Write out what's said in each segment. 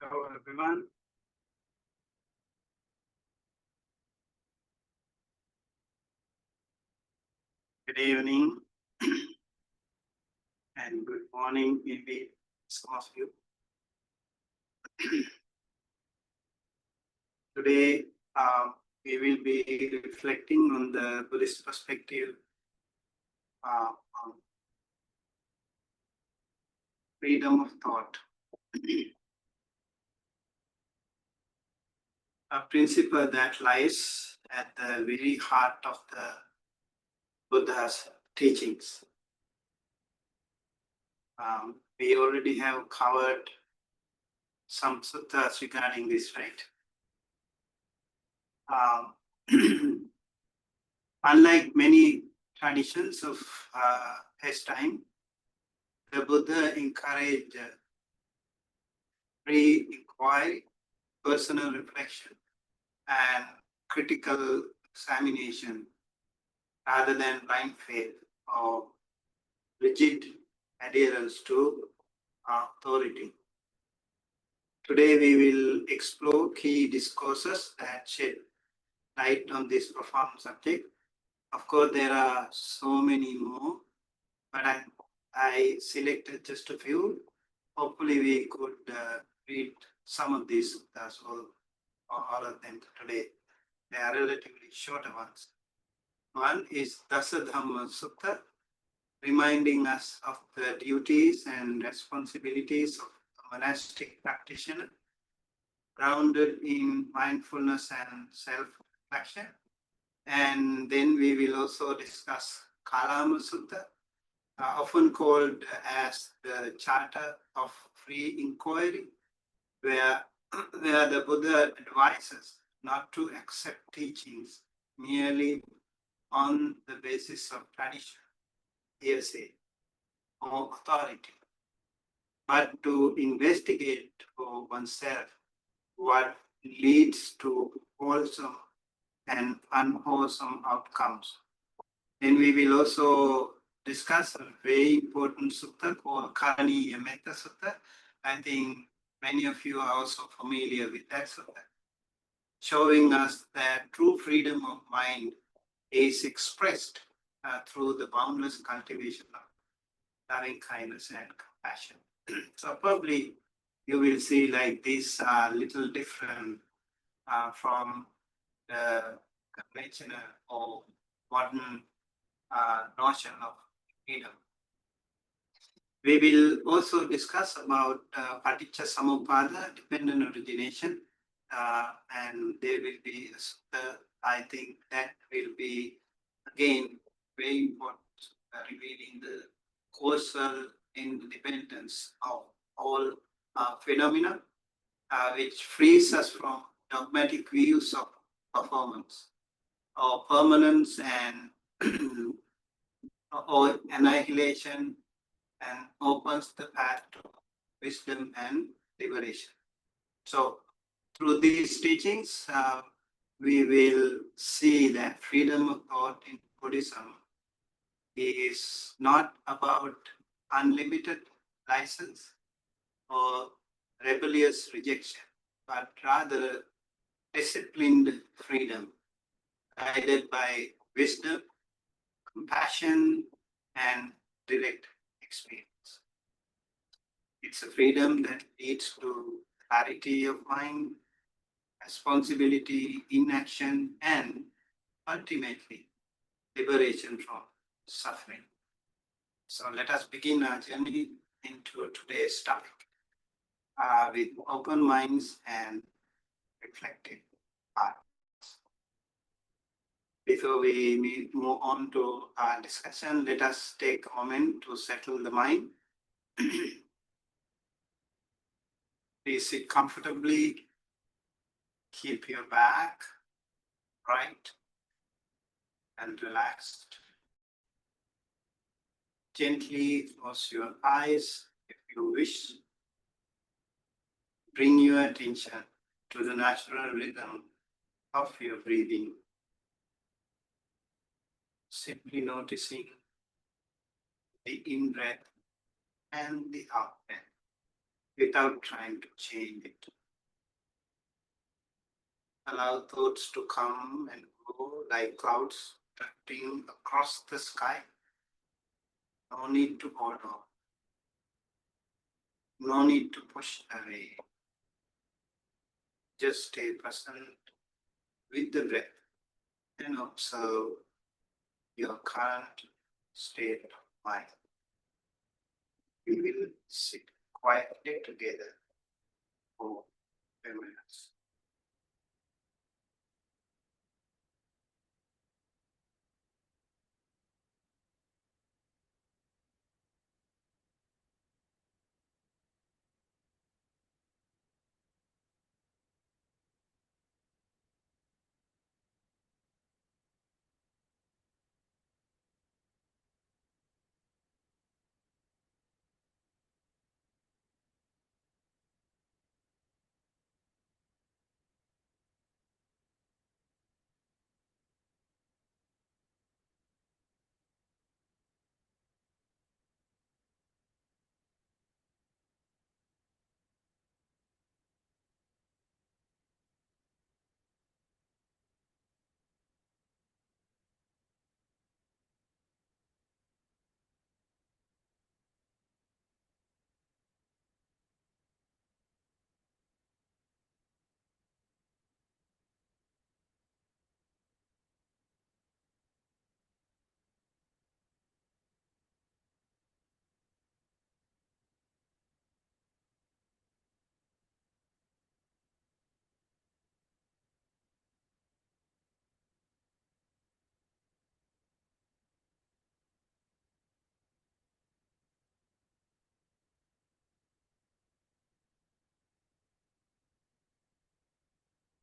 Hello, everyone. Good evening and good morning, maybe some of you. Today, we will be reflecting on the Buddhist perspective on freedom of thought. A principle that lies at the very heart of the Buddha's teachings. We already have covered some suttas regarding this, right? Unlike many traditions of his time, the Buddha encouraged free inquiry, personal reflection, and critical examination rather than blind faith or rigid adherence to authority. Today we will explore key discourses that shed light on this profound subject. Of course, there are so many more, but I selected just a few. Hopefully we could read some of these as well, or all of them today. They are relatively shorter ones. One is Dasadhamma Sutta, reminding us of the duties and responsibilities of a monastic practitioner, grounded in mindfulness and self-reflection. And then we will also discuss Kalama Sutta, often called as the Charter of Free Inquiry, where the Buddha advises not to accept teachings merely on the basis of tradition, hearsay, or authority, but to investigate for oneself what leads to wholesome and unwholesome outcomes. Then we will also discuss a very important sutta called Karaniya Metta Sutta. I think many of you are also familiar with that sutta, showing us that true freedom of mind is expressed through the boundless cultivation of loving kindness and compassion. So probably you will see like these are little different from the conventional or modern notion of freedom. We will also discuss about Paticca Samuppada, dependent origination, and there will be a sutta, I think that will be again very important, revealing the causal independence of all phenomena, which frees us from dogmatic views of performance or permanence and or annihilation, and opens the path to wisdom and liberation. So through these teachings, we will see that freedom of thought in Buddhism is not about unlimited license or rebellious rejection, but rather disciplined freedom, guided by wisdom, compassion, and direct experience. It's a freedom that leads to clarity of mind, responsibility, inaction, and ultimately liberation from suffering. So let us begin our journey into today's topic with open minds and reflective hearts. Before we move on to our discussion, let us take a moment to settle the mind. Please sit comfortably, keep your back right and relaxed. Gently close your eyes if you wish. Bring your attention to the natural rhythm of your breathing. Simply noticing the in-breath and the outlet without trying to change it. Allow thoughts to come and go like clouds drifting across the sky. No need to borrow. No need to push away. Just stay present with the breath and observe your current state of mind. We will sit quietly together for 5 minutes.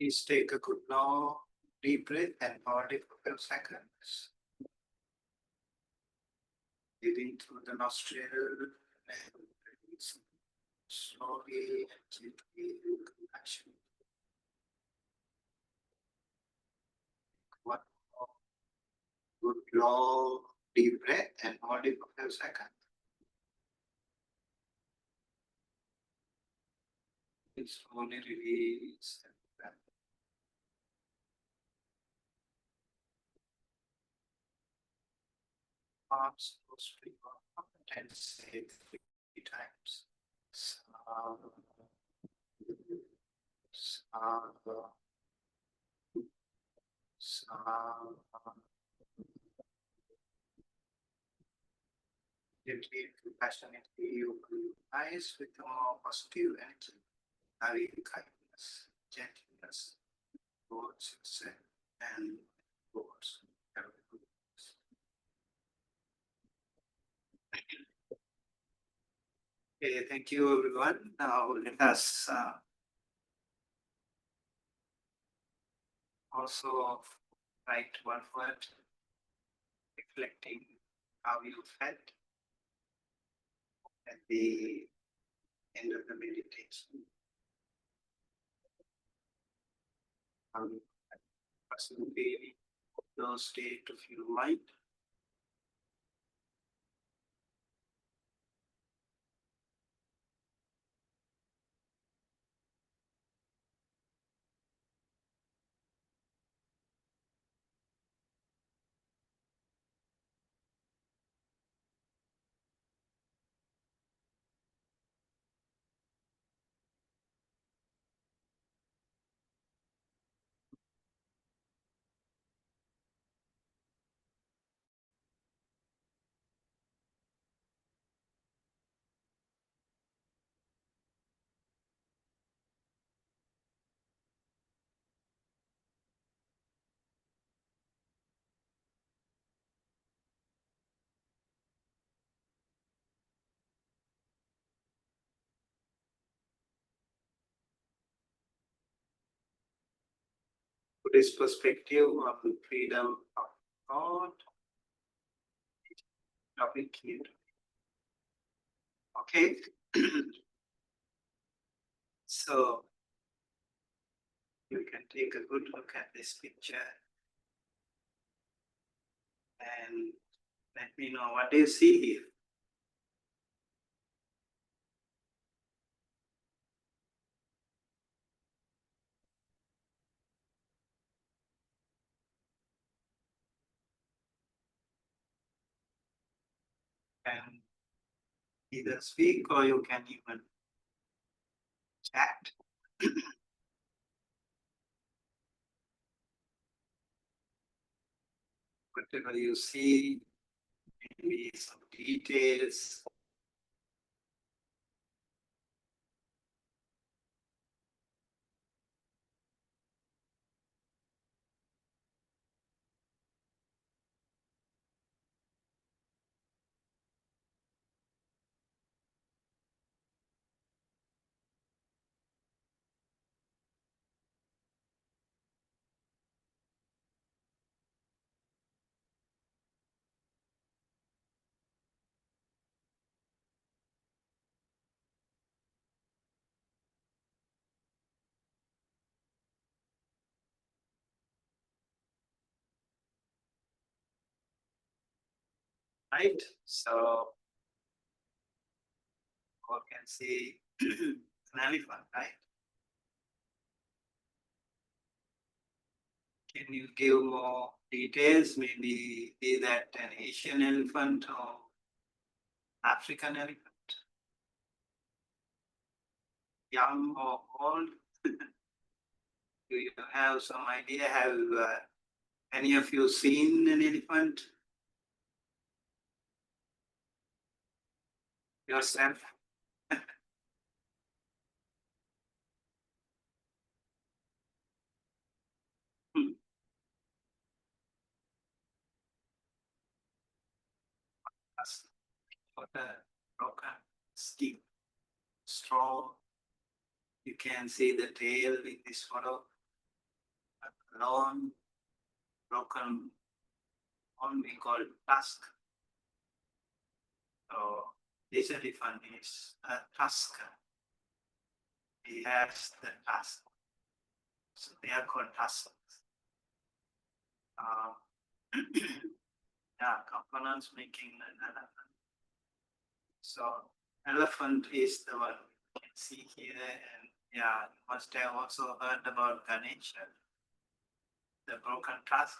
Please take a good long deep breath and hold it for 5 seconds. Breathing through the nostril and release slowly and gently with compassion. One more good long deep breath and hold it for 5 seconds. And slowly release and breath. Arms close to your heart and say 3 times. Sa, sa, sa. Gently and compassionately open your eyes with more positive energy, loving kindness, gentleness towards yourself and towards everyone else. Okay, thank you everyone. Now let us also write one word reflecting how you felt at the end of the meditation. How you personally your state of your mind. Buddhist perspective on freedom of thought, topic here. Okay. So you can take a good look at this picture and let me know what do you see here. can either speak or you can even chat. Whatever you see, maybe some details. Right? So one can see an elephant, right? Can you give more details? Maybe is that an Asian elephant or African elephant? Young or old? Do you have some idea? Have any of you seen an elephant yourself? Hmm. That's what a broken skin, straw. You can see the tail in this photo. Long, broken, one we call tusk. So this elephant is a tusker. He has the tusk. So they are called tuskers. Yeah, components making an elephant. So elephant is the one you can see here, and yeah, you must have also heard about Ganesha, the broken tusk.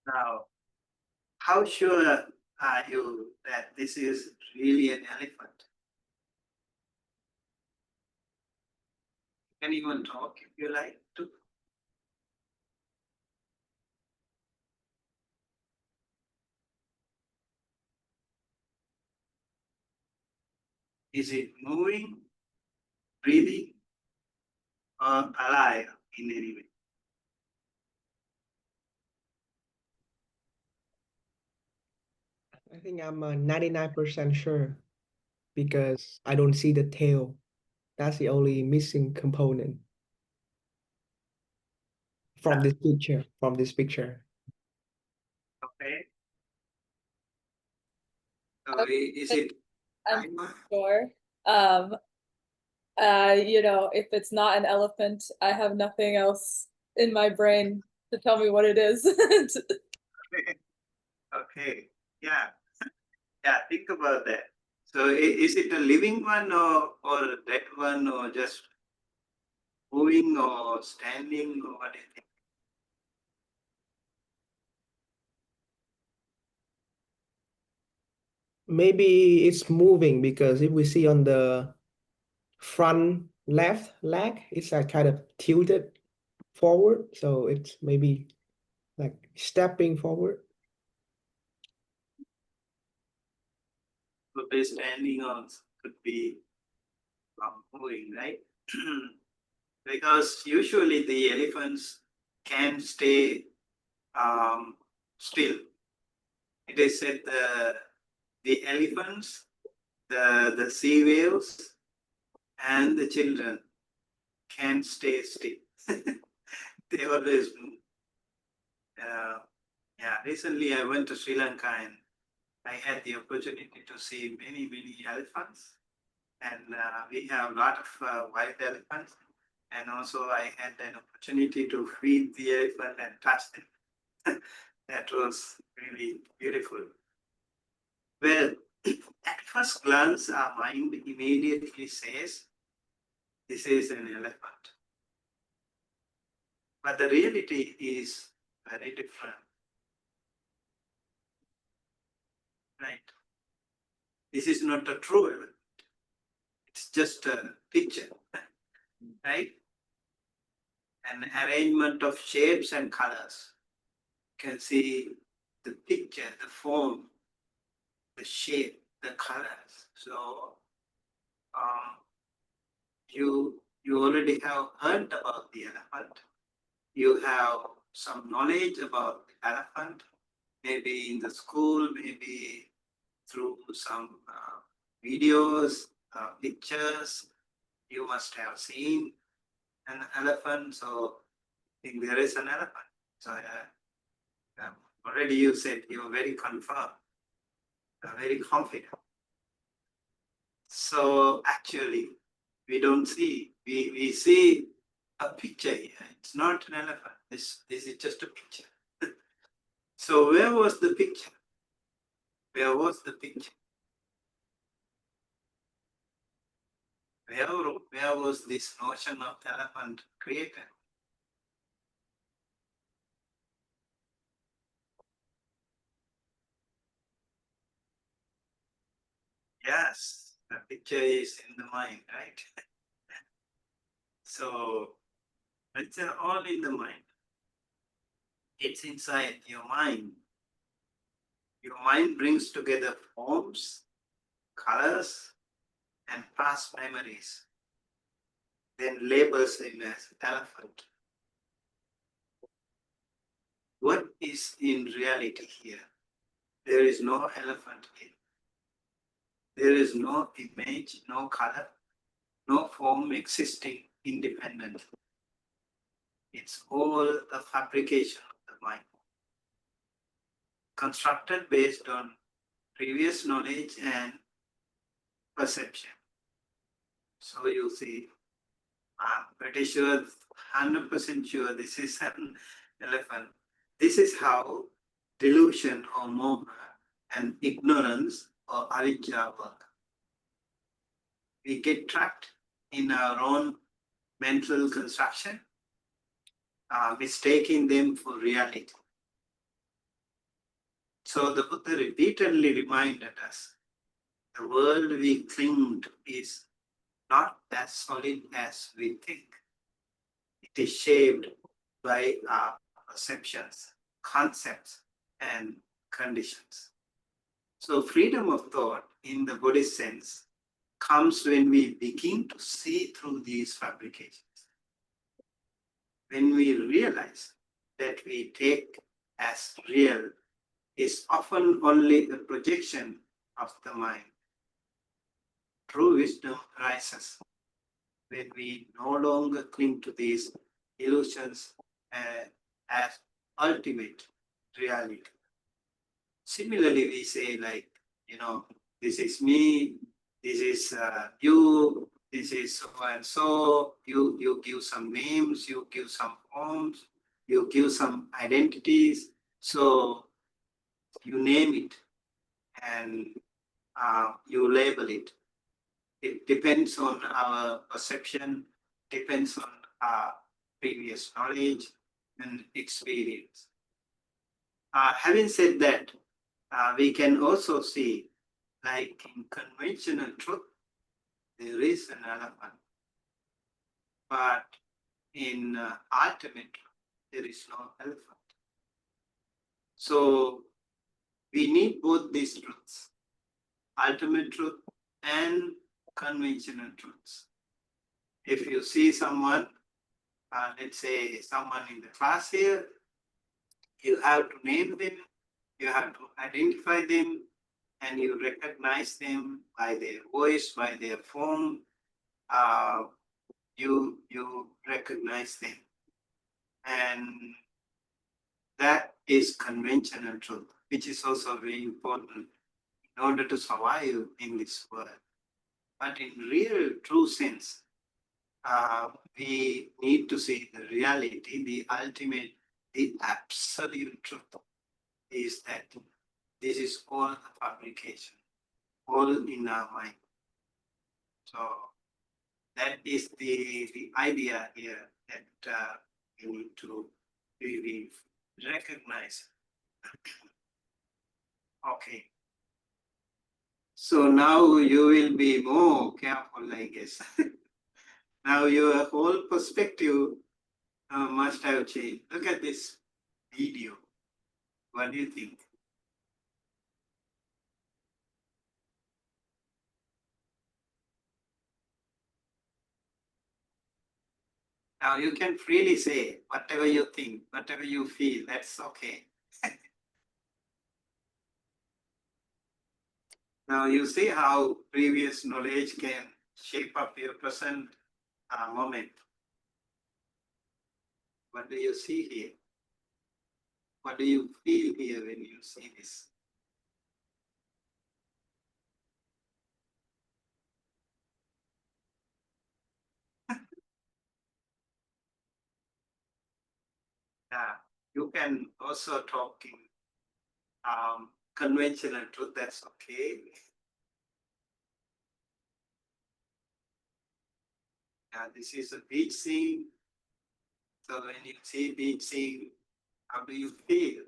Now, how sure are you that this is really an elephant? You can even talk if you like to. Is it moving, breathing, or alive in any way? I think I'm 99% sure because I don't see the tail. That's the only missing component from Yeah. this picture. From this picture. Okay. So I'm is it I'm timer? sure. If it's not an elephant, I have nothing else in my brain to tell me what it is. Okay. Yeah. Yeah. Think about that. So is it a living one or a dead one or just moving or standing or what do you think? Maybe it's moving because if we see on the front left leg, it's like kind of tilted forward. So it's maybe like stepping forward. Could be standing or could be moving, right? Because usually the elephants can stay still. It is said the elephants, the sea whales, and the children can stay still. They always move. Yeah, recently I went to Sri Lanka and I had the opportunity to see many, many elephants. And we have a lot of wild elephants. And also I had an opportunity to feed the elephant and touch them. That was really beautiful. Well, at first glance, our mind immediately says this is an elephant. But the reality is very different. Right? This is not a true elephant. It's just a picture, right? An arrangement of shapes and colors. You can see the picture, the form, the shape, the colors. So you already have heard about the elephant. You have some knowledge about the elephant, maybe in the school, maybe through some videos, pictures. You must have seen an elephant, so I think there is an elephant. So already you said you're very confirmed, very confident. So actually, we don't see, we see a picture here. It's not an elephant. This is just a picture. So where was the picture? Where was the picture? Where was this notion of elephant created? Yes, the picture is in the mind, right? So it's all in the mind. It's inside your mind. Your mind brings together forms, colors, and past memories, then labels them as elephant. What is in reality here? There is no elephant here. There is no image, no color, no form existing independently. It's all a fabrication of the mind, constructed based on previous knowledge and perception. So you see, I'm pretty sure, 100% sure this is an elephant. This is how delusion or moha and ignorance or avidya work. We get trapped in our own mental construction, mistaking them for reality. So the Buddha repeatedly reminded us, the world we cling to is not as solid as we think. It is shaped by our perceptions, concepts, and conditions. So freedom of thought in the Buddhist sense comes when we begin to see through these fabrications. When we realize that we take as real is often only a projection of the mind. True wisdom arises when we no longer cling to these illusions as ultimate reality. Similarly, we say like, this is me, this is you, this is so and so, you give some names, you give some forms, you give some identities, so you name it and you label it. It depends on our perception, depends on our previous knowledge and experience. Having said that, we can also see, like in conventional truth, there is an elephant. But in ultimate truth, there is no elephant. So we need both these truths, ultimate truth and conventional truths. If you see someone, let's say someone in the class here, you have to name them, you have to identify them, and you recognize them by their voice, by their form. You recognize them, and that is conventional truth, which is also very important in order to survive in this world. But in real, true sense, we need to see the reality, the ultimate, the absolute truth is that this is all a fabrication, all in our mind. So That is the idea here that you need to really recognize. Okay. So now you will be more careful, I guess. Now your whole perspective must have changed. Look at this video. What do you think? Now you can freely say whatever you think, whatever you feel, that's okay. Now you see how previous knowledge can shape up your present moment. What do you see here? What do you feel here when you see this? Yeah, you can also talk in conventional truth, that's okay. This is a beach scene. So when you see beach scene, how do you feel?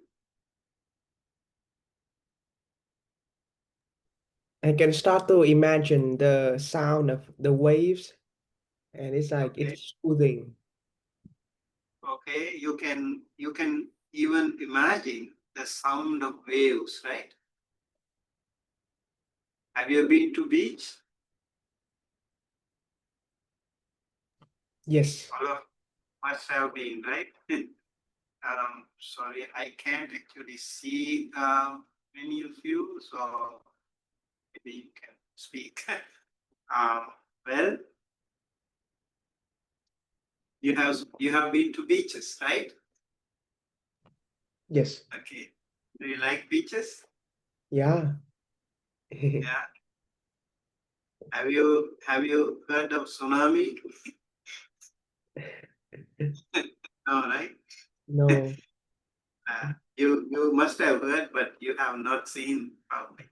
I can start to imagine the sound of the waves, and it's like Okay. it's soothing. Okay, you can even imagine the sound of waves, right? Have you been to beach? Yes. All of must have been, right? Sorry, I can't actually see many of you, so maybe you can speak. Well, you have been to beaches, right? Yes. Okay. Do you like beaches? Yeah. Yeah. Have you heard of tsunami? No, right? No. You must have heard, but you have not seen probably.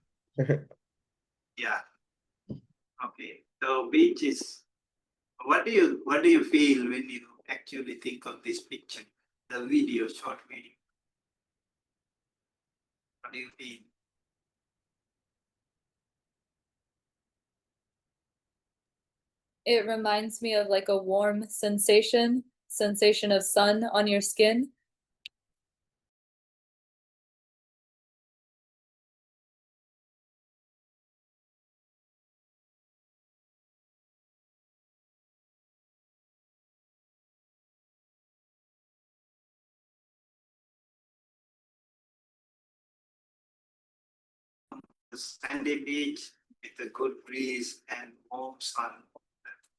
Yeah. Okay. So beach is. What do you feel when you actually think of this picture, the video, short video? What do you feel? It reminds me of like a warm sensation of sun on your skin. The sandy beach with a good breeze and warm sun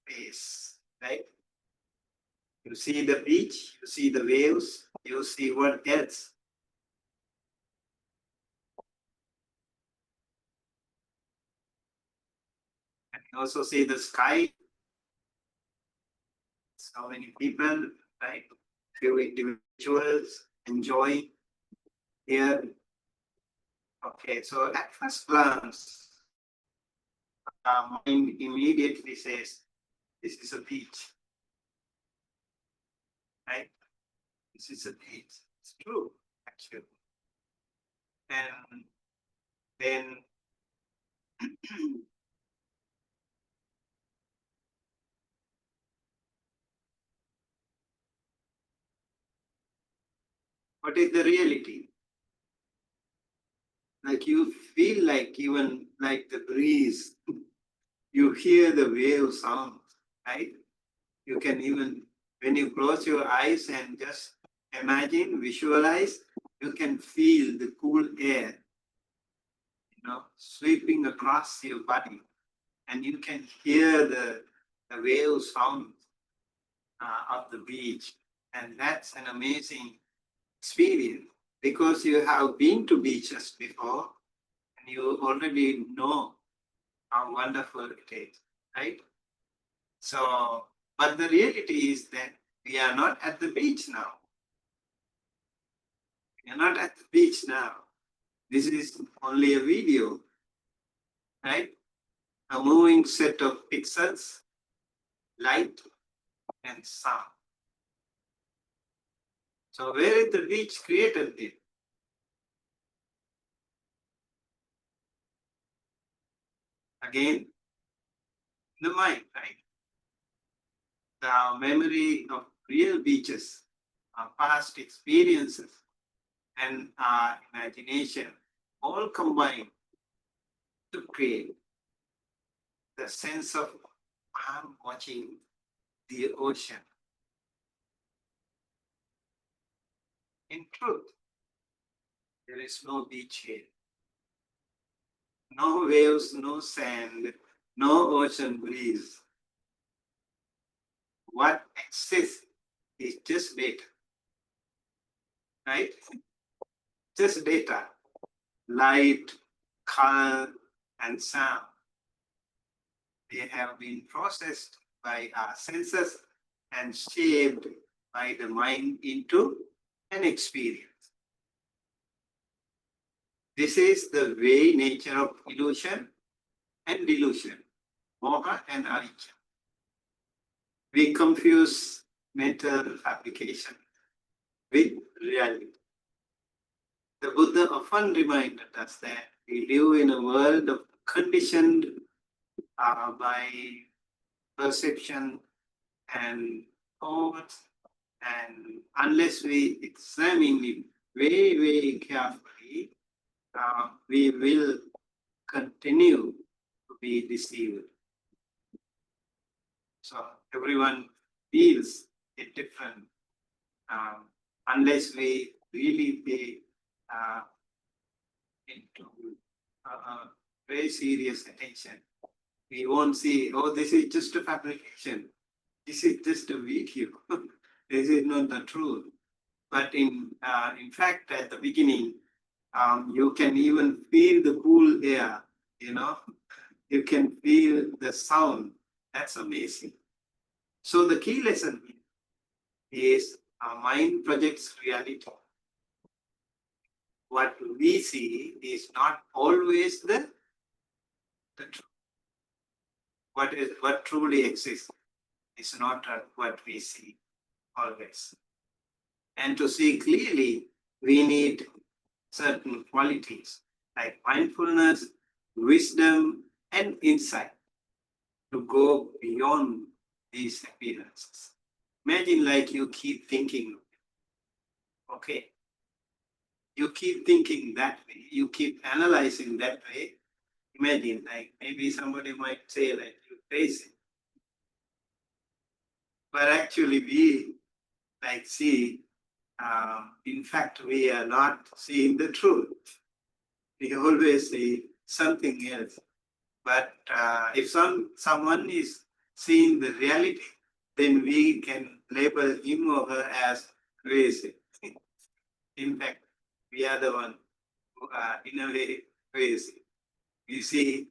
face, right? You see the beach, you see the waves, you see what else? And you also see the sky. So many people, right? Few individuals enjoy here. Okay, so at first glance, our mind immediately says, this is a beach, right? This is a beach. It's true, actually. And then what is the reality? Like you feel like even like the breeze, you hear the wave sound, right? You can even, when you close your eyes and just imagine, visualize, you can feel the cool air, sweeping across your body. And you can hear the wave sound of the beach. And that's an amazing experience because you have been to beaches before and you already know how wonderful it is, right? So, but the reality is that we are not at the beach now. We are not at the beach now. This is only a video, right? A moving set of pixels, light, and sound. So where is the beach created it? Again, the mind, right? The memory of real beaches, our past experiences, and our imagination all combine to create the sense of I'm watching the ocean. In truth, there is no beach here. No waves, no sand, no ocean breeze. What exists is just data, right? Just data, light, color, and sound. They have been processed by our senses and shaped by the mind into an experience. This is the very nature of illusion and delusion, moha and avijja. We confuse mental application with reality. The Buddha often reminded us that we live in a world of conditioned by perception and thoughts, and unless we examine it very, very carefully, we will continue to be deceived. So everyone feels it different unless we really pay into very serious attention. We won't see, oh, this is just a fabrication. This is just a video. This is not the truth. But in fact, at the beginning, you can even feel the cool air, you know, you can feel the sound. That's amazing. So the key lesson is our mind projects reality. What we see is not always the truth. What truly exists is not what we see always. And to see clearly, we need certain qualities like mindfulness, wisdom, and insight to go beyond these appearances. Imagine like you keep thinking, okay, you keep thinking that way, you keep analyzing that way. Imagine like maybe somebody might say like you're crazy. But actually we like see, in fact, we are not seeing the truth. We always see something else. But if someone is seeing the reality, then we can label him or her as crazy. In fact, we are the one who are in a way crazy. We see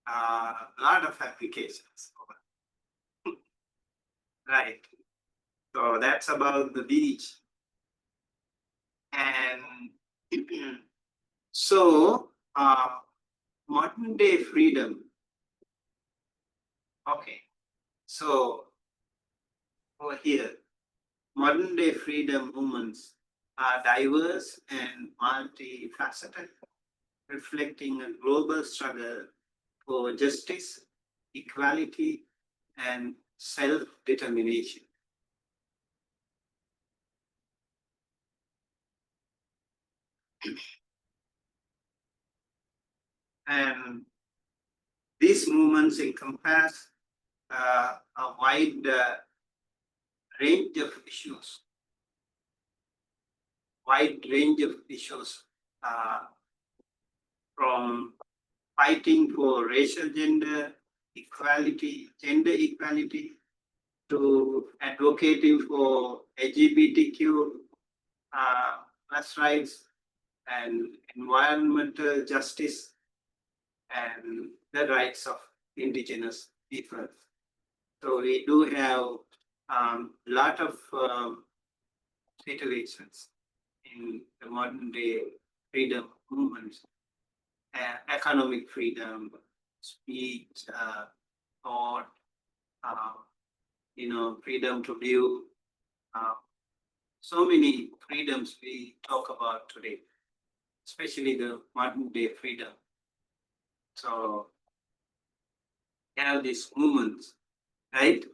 a lot of applications. Right. So that's about the beach. And so modern day freedom. Okay. So over here, modern day freedom movements are diverse and multifaceted, reflecting a global struggle for justice, equality, and self-determination. And these movements encompass a wide range of issues, from fighting for racial gender equality, to advocating for LGBTQ plus rights and environmental justice and the rights of indigenous people. So we do have lot of situations in the modern day freedom movements, economic freedom, speech, thought, freedom to view, so many freedoms we talk about today, especially the modern day freedom. So we have these movements, right?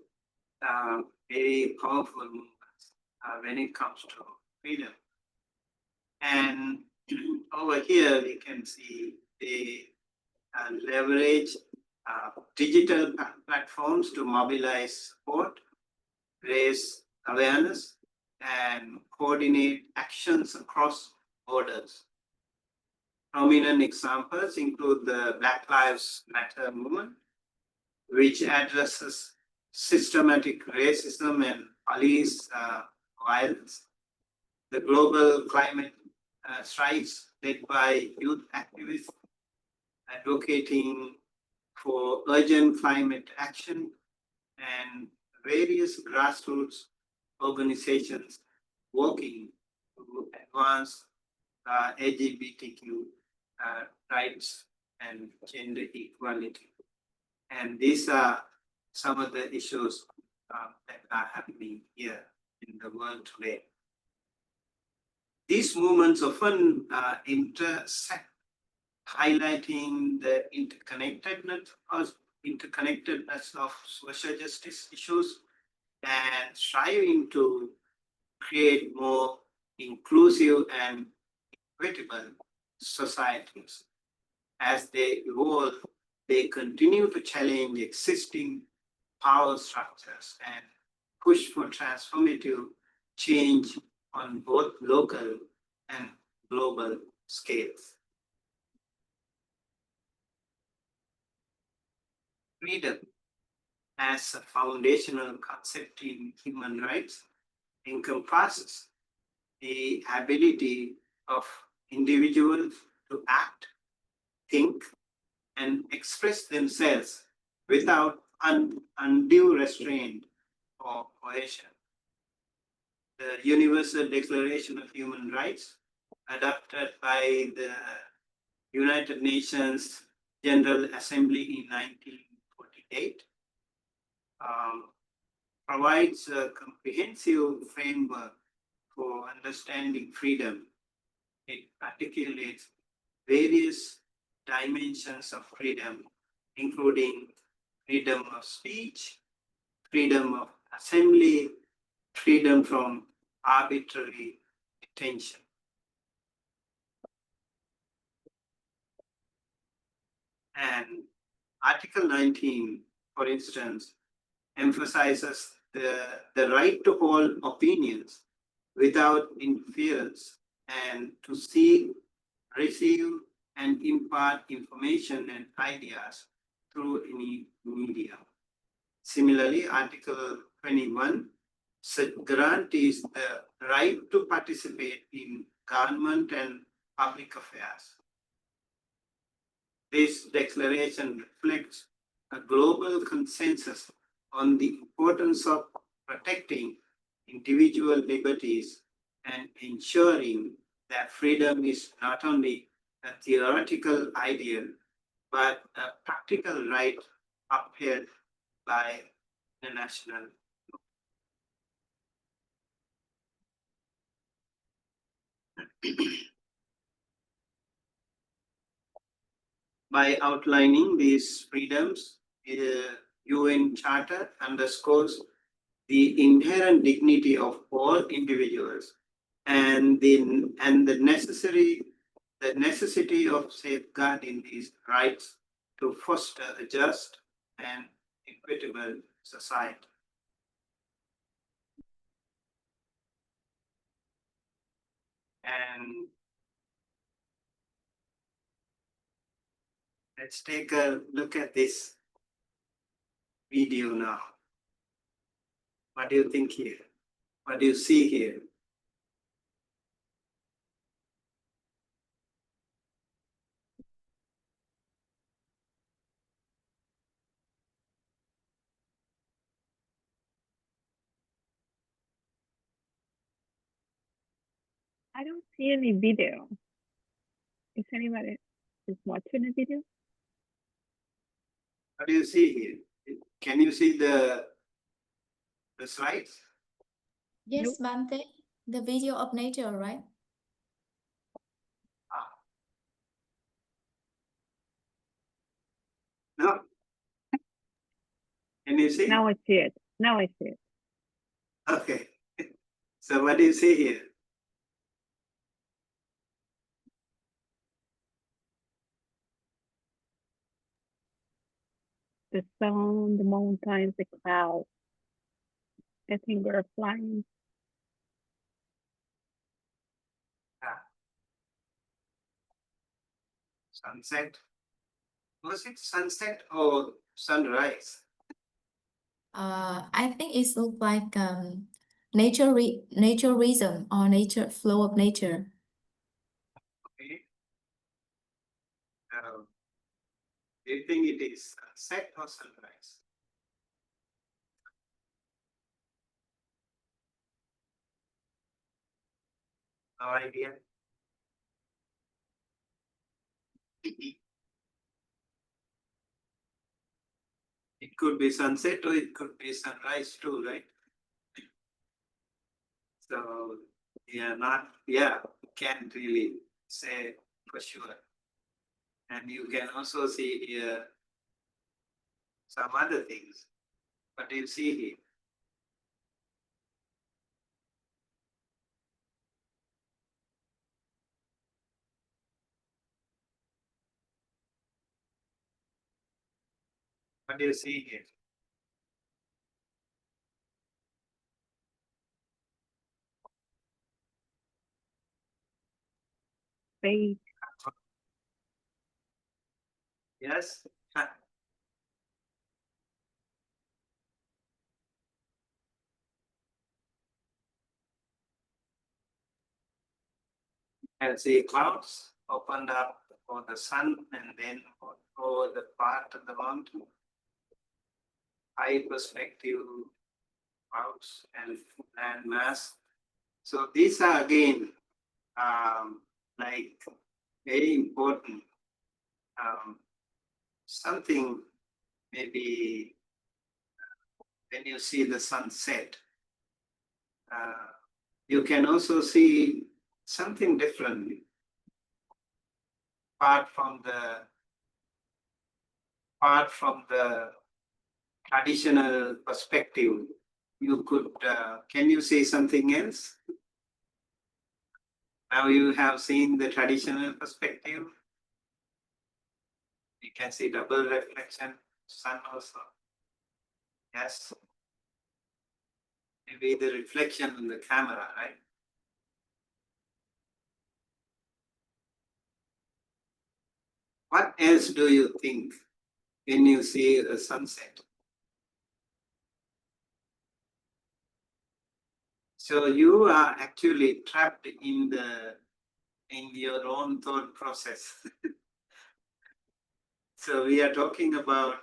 Very powerful movements when it comes to freedom. And over here we can see they leverage digital platforms to mobilize support, raise awareness, and coordinate actions across borders. Prominent examples include the Black Lives Matter movement, which addresses systematic racism and police violence, the global climate strikes led by youth activists advocating for urgent climate action, and various grassroots organizations working to advance LGBTQ rights and gender equality. And these are some of the issues that are happening here in the world today. These movements often intersect, highlighting the interconnectedness of social justice issues and striving to create more inclusive and equitable societies. As they evolve, they continue to challenge existing power structures and push for transformative change on both local and global scales. Freedom as a foundational concept in human rights encompasses the ability of individuals to act, think, and express themselves without undue restraint or coercion. The Universal Declaration of Human Rights, adopted by the United Nations General Assembly in 1948, provides a comprehensive framework for understanding freedom. It articulates various dimensions of freedom, including freedom of speech, freedom of assembly, freedom from arbitrary detention. And Article 19, for instance, emphasizes the right to hold opinions without interference and to see, receive, and impart information and ideas through any media. Similarly, Article 21 guarantees the right to participate in government and public affairs. This declaration reflects a global consensus on the importance of protecting individual liberties and ensuring that freedom is not only a theoretical ideal, but a practical right upheld by international law. By outlining these freedoms, the UN Charter underscores the inherent dignity of all individuals and the necessity of safeguarding these rights to foster a just and equitable society. And let's take a look at this video now. What do you think here? What do you see here? I don't see any video. Is anybody is watching a video? What do you see here? Can you see the the slides? Yes, Bante, the video of nature, right? No? Can you see? Now I see it. Now I see it. Okay. So what do you see here? The sun, the mountains, the clouds. I think we're flying. Sunset. Was it sunset or sunrise? I think it looks like nature rhythm or nature flow of nature. Okay. Do you think it is sunset or sunrise? No idea. It could be sunset or it could be sunrise too, right? So can't really say for sure. And you can also see here some other things. What do you see here? What do you see here? Space. Yes? And see clouds opened up for the sun and then over the part of the mountain. High perspective clouds and land mass. So these are again like very important. Something maybe when you see the sunset, you can also see something different apart from the traditional perspective. You could can you say something else? Now you have seen the traditional perspective. You can see double reflection, sun also. Yes. Maybe the reflection in the camera, right? What else do you think when you see a sunset? So you are actually trapped in your own thought process. So we are talking about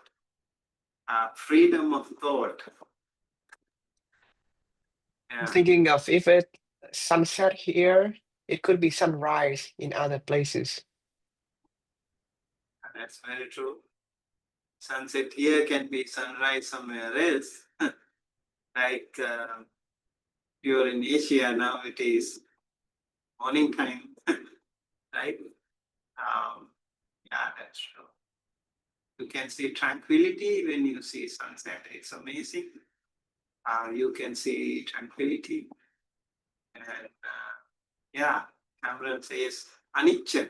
freedom of thought. I'm thinking of if it sunset here, it could be sunrise in other places. That's very true. Sunset here can be sunrise somewhere else. Like you're in Asia now, it is morning time, right? Yeah, that's true. You can see tranquility when you see sunset. It's amazing. You can see tranquility. And yeah, Cameron says anicca.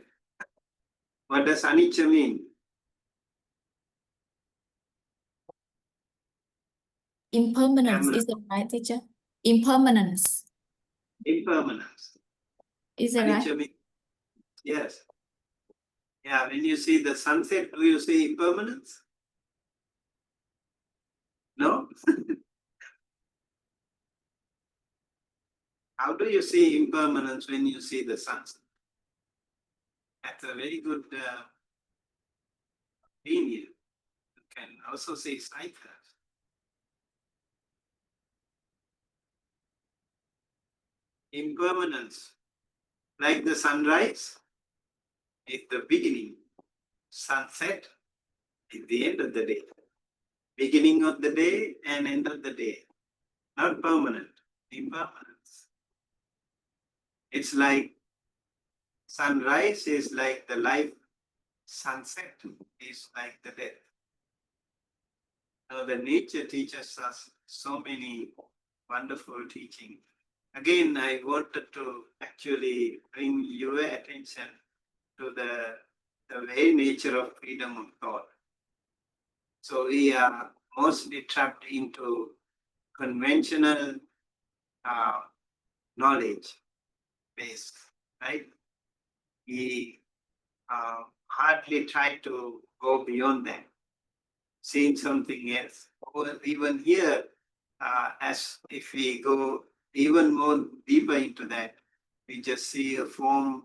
What does anicca mean? Impermanence Cameron. is it right, teacher? Impermanence. Impermanence. Is it right? Anicca means, yes. Yeah, when you see the sunset, do you see impermanence? No? How do you see impermanence when you see the sunset? That's a very good opinion. You can also see cycles. Impermanence, like the sunrise, is the beginning. Sunset is the end of the day. Beginning of the day and end of the day. not permanent, impermanence. It's like sunrise is like the life, sunset is like the death. Now the nature teaches us so many wonderful teaching. Again, I wanted to actually bring your attention to the very nature of freedom of thought. So we are mostly trapped into conventional knowledge base, right? We hardly try to go beyond that, seeing something else. Or even here, as if we go even more deeper into that, we just see a form,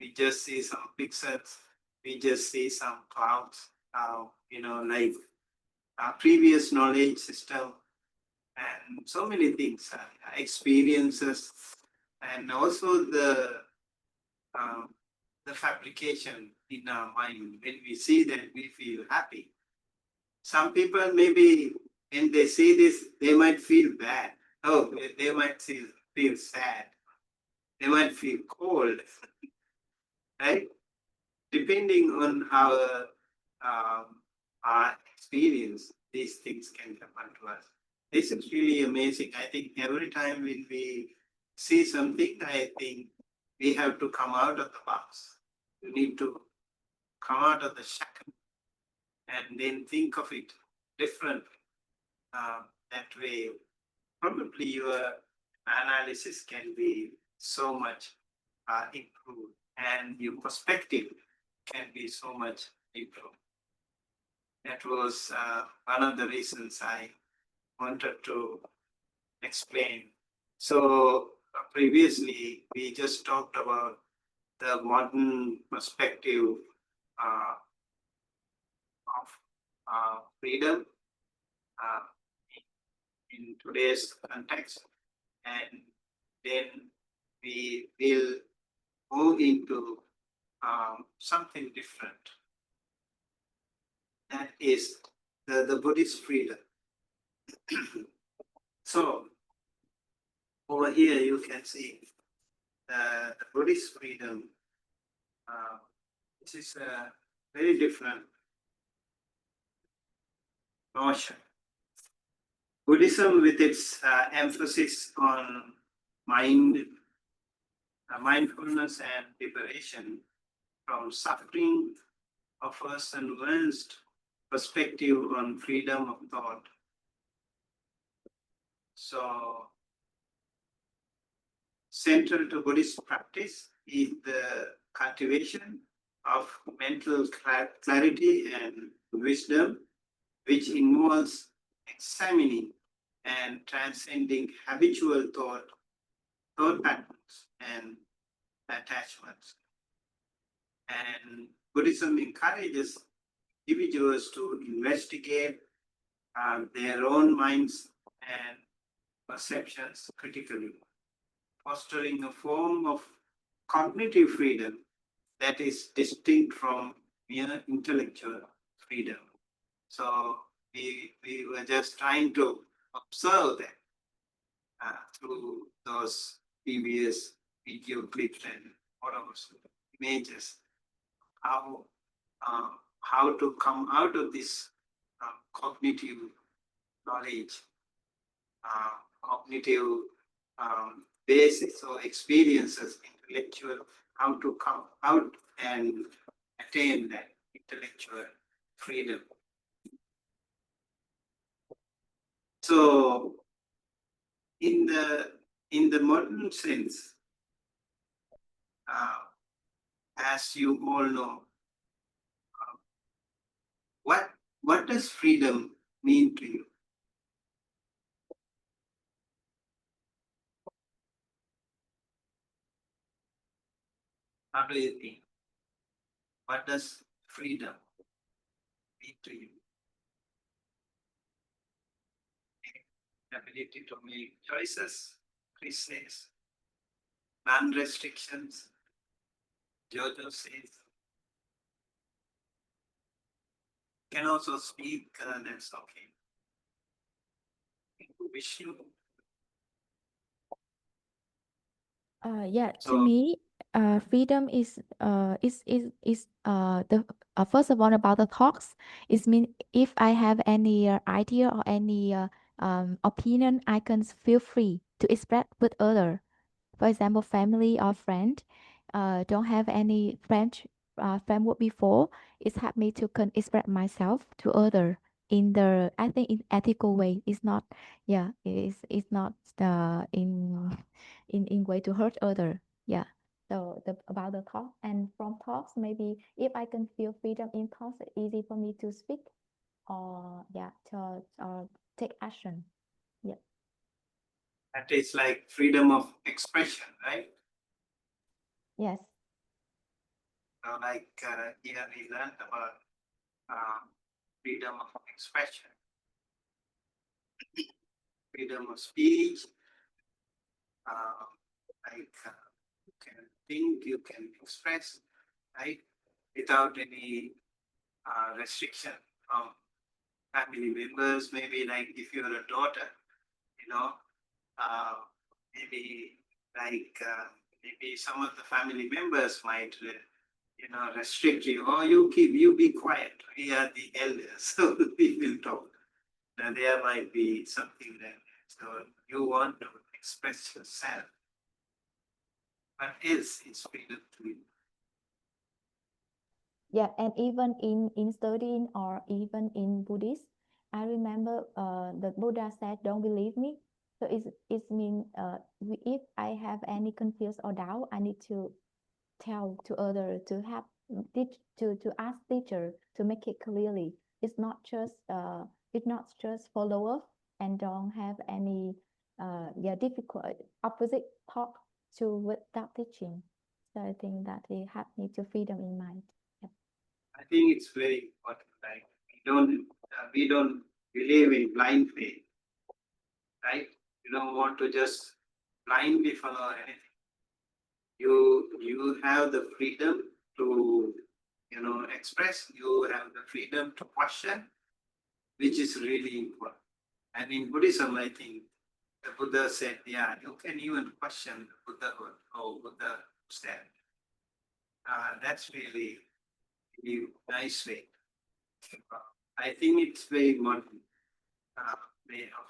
we just see some pixels, we just see some clouds, like our previous knowledge system, and so many things, experiences, and also the fabrication in our mind. When we see that, we feel happy. Some people maybe when they see this, they might feel bad. Oh, they might feel sad. They might feel cold, right? Depending on our experience, these things can happen to us. This is really amazing. I think every time when we see something, I think we have to come out of the box. You need to come out of the shackle and then think of it differently. That way, probably your analysis can be so much improved and your perspective can be so much improved. That was one of the reasons I wanted to explain. So previously, we just talked about the modern perspective of freedom in today's context, and then we will move into something different. That is the Buddhist freedom. So over here you can see the Buddhist freedom. This is a very different notion. Buddhism, with its emphasis on mindfulness and liberation from suffering, offers an nuanced perspective on freedom of thought. So, central to Buddhist practice is the cultivation of mental clarity and wisdom, which involves examining and transcending habitual thought patterns and attachments. And Buddhism encourages individuals to investigate their own minds and perceptions critically, fostering a form of cognitive freedom that is distinct from mere intellectual freedom. So we were just trying to observe that through those previous video clips and photos, images, how to come out of this cognitive knowledge, cognitive basis or experiences, intellectual, how to come out and attain that intellectual freedom. So in the modern sense, as you all know, what does freedom mean to you? How do you think? What does freedom mean to you? Ability to make choices, Chris says. Non-restrictions, Jojo says. Can also speak, that's okay. Vishnu, Yeah, to So me, freedom is the first of all about the thoughts. It mean if I have any idea or any opinion, I can feel free to express with other. For example, family or friend, don't have any framework before. It's helped me to can express myself to other in the I think in ethical way. It's not yeah, it's not in way to hurt other. Yeah. So about the thought and from thoughts, maybe if I can feel freedom in thoughts, it's easy for me to speak or yeah, to or take action. Yeah. that is like freedom of expression, right? Yes. So like here we learned about freedom of expression, freedom of speech, like you can think, you can express, right, without any restriction from family members. Maybe like if you're a daughter, you know, uh, maybe like maybe some of the family members might, restrict you. Or you be quiet. We are the elders, so we will talk. Now there might be something that so you want to express yourself, but else it's freedom to you. Yeah, and even in studying or even in Buddhist, I remember the Buddha said, "Don't believe me." So it's mean if I have any confused or doubt, I need to tell to other to have teach to ask teacher to make it clearly. It's not just follower and don't have any yeah difficult opposite thought to without teaching. So I think that it helped me to freedom in mind. Yeah. I think it's very important. Like we don't believe in blind faith, right? You don't want to just blindly follow anything. You have the freedom to express. You have the freedom to question, which is really important. And in Buddhism, I think the Buddha said, yeah, you can even question the Buddhahood or Buddha stand. That's really, really nice way. I think it's very modern way of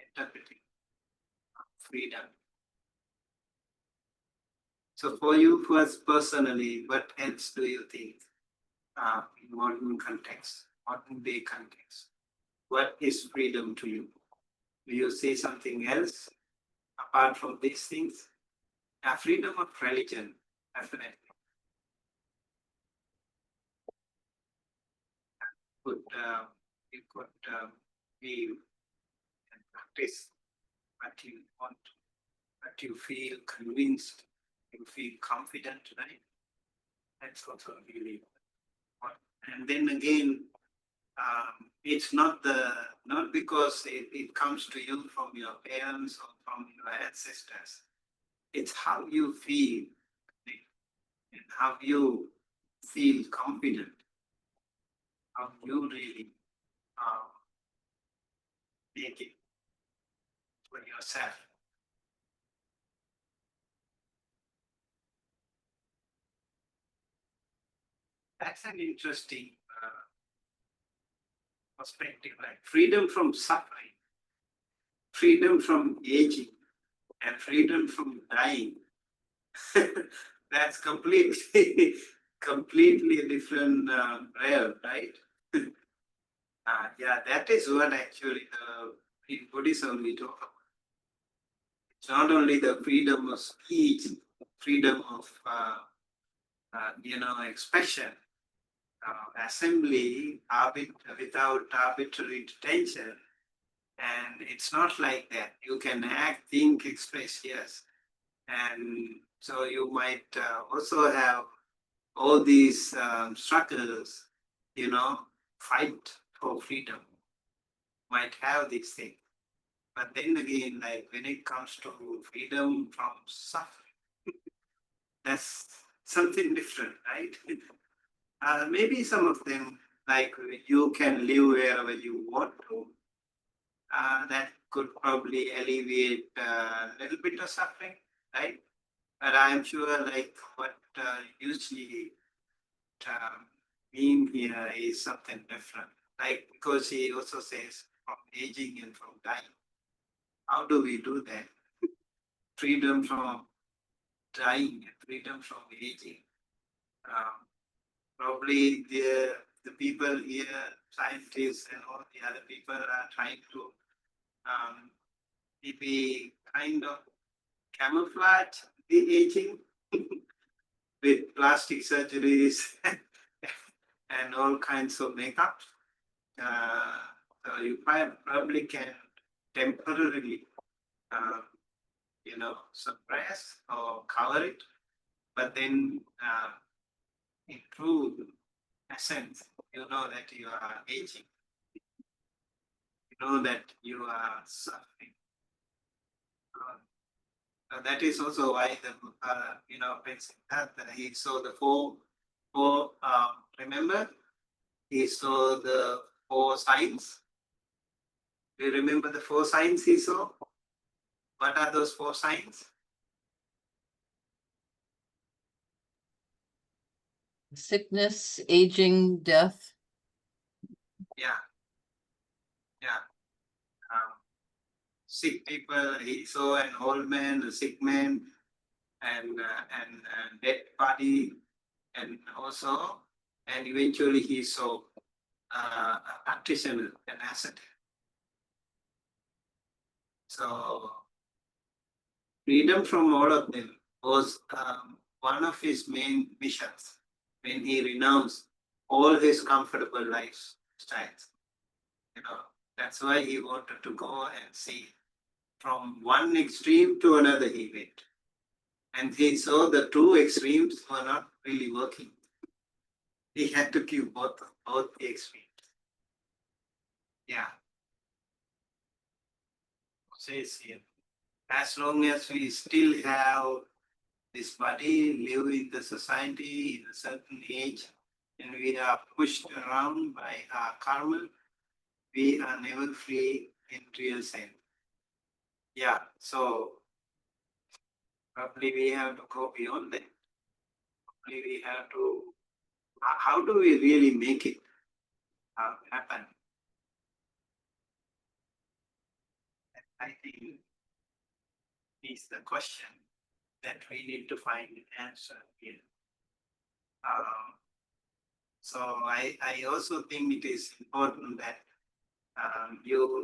interpreting freedom. So for you first personally, what else do you think in modern context, modern day context? What is freedom to you? Do you say something else apart from these things? Freedom of religion, definitely. You could be and practice what you want, what you feel convinced, you feel confident, right? That's also really important. And then again, it's not because it comes to you from your parents or from your ancestors. It's how you feel and how you feel confident, how you really make it for yourself. That's an interesting perspective, like freedom from suffering, freedom from aging, and freedom from dying. That's completely, completely different realm, right? Yeah, that is what actually in Buddhism we talk about. It's not only the freedom of speech, freedom of expression, assembly, without arbitrary detention. And it's not like that. You can act, think, express, yes. And so you might also have all these struggles, fight for freedom, might have these things. But then again, like when it comes to freedom from suffering, that's something different, right? Maybe some of them, like you can live wherever you want to, that could probably alleviate a little bit of suffering, right? But I'm sure like what usually mean here is something different. Like because he also says from aging and from dying. How do we do that? Freedom from dying, freedom from aging. Probably the people here, scientists and all the other people are trying to maybe kind of camouflage the aging with plastic surgeries and all kinds of makeup. So you probably can temporarily, suppress or cover it, but then in true essence, you know that you are aging. You know that you are suffering. That is also why the Prince Siddhartha, he saw the four. Remember, he saw the 4 signs. Do you remember the 4 signs he saw? What are those 4 signs? Sickness, aging, death. Yeah. Sick people. He saw an old man, a sick man, and dead body, and eventually he saw a practitioner, an asset. So freedom from all of them was one of his main missions when he renounced all his comfortable lifestyles. That's why he wanted to go and see from one extreme to another he went. And he saw the 2 extremes were not really working. He had to keep both the extremes. Yeah. Says here, as long as we still have this body, live in the society in a certain age, and we are pushed around by our karma, we are never free in real sense. Yeah, so probably we have to go beyond that. Probably we have to, how do we really make it happen? I think is the question that we need to find an answer here. So I also think it is important that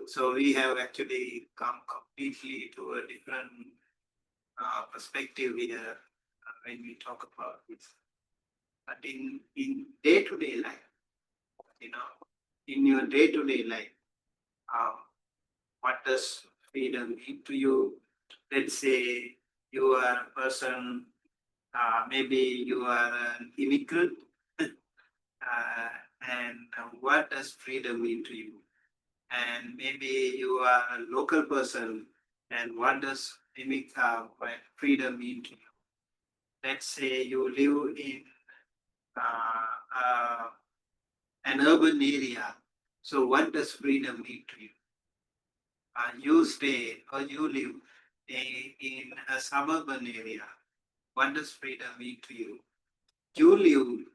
so we have actually come completely to a different perspective here when we talk about this. But in day-to-day life, in your day-to-day life, what does freedom mean to you? Let's say you are a person, maybe you are an immigrant, and what does freedom mean to you? And maybe you are a local person, and what does freedom mean to you? Let's say you live in an urban area. So what does freedom mean to you? You stay or you live in a suburban area. What does freedom mean to you? You live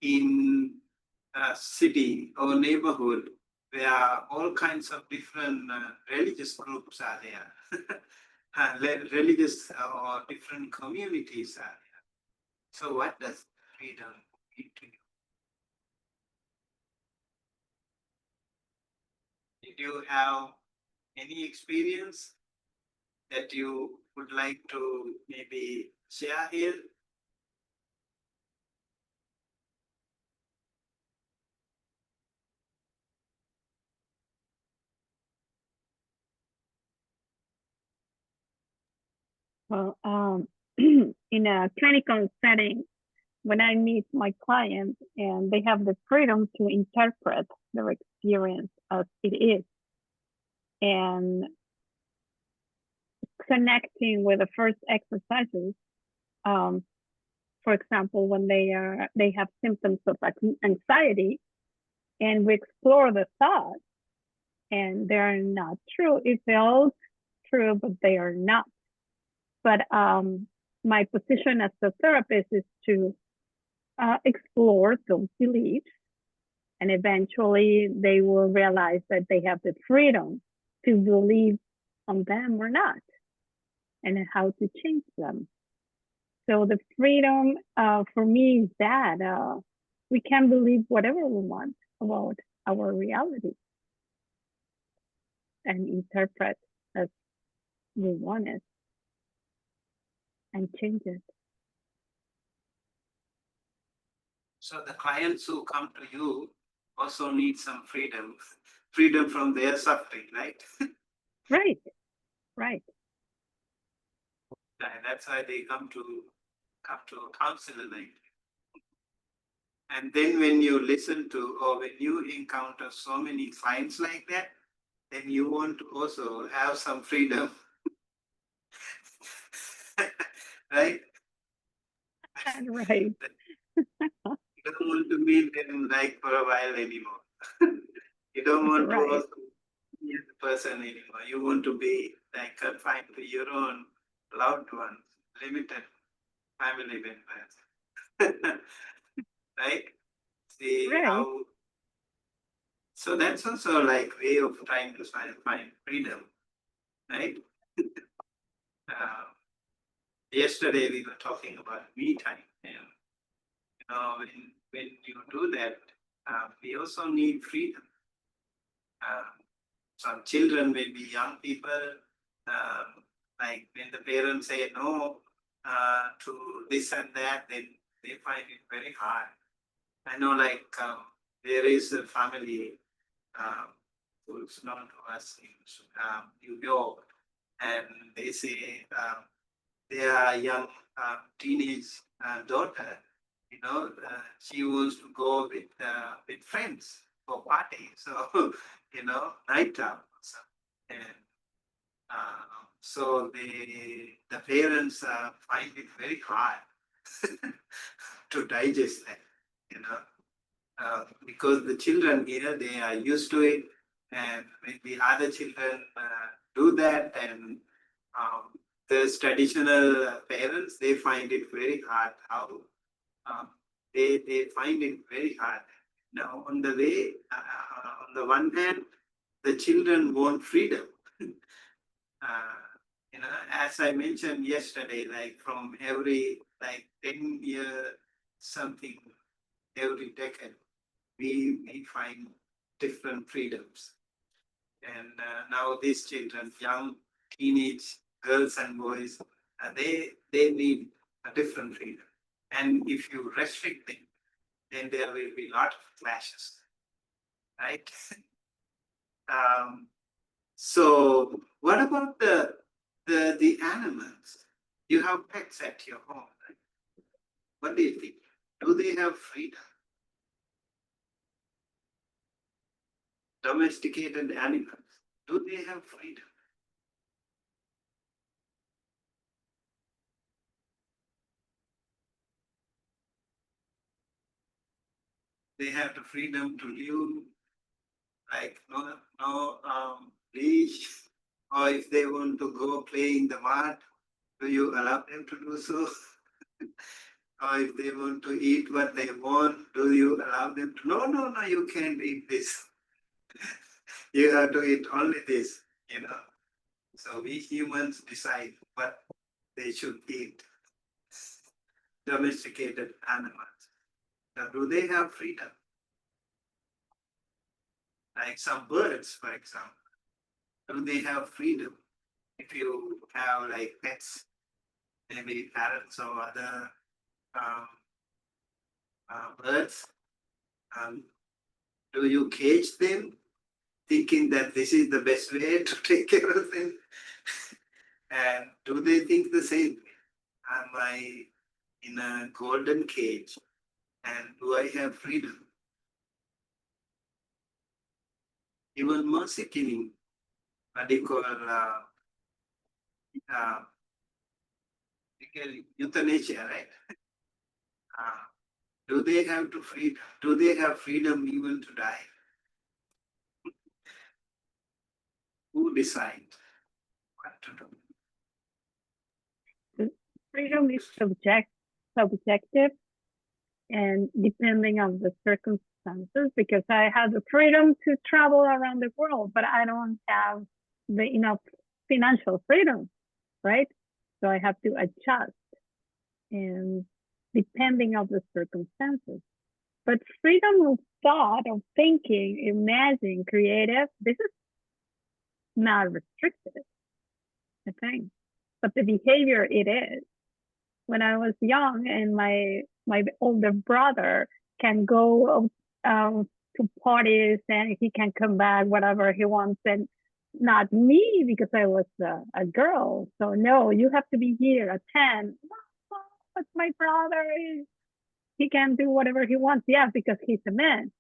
in a city or neighborhood where all kinds of different religious groups are there, religious or different communities are there. So what does freedom mean to you? Did you have any experience that you would like to maybe share here? Well, in a clinical setting, when I meet my clients and they have the freedom to interpret their experience as it is, and connecting with the first exercises, for example, when they have symptoms of anxiety, and we explore the thoughts, and they are not true. It feels true, but they are not. But my position as a therapist is to explore those beliefs, and eventually they will realize that they have the freedom to believe on them or not, and how to change them. So the freedom for me is that we can believe whatever we want about our reality and interpret as we want it and change it. So the clients who come to you also need some freedom, freedom from their suffering, right? Right, right. And that's why they come to counseling. And then when you listen to, or when you encounter so many clients like that, then you want to also have some freedom. Right? Right. You don't want to meet them like for a while anymore. You don't want to Right. also meet the person anymore. You want to be like confined to your own loved ones, limited family members. Right? See Right. how. So that's also like way of trying to find freedom, right? Yesterday we were talking about me time, and when you do that, we also need freedom. Some children, maybe young people, like when the parents say no to this and that, then they find it very hard. I know, like there is a family who's known to us in New York, and they say their young teenage daughter, she wants to go with friends for party. So, night out. And so the parents find it very hard to digest that, because the children here, they are used to it, and when the other children do that, and the traditional parents, they find it very hard how they find it very hard. Now, on the way, on the one hand, the children want freedom. As I mentioned yesterday, like from every 10 year something, every decade, we find different freedoms. And now these children, young teenage girls and boys, they need a different freedom. And if you restrict them, then there will be a lot of clashes, right? So what about the animals? You have pets at your home, right? What do you think? Do they have freedom? Domesticated animals, do they have freedom? They have the freedom to live, like no leash, or if they want to go play in the mud, do you allow them to do so? Or if they want to eat what they want, do you allow them to? No, you can't eat this. You have to eat only this, So we humans decide what they should eat. Domesticated animals. Now, do they have freedom? Like some birds, for example, do they have freedom? If you have like pets, maybe parrots or other birds, do you cage them, thinking that this is the best way to take care of them? And do they think the same way? Am I in a golden cage, and do I have freedom? Even mercy killing, what do you call euthanasia, right? Do they have to do they have freedom even to die? Who decides what to do? freedom is subjective and depending on the circumstances, because I have the freedom to travel around the world, but I don't have the enough financial freedom, right? So I have to adjust and depending on the circumstances. But freedom of thought, of thinking, imagining, creative, this is not restricted, I think. But the behavior it is. When I was young and my older brother can go to parties and he can come back whatever he wants, and not me because I was a girl. So no, you have to be here at 10. But my brother is, he can do whatever he wants. Yeah, because he's a man.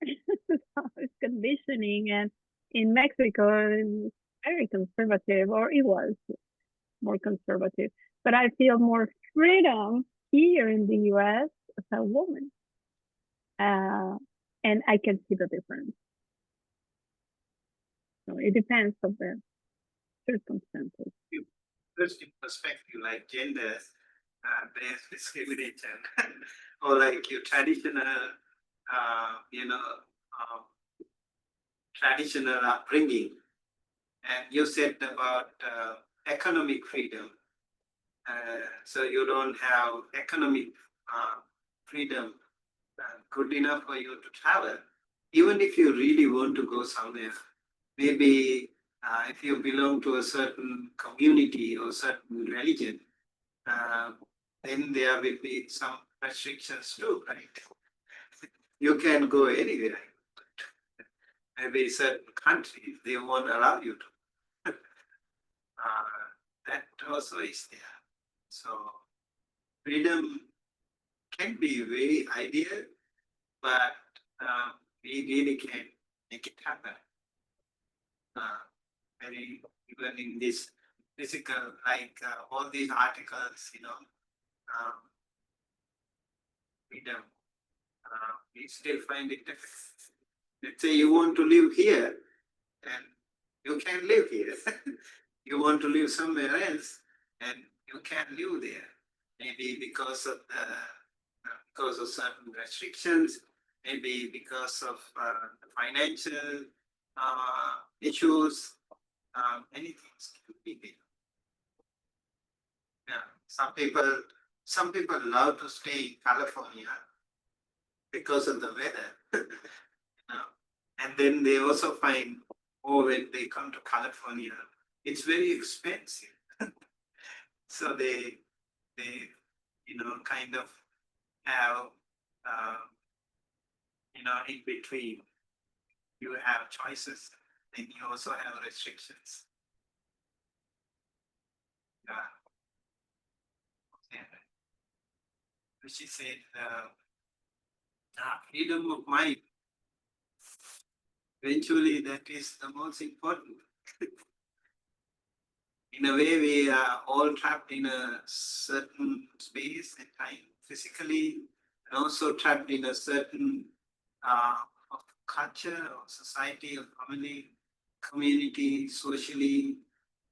So it's conditioning, and in Mexico it's very conservative, or it was more conservative. But I feel more freedom here in the US as a woman. And I can see the difference. So it depends on the circumstances. First in perspective, like gender based discrimination, or like your traditional, you know, traditional upbringing. And you said about economic freedom. So you don't have economic freedom good enough for you to travel. Even if you really want to go somewhere, maybe if you belong to a certain community or certain religion, then there will be some restrictions too, right? You can go anywhere. Maybe certain countries, they won't allow you to. That also is there. So freedom can be very ideal, but we really can make it happen. Very even in this physical, like all these articles, freedom, we still find it difficult. Let's say you want to live here, and you can live here. You want to live somewhere else, and you can live there. Maybe because of certain restrictions, maybe because of financial issues. Many things can be there. Yeah, some people love to stay in California because of the weather. And then they also find, oh, when they come to California, it's very expensive. So they kind of have in between. You have choices, and you also have restrictions. Yeah. She said, freedom of mind. Eventually, that is the most important. In a way, we are all trapped in a certain space and time, physically, and also trapped in a certain of culture or society or community, socially,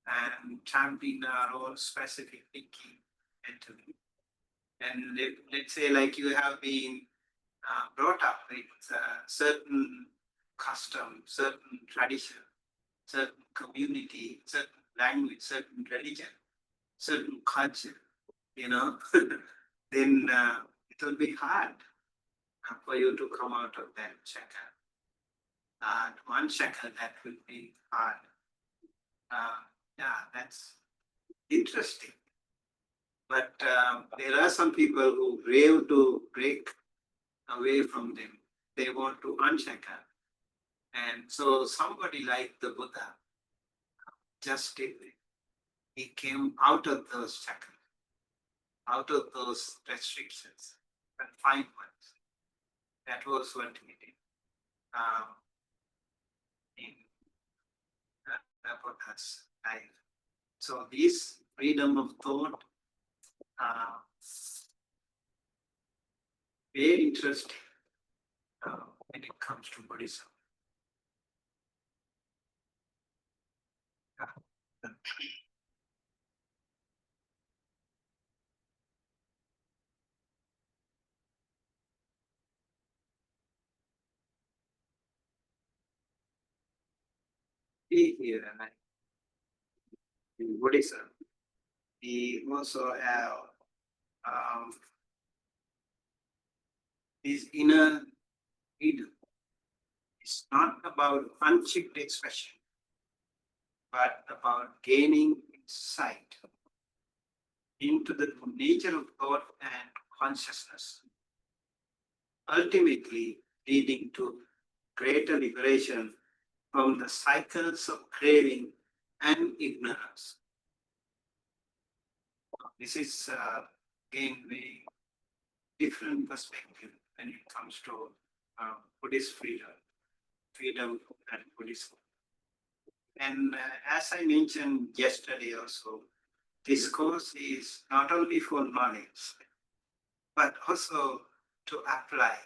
and trapped in our own specific thinking mentally. And let's say like you have been brought up with certain custom, certain tradition, certain community, certain language, certain religion, certain culture, then it will be hard for you to come out of that shackle. One shackle that will be hard. Yeah, that's interesting. But there are some people who brave to break away from them. They want to unshackle. And so somebody like the Buddha just did it. He came out of those shackles, out of those restrictions, confinements. That was what he did in the Buddha's life. So this freedom of thought, very interesting when it comes to Buddhism. see here, like in Buddhism, we also have this inner freedom. It's not about unchecked expression, but about gaining insight into the nature of thought and consciousness, ultimately leading to greater liberation from the cycles of craving and ignorance. This is again very different perspective when it comes to Buddhist freedom and Buddhism. And as I mentioned yesterday also, this course is not only for knowledge, but also to apply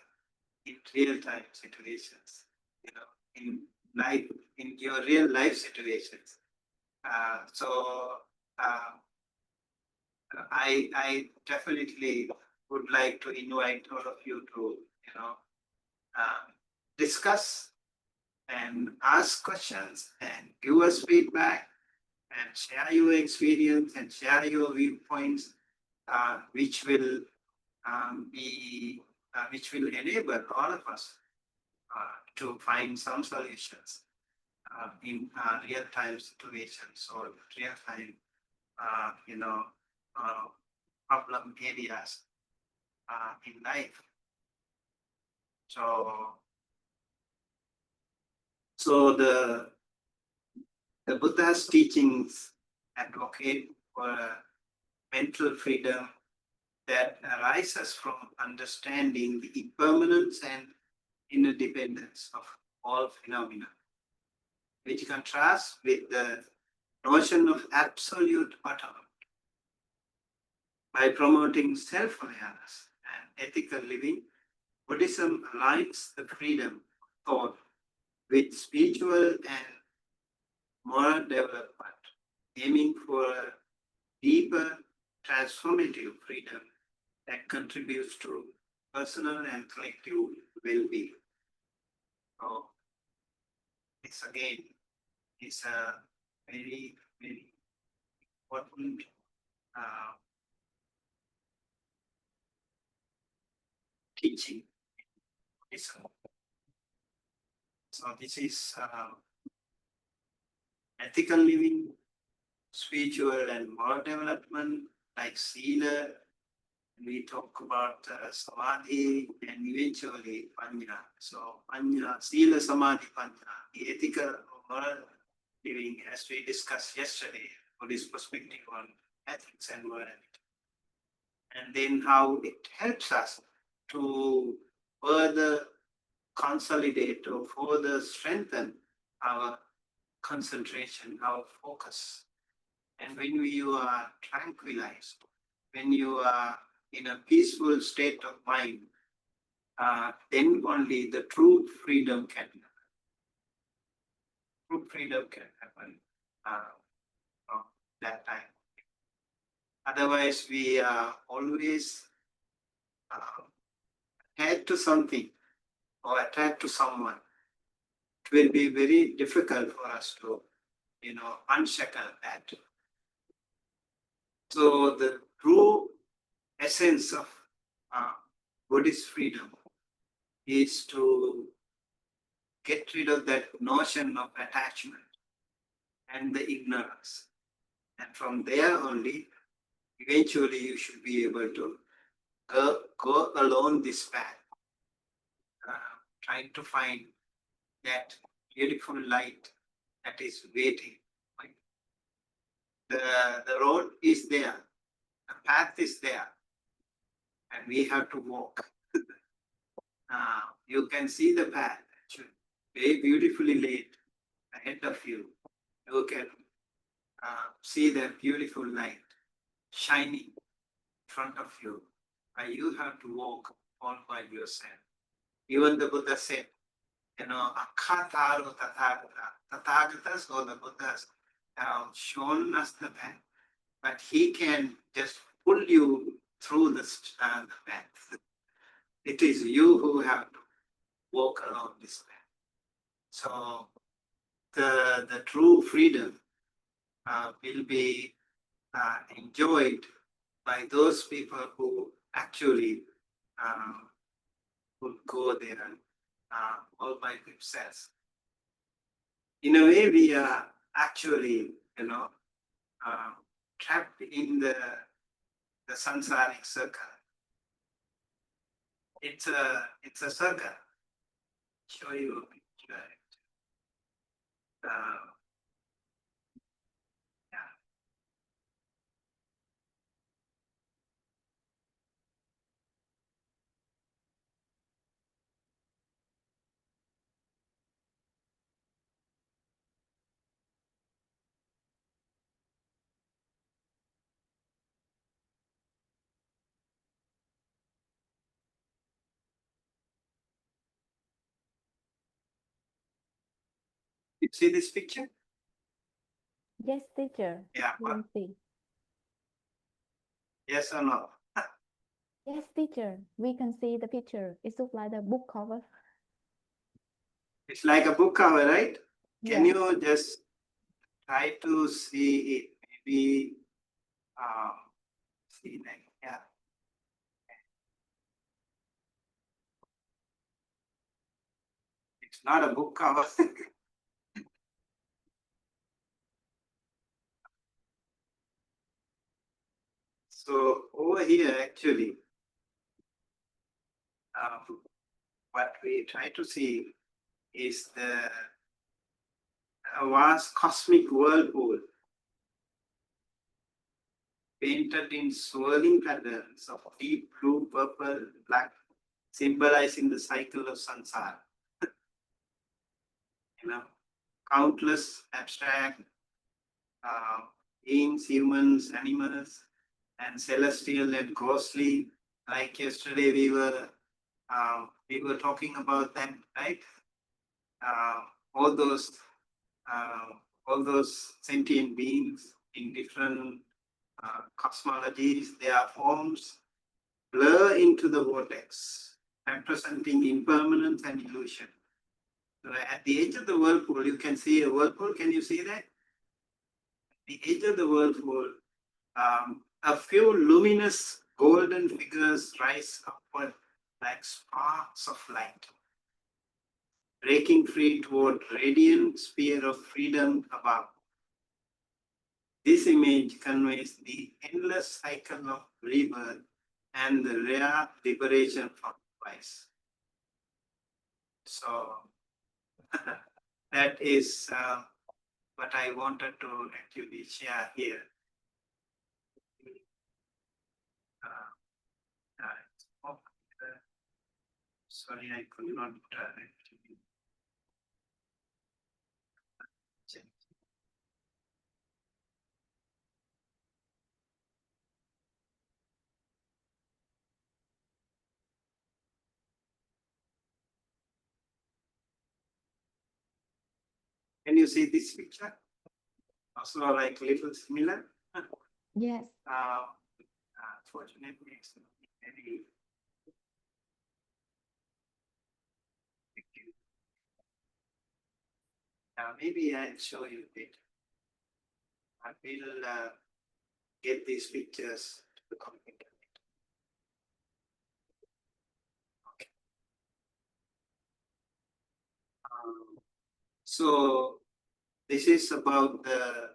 in real-time situations, in life, in your real life situations. I definitely would like to invite all of you to, discuss and ask questions and give us feedback and share your experience and share your viewpoints, which will which will enable all of us to find some solutions in real-time situations or real-time, problem areas in life. So the Buddha's teachings advocate for mental freedom that arises from understanding the impermanence and interdependence of all phenomena, which contrasts with the notion of absolute autonomy. By promoting self-awareness and ethical living, Buddhism aligns the freedom of thought with spiritual and moral development, aiming for a deeper transformative freedom that contributes to personal and collective well-being. So this again is a very, very important teaching. So this is ethical living, spiritual and moral development, like Sila. We talk about Samadhi and eventually Panya. So Panya, Sila, Samadhi, Panya, the ethical moral living, as we discussed yesterday, Buddhist perspective on ethics and morality. And then how it helps us to further consolidate or further strengthen our concentration, our focus. And when you are tranquilized, when you are in a peaceful state of mind, then only the true freedom can happen. True freedom can happen that time. Otherwise, we are always attached to something or attached to someone. It will be very difficult for us to, unshackle that. So the true essence of Buddhist freedom is to get rid of that notion of attachment and the ignorance. And from there only, eventually you should be able to go along this path, trying to find that beautiful light that is waiting. The road is there, the path is there, and we have to walk. You can see the path very beautifully laid ahead of you. You can see that beautiful light shining in front of you, and you have to walk all by yourself. Even the Buddha said, Akhataro Tathagata. Tathagatas or the Buddhas have shown us the path, but he can just pull you through the path. It is you who have to walk along this path. So the true freedom will be enjoyed by those people who actually would go there all by themselves. In a way, we are actually, trapped in the samsaric circle. It's a circle. Show you a picture. Yeah. You see this picture? Yes, teacher. Yeah. We can see. Yes or no? Yes, teacher. We can see the picture. It looks like the book cover. It's like a book cover, right? Can Yeah. you just try to see it? Maybe see like, yeah. It's not a book cover. So over here, actually, what we try to see is the vast cosmic whirlpool painted in swirling patterns of deep blue, purple, black, symbolizing the cycle of samsara. Countless abstract beings, humans, animals, and celestial and ghostly. Like yesterday, we were talking about that, right? Uh, all those sentient beings in different cosmologies, their forms blur into the vortex, representing impermanence and illusion. So at the edge of the whirlpool, you can see a whirlpool. Can you see that? At the edge of the whirlpool, a few luminous golden figures rise upward like sparks of light, breaking free toward radiant sphere of freedom above. This image conveys the endless cycle of rebirth and the rare liberation from vice. So that is what I wanted to actually share here. Sorry, I could not actually check. Can you see this picture? Also like little similar. Yes. Fortunately, it's not very. Maybe I'll show you it. I will get these pictures to the computer. Okay. So this is about the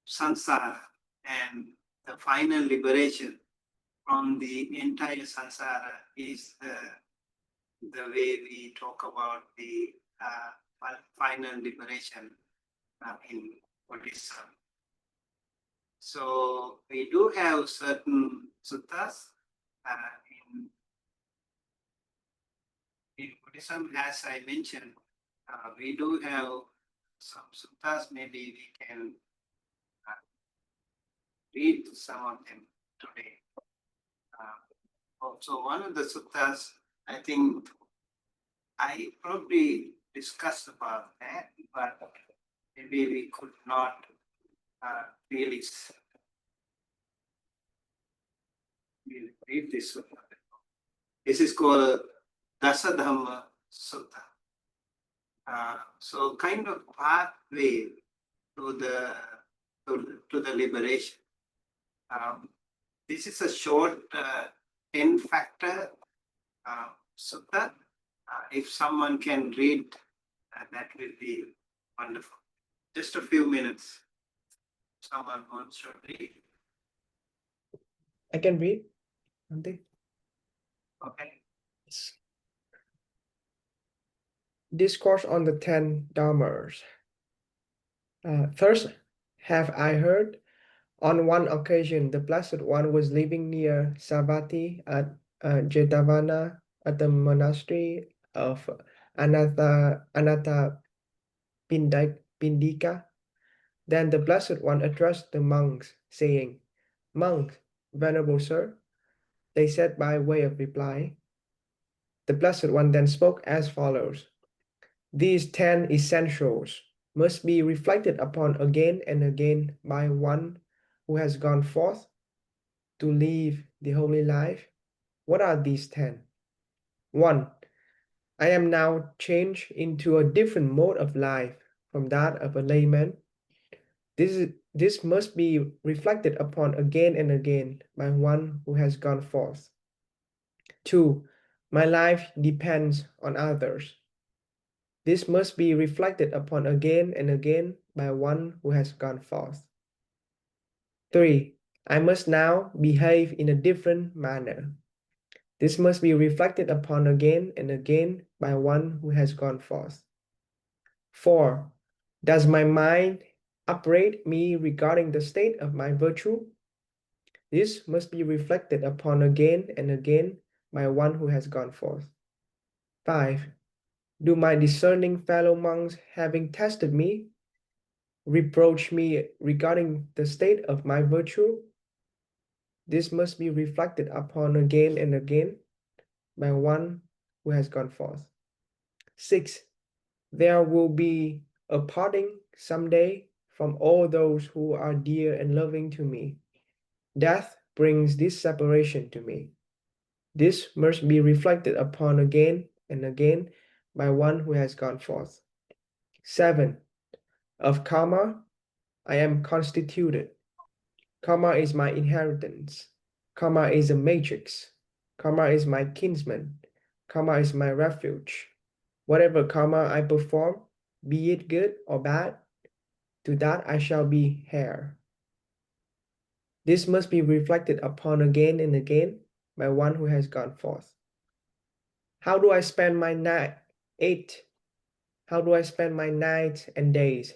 samsara and the final liberation from the entire samsara is the way we talk about the final liberation in Buddhism. So we do have certain suttas in Buddhism, as I mentioned, we do have some suttas. Maybe we can read some of them today. Also, one of the suttas, I think I probably discussed about that, but maybe we could not really read this sutta. This is called Dasadhamma Sutta. So kind of pathway to the to the liberation. This is a short 10 factor sutta. If someone can read, that will be wonderful. Just a few minutes. Someone wants to read. I can read. Bhante. Okay. Yes. Discourse on the 10 Dharmas. First, have I heard? On one occasion, the Blessed One was living near Savatthi at Jetavana at the monastery of Anatta Pindika. Then the Blessed One addressed the monks, saying, "Monks, Venerable Sir," they said by way of reply. The Blessed One then spoke as follows. These 10 essentials must be reflected upon again and again by one who has gone forth to live the holy life. What are these 10? 1. I am now changed into a different mode of life from that of a layman. This must be reflected upon again and again by one who has gone forth. 2. My life depends on others. This must be reflected upon again and again by one who has gone forth. 3. I must now behave in a different manner. This must be reflected upon again and again by one who has gone forth. 4. Does my mind upbraid me regarding the state of my virtue? This must be reflected upon again and again by one who has gone forth. 5. Do my discerning fellow monks, having tested me, reproach me regarding the state of my virtue? This must be reflected upon again and again by one who has gone forth. 6. There will be a parting someday from all those who are dear and loving to me. Death brings this separation to me. This must be reflected upon again and again by one who has gone forth. 7. Of karma, I am constituted. Karma is my inheritance. Karma is a matrix. Karma is my kinsman. Karma is my refuge. Whatever karma I perform, be it good or bad, to that I shall be heir. This must be reflected upon again and again by one who has gone forth. How do I spend my night? 8. How do I spend my nights and days?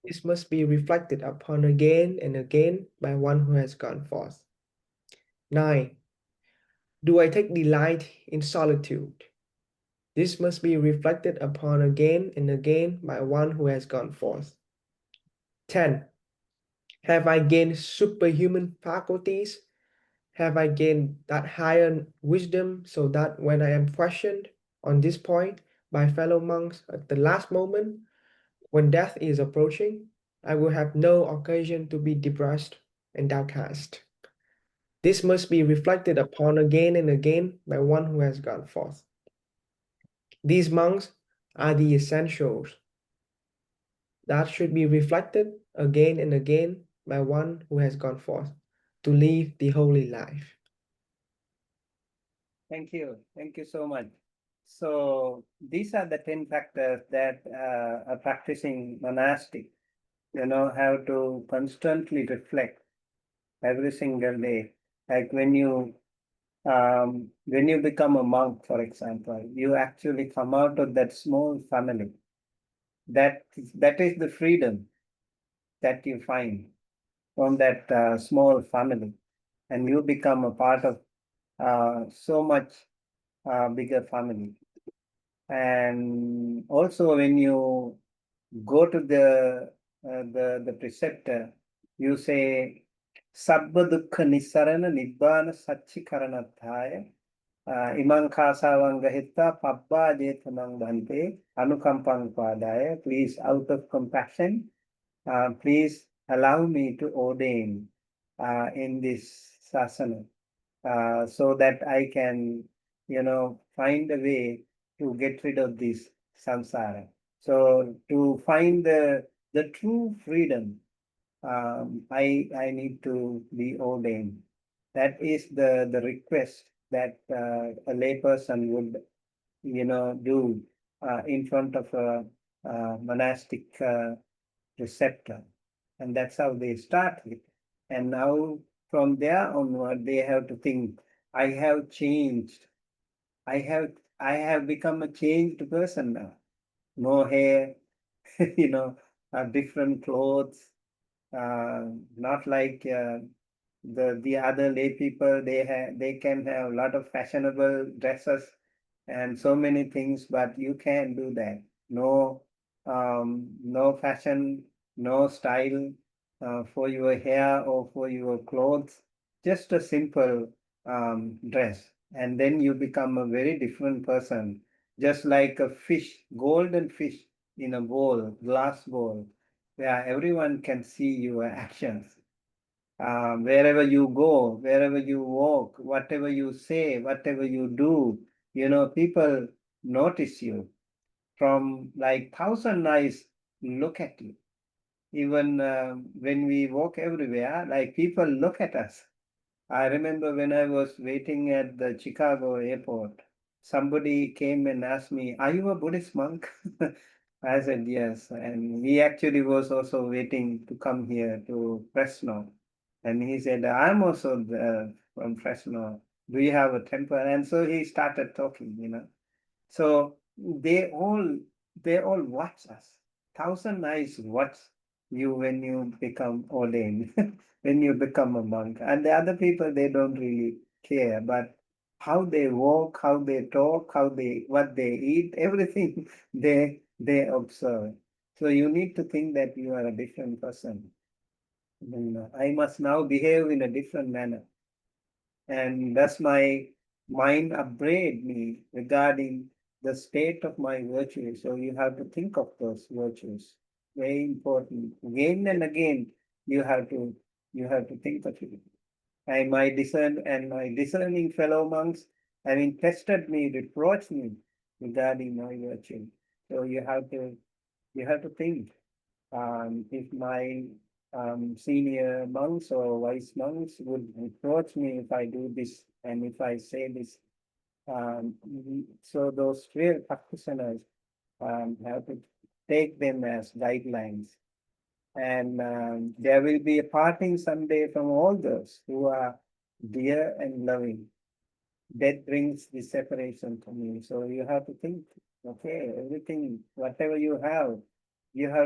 This must be reflected upon again and again by one who has gone forth. 9. Do I take delight in solitude? This must be reflected upon again and again by one who has gone forth. 10. Have I gained superhuman faculties? Have I gained that higher wisdom so that when I am questioned on this point by fellow monks at the last moment, when death is approaching, I will have no occasion to be depressed and downcast? This must be reflected upon again and again by one who has gone forth. These monks are the essentials that should be reflected again and again by one who has gone forth to live the holy life. Thank you. Thank you so much. So these are the 10 factors that a practicing monastic, have to constantly reflect every single day. Like when you become a monk, for example, you actually come out of that small family. That is the freedom that you find from that small family, and you become a part of so much bigger family. And also, when you go to the preceptor, you say Sabba Dukkha Nisarana Nibbana Satchikaranatthaya Imang Kasavanga Hitta Pabba Jetanang Bhante Anukampang Padaya. Please, out of compassion, please allow me to ordain in this sasana so that I can, find a way to get rid of this samsara. So to find the true freedom, I need to be ordained. That is the request that a layperson would, do in front of a monastic preceptor, and that's how they start with. And now from there onward, they have to think, I have changed. I have become a changed person now. No hair, different clothes, not like the other lay people. They can have a lot of fashionable dresses and so many things, but you can't do that. No, no fashion, no style for your hair or for your clothes. Just a simple dress, and then you become a very different person. Just like a fish, golden fish in a bowl, glass bowl, where everyone can see your actions. Wherever you go, wherever you walk, whatever you say, whatever you do, people notice you from like thousand eyes look at you. Even when we walk everywhere, like people look at us. I remember when I was waiting at the Chicago airport, somebody came and asked me, "Are you a Buddhist monk?" I said, "Yes." And he actually was also waiting to come here to Fresno. And he said, "I'm also from Fresno. Do you have a temple?" And so he started talking. So they all watch us. Thousand eyes watch you when you become ordained, when you become a monk. And the other people, they don't really care. But how they walk, how they talk, what they eat, everything they observe. So you need to think that you are a different person. I must now behave in a different manner. And thus my mind upbraid me regarding the state of my virtues. So you have to think of those virtues. Very important. Again and again, you have to think of it. And my discerning fellow monks having tested me, reproached me regarding my virtue. So you have to think. If my senior monks or vice monks would reproach me if I do this and if I say this. So those real practitioners have to take them as guidelines. And there will be a parting someday from all those who are dear and loving. Death brings the separation to me. So you have to think, okay, everything, whatever you have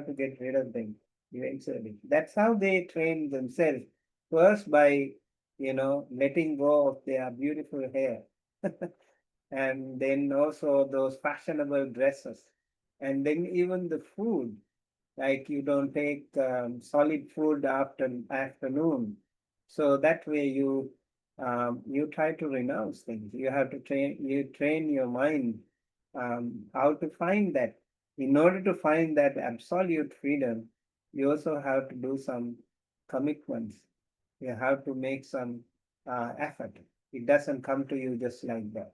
to get rid of them eventually. That's how they train themselves. First by, letting go of their beautiful hair. And then also those fashionable dresses. And then even the food, like you don't take solid food after afternoon. So that way you try to renounce things. You have to train your mind how to find that. In order to find that absolute freedom, you also have to do some commitments. You have to make some effort. It doesn't come to you just like that.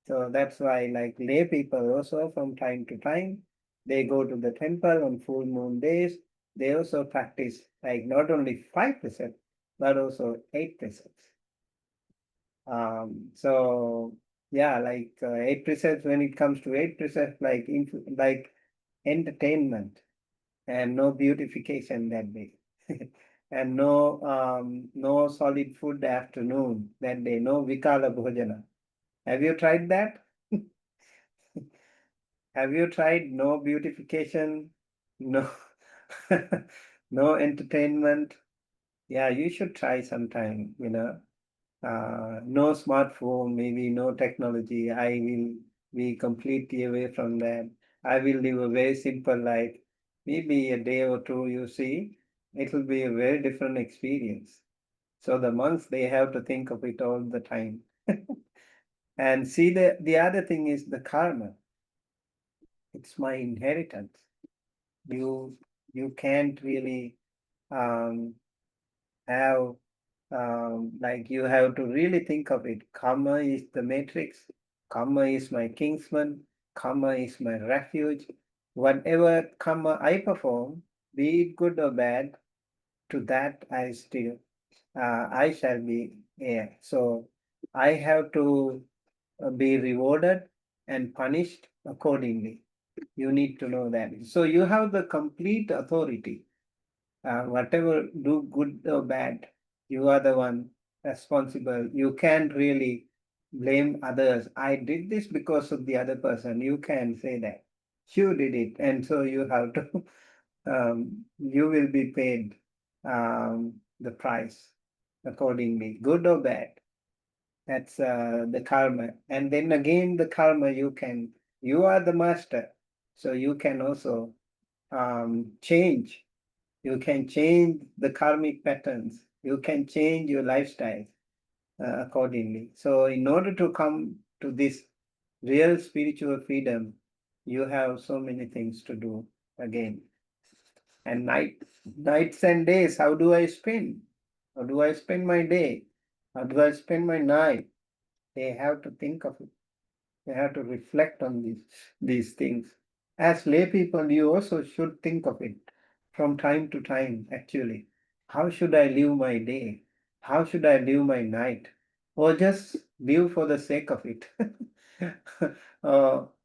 So that's why, like lay people also from time to time, they go to the temple on full moon days. They also practice like not only 5%, but also 8%. So yeah, like 8%, when it comes to 8%, like entertainment and no beautification that day. And no solid food afternoon that day, no vikala bhojana. Have you tried that? Have you tried no beautification, no no entertainment? Yeah, you should try sometime. No smartphone, maybe no technology. I will be completely away from that. I will live a very simple life. Maybe a day or two, you see, it will be a very different experience. So the monks, they have to think of it all the time. And see, the other thing is the karma. It's my inheritance. You can't really have like you have to really think of it. Karma is the matrix. Karma is my kingsman. Karma is my refuge. whatever karma I perform, be it good or bad, to that I shall be heir. So I have to be rewarded and punished accordingly. You need to know that. So you have the complete authority. Whatever, do good or bad, you are the one responsible. You can't really blame others. I did this because of the other person. You can say that. You did it. And so you have to, you will be paid the price accordingly, good or bad. That's the karma. And then again, the karma you are the master. So you can also change. You can change the karmic patterns. You can change your lifestyle accordingly. So in order to come to this real spiritual freedom, you have so many things to do again. And nights and days, how do I spend? How do I spend my day? How do I spend my night? They have to think of it. They have to reflect on these things. As lay people, you also should think of it from time to time, actually. How should I live my day? How should I live my night? Or just live for the sake of it?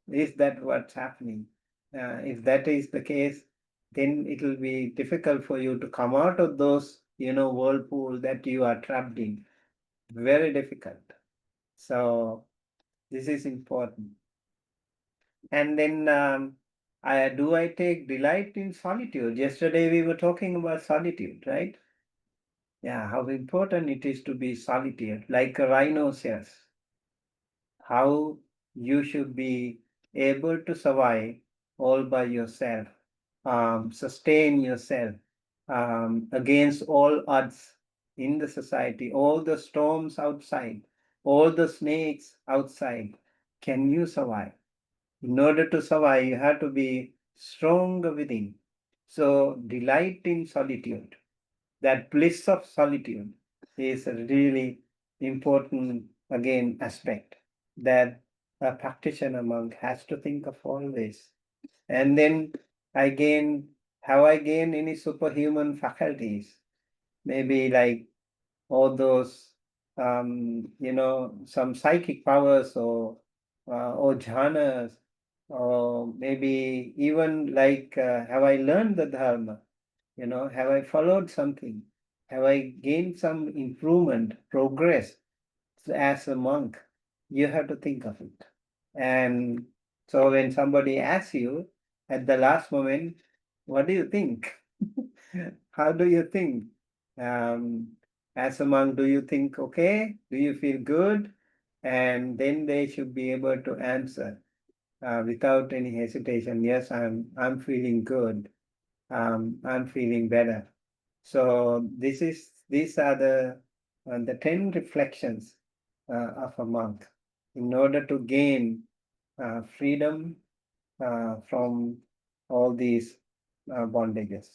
Is that what's happening? If that is the case, then it will be difficult for you to come out of those, whirlpool that you are trapped in. Very difficult. So this is important. And then I take delight in solitude. Yesterday we were talking about solitude, right? Yeah, how important it is to be solitude, like a rhinoceros. How you should be able to survive all by yourself, sustain yourself against all odds in the society, all the storms outside, all the snakes outside. Can you survive? In order to survive, you have to be stronger within. So, delight in solitude, that bliss of solitude, is a really important, again, aspect that a practitioner monk has to think of always. And then have I gained any superhuman faculties? Maybe like all those, some psychic powers or jhanas, or maybe even like, have I learned the dharma? Have I followed something? Have I gained some improvement, progress as a monk? You have to think of it. And so when somebody asks you at the last moment, what do you think? How do you think? As a monk, do you think okay? Do you feel good? And then they should be able to answer without any hesitation. Yes, I'm feeling good. I'm feeling better. So these are the 10 reflections of a monk in order to gain freedom from all these bondages.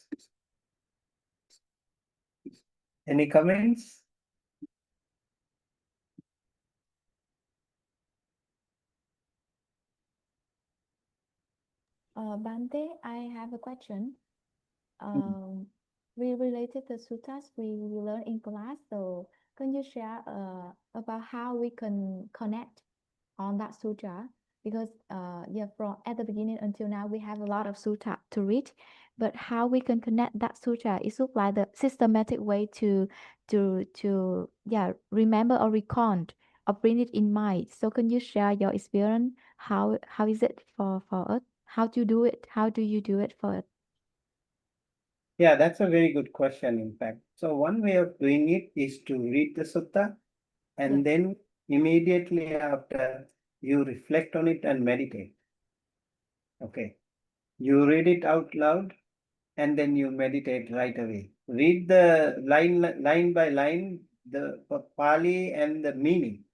Any comments? Bante, I have a question. We related the suttas we learned in class. So can you share about how we can connect on that sutra? Because yeah, from at the beginning until now, we have a lot of sutta to read, but how we can connect that sutra? It looks like the systematic way to yeah, remember or recall or bring it in mind. So can you share your experience? How is it for us? How to do it? How do you do it for us? Yeah, that's a very good question, in fact. So one way of doing it is to read the sutta, and then immediately after you reflect on it and meditate. Okay. You read it out loud and then you meditate right away. Read the line by line, the Pali and the meaning,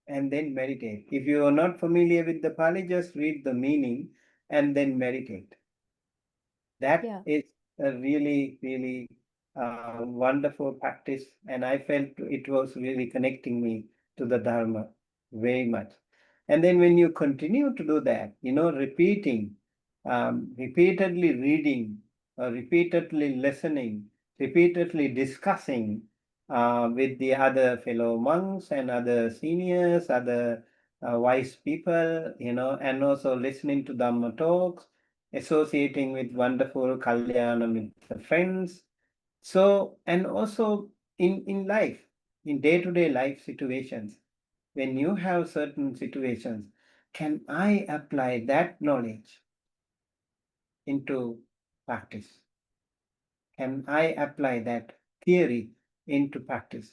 and then meditate. If you are not familiar with the Pali, just read the meaning and then meditate. That is a really, really wonderful practice, and I felt it was really connecting me to the Dharma very much. And then when you continue to do that, repeating repeatedly reading, repeatedly listening, repeatedly discussing with the other fellow monks and other seniors, other wise people, and also listening to Dhamma talks, associating with wonderful Kalyana with the friends. So, and also in life, in day-to-day life situations, when you have certain situations, can I apply that knowledge into practice? Can I apply that theory into practice?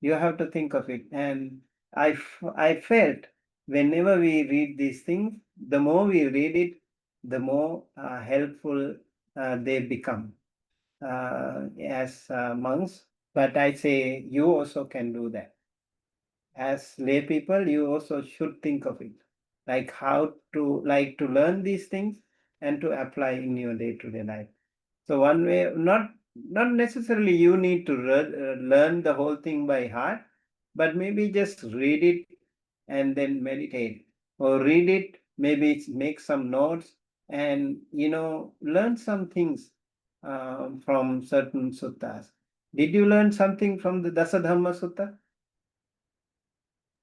You have to think of it. And I felt whenever we read these things, the more we read it, the more helpful they become as monks. But I say you also can do that. As lay people, you also should think of it, like how to learn these things and to apply in your day-to-day life. So one way, not necessarily you need to learn the whole thing by heart, but maybe just read it and then meditate, or read it, maybe make some notes, and learn some things from certain suttas. Did you learn something from the Dasadhamma Sutta?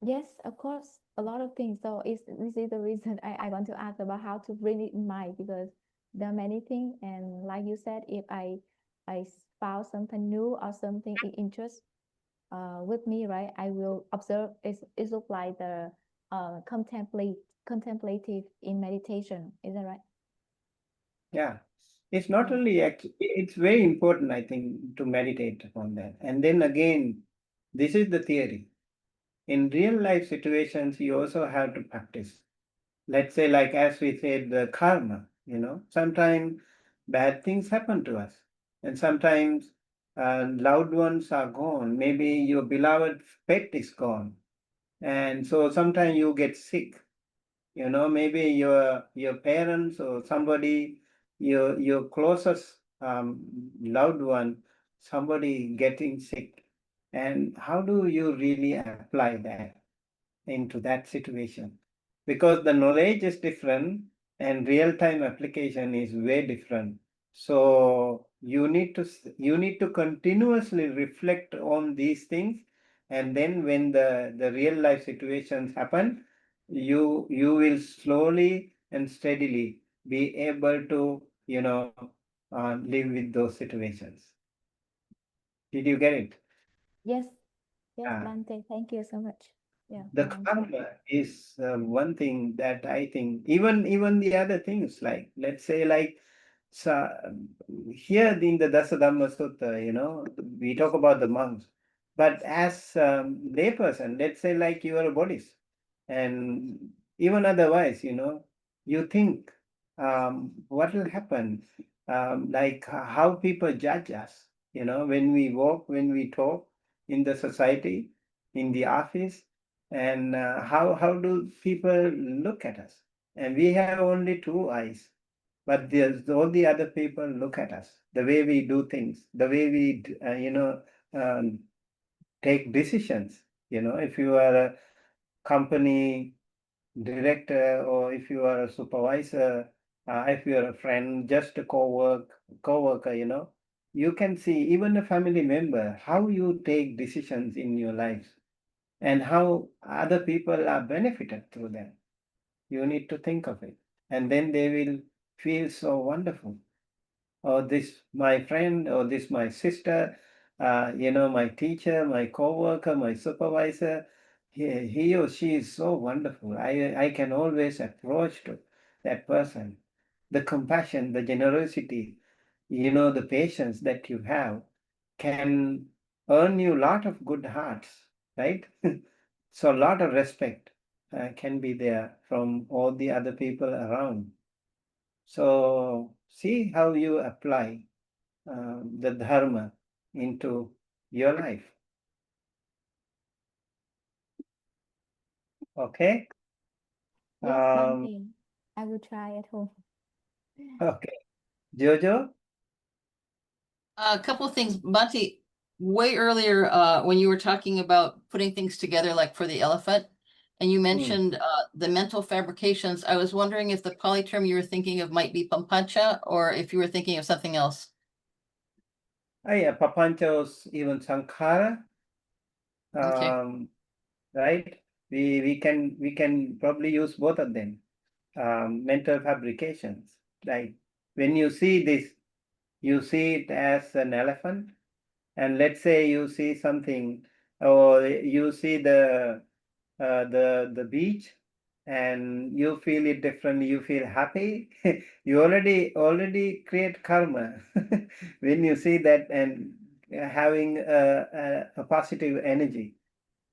Yes, of course, a lot of things. So this is the reason I want to ask about how to bring it in mind, because there are many things, and like you said, if I found something new or something interest with me, right, I will observe. It's look like the contemplative in meditation. Is that right? Yeah, it's not Yeah. only it's very important, I think, to meditate upon that. And then again, this is the theory. In real life situations, you also have to practice. Let's say, like as we said, the karma, sometimes bad things happen to us. And sometimes loved ones are gone. Maybe your beloved pet is gone. And so sometimes you get sick. Maybe your parents or somebody, your closest loved one, somebody getting sick. And how do you really apply that into that situation? Because the knowledge is different and real-time application is way different. So you need to continuously reflect on these things, and then when the real life situations happen, you will slowly and steadily be able to live with those situations. Did you get it? Yes. Yes, Ah. Bante. Thank you so much. Yeah, The for answering. karma is one thing that I think, even the other things, like let's say, like so, here in the Dasadhamma Sutta, we talk about the monks, but as layperson, let's say like you are a Buddhist, and even otherwise, you think what will happen, like how people judge us, when we walk, when we talk in the society, in the office, and how do people look at us? And we have only two eyes, but there's all the other people look at us, the way we do things, the way we um, take decisions. If you are a company director, or if you are a supervisor, if you are a friend, just a co-worker, you can see, even a family member, how you take decisions in your life and how other people are benefited through them. You need to think of it, and then they will feel so wonderful. Or this my friend, or this my sister, my teacher, my co-worker, my supervisor, he or she is so wonderful. I can always approach to that person. The compassion, the generosity, the patience that you have can earn you a lot of good hearts, right? So a lot of respect can be there from all the other people around. So see how you apply the dharma into your life. Okay. Yes, Um, Bante. I will try at home. okay. Jojo. A couple of things, Monty, way earlier, when you were talking about putting things together, like for the elephant, and you mentioned the mental fabrications. I was wondering if the Pali term you were thinking of might be papancha, or if you were thinking of something else. Oh yeah, papanchos, even sankhara. Okay. Right? We can probably use both of them. Mental fabrications. Like when you see this, you see it as an elephant, and let's say you see something, or you see the beach, and you feel it differently. You feel happy. You already create karma when you see that and having a positive energy,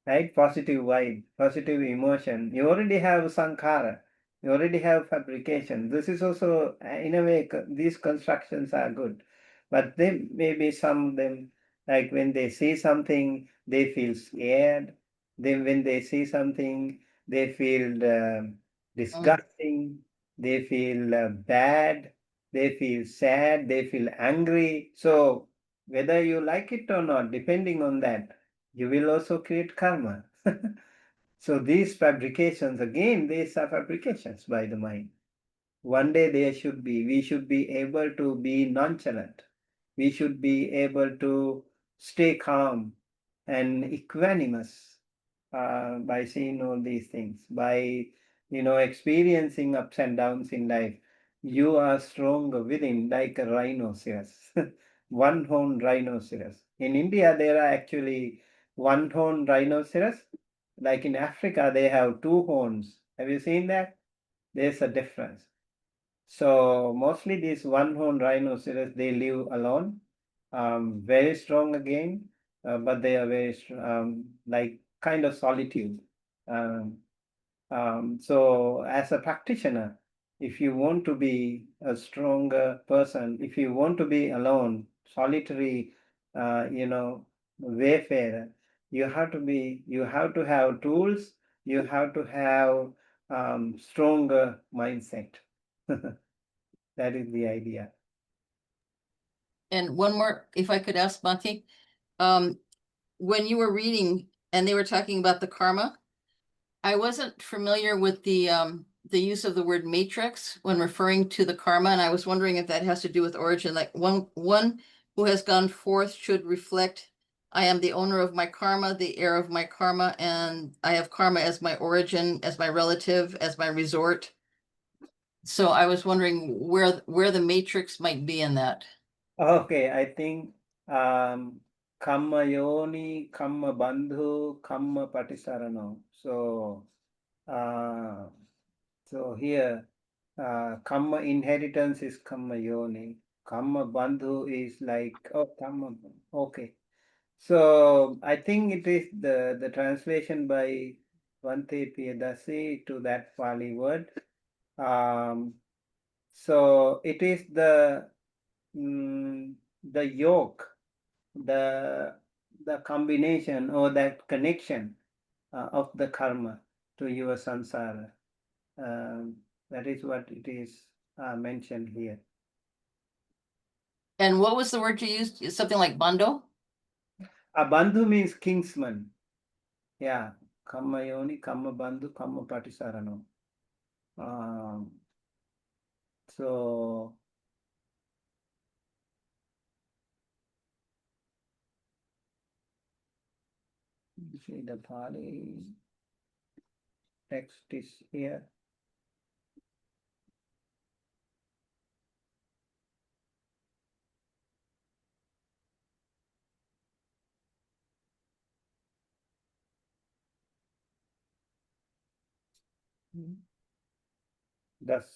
right? Positive vibe, positive emotion. You already have sankhara. You already have fabrication. This is also, in a way, these constructions are good. But they maybe some of them, like when they see something, they feel scared. Then when they see something, they feel disgusting. They feel bad. They feel sad. They feel angry. So whether you like it or not, depending on that, you will also create karma. So these fabrications, again, these are fabrications by the mind. One day we should be able to be nonchalant. We should be able to stay calm and equanimous by seeing all these things, by experiencing ups and downs in life. You are stronger within, like a rhinoceros, one-horned rhinoceros. In India, there are actually one-horned rhinoceros. Like in Africa, they have two horns. Have you seen that? There's a difference. So mostly these one-horned rhinoceros, they live alone, very strong again, but they are very like kind of solitude. Um, so as a practitioner, if you want to be a stronger person, if you want to be alone, solitary, wayfarer, you have to have tools, you have to have stronger mindset. That is the idea. And one more, if I could ask Bhante, when you were reading and they were talking about the karma, I wasn't familiar with the use of the word matrix when referring to the karma, and I was wondering if that has to do with origin. Like one who has gone forth should reflect, I am the owner of my karma, the heir of my karma, and I have karma as my origin, as my relative, as my resort. So I was wondering where the matrix might be in that. Okay, I think kamma yoni, kamma bandhu, kamma patisarano. So here kamma inheritance is kamma yoni. Kamma bandhu is like kamma. Okay. So I think it is the translation by Bhante Piyadasi to that Pali word. So it is the yoke, the combination or that connection of the karma to your samsara. That is what it is mentioned here. And what was the word you used? Something like bando? Bandhu means kingsman. Yeah. Kamma yoni, kamma bandhu, kamma patisarano. So you see the Pali text is here. That's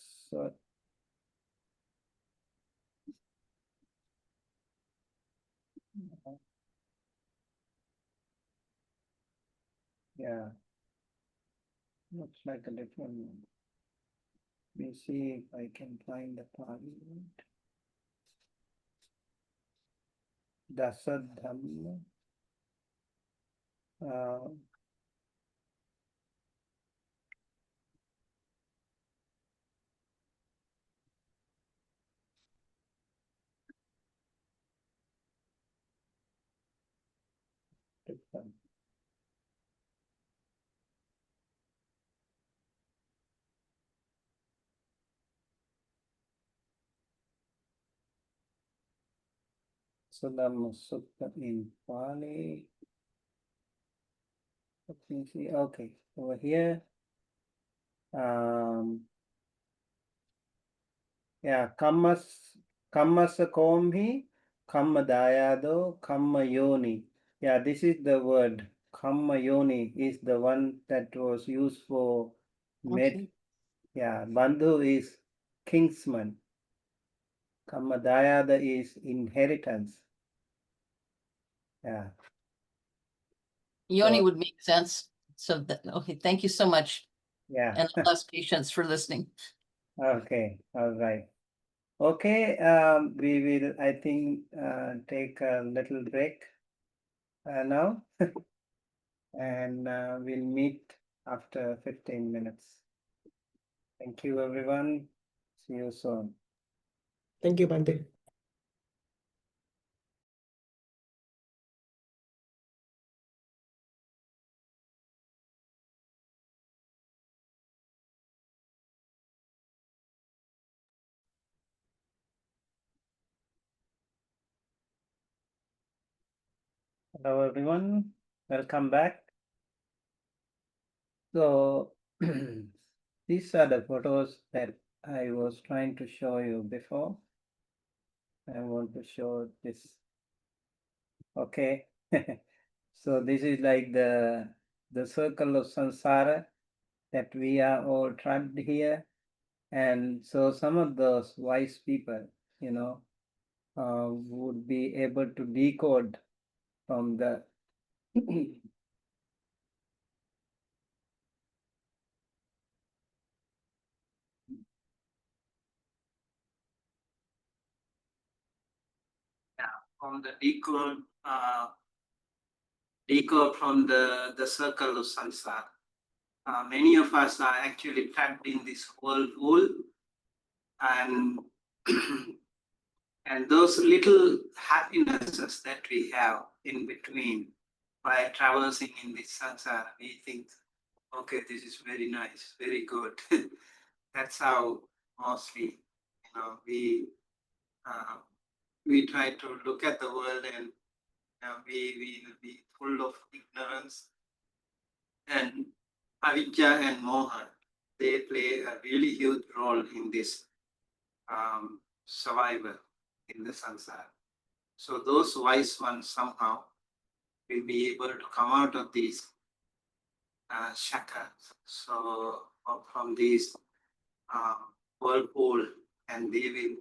yeah, looks like a different one. Let me see if I can find the Pali. Dasadhamma. Different. Sudama Sutta in Pali. Let me see. Okay, over here. Yeah, Kammasa Komhi, Kamma Dayado, Kamma Yoni. Yeah, this is the word. Kamma Yoni is the one that was used for Okay. Yeah, Bandhu is kinsman. Kamma Dayada is inheritance. Yeah. Yoni So, would make sense. So that, okay, thank you so much. yeah. And less patience for listening. Okay, all right. Okay, we will, I think, take a little break now, and we'll meet after 15 minutes. Thank you, everyone. See you soon. Thank you, Bante. Hello, everyone. Welcome back. So, these are the photos that I was trying to show you before. I want to show this. Okay. So this is like the circle of samsara that we are all trapped here. And so some of those wise people, would be able to decode from the from the decode from the circle of samsara. Many of us are actually trapped in this whirlpool, and and those little happinesses that we have in between by traversing in this samsara, we think, okay, this is very nice, very good. That's how mostly, we try to look at the world, and we will be full of ignorance. And avijja and moha, they play a really huge role in this survival in the samsara. So those wise ones somehow will be able to come out of these shakas, so from these whirlpool, and they will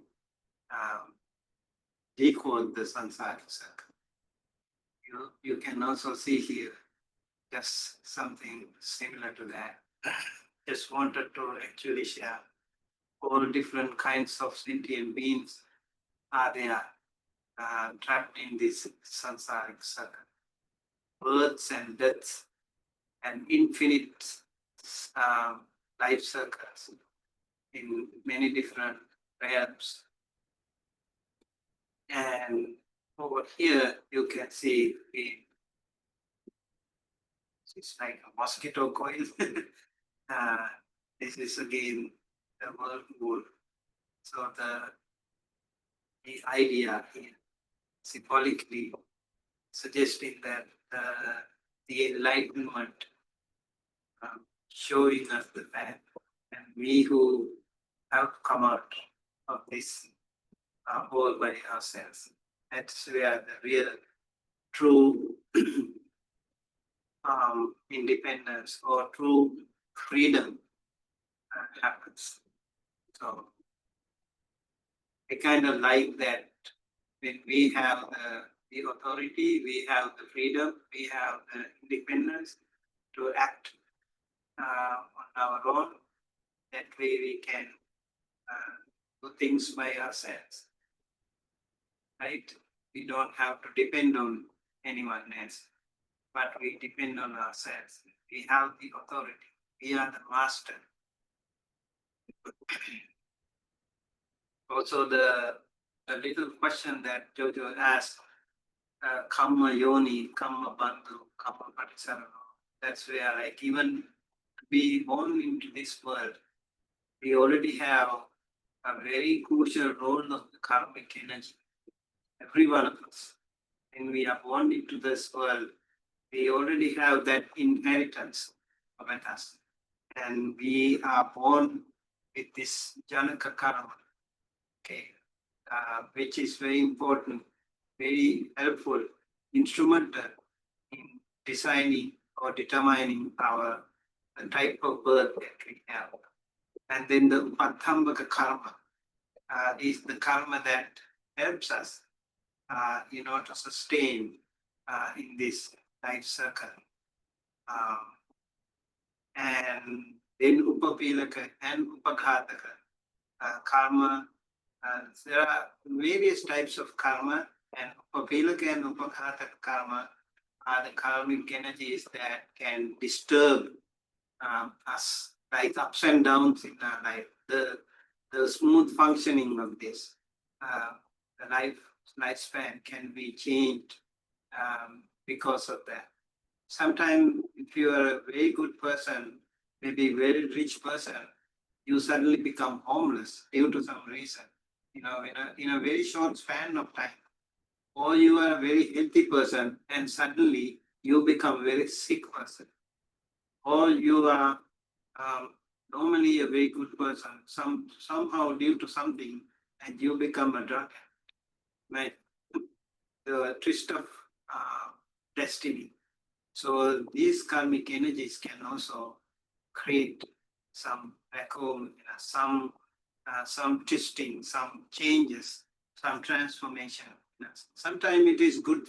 decode the samsara circle. You can also see here just something similar to that. Just wanted to actually share all different kinds of sentient beings are there, trapped in this samsaric circle. Births and deaths and infinite life circles in many different realms. And over here, you can see it's like a mosquito coil. This is again the whirlpool. So the idea here, symbolically suggesting that the enlightenment showing us the path, and we who have come out of this all by ourselves. That's where the real, true independence or true freedom happens. So I kind of like that when we have the authority, we have the freedom, we have the independence to act on our own. That way we can do things by ourselves, right? We don't have to depend on anyone else, but we depend on ourselves. We have the authority. We are the master. Also, the little question that Jojo asked, Kamma Yoni, Kamma Bandhu, Kamma Patisarana. That's where, like, even to be born into this world, we already have a very crucial role of the karmic energy. And every one of us. When we are born into this world, we already have that inheritance with us. And we are born with this Janaka karma, okay, which is very important, very helpful, instrumental in designing or determining our the type of birth that we have. And then the Upadhambaka karma is the karma that helps us, to sustain in this life circle. And then Upapilaka and Upaghataka karma. There are various types of karma, and Upapilaka and Upaghataka karma are the karmic energies that can disturb us, like ups and downs in our life. The smooth functioning of this, the lifespan can be changed because of that. Sometimes if you are a very good person, maybe a very rich person, you suddenly become homeless due to some reason, in a very short span of time. Or you are a very healthy person and suddenly you become a very sick person. Or you are normally a very good person, somehow due to something, and you become a drug addict, right? The twist of destiny. So these karmic energies can also create some vacuum, some twisting, some changes, some transformation. Sometimes it is good.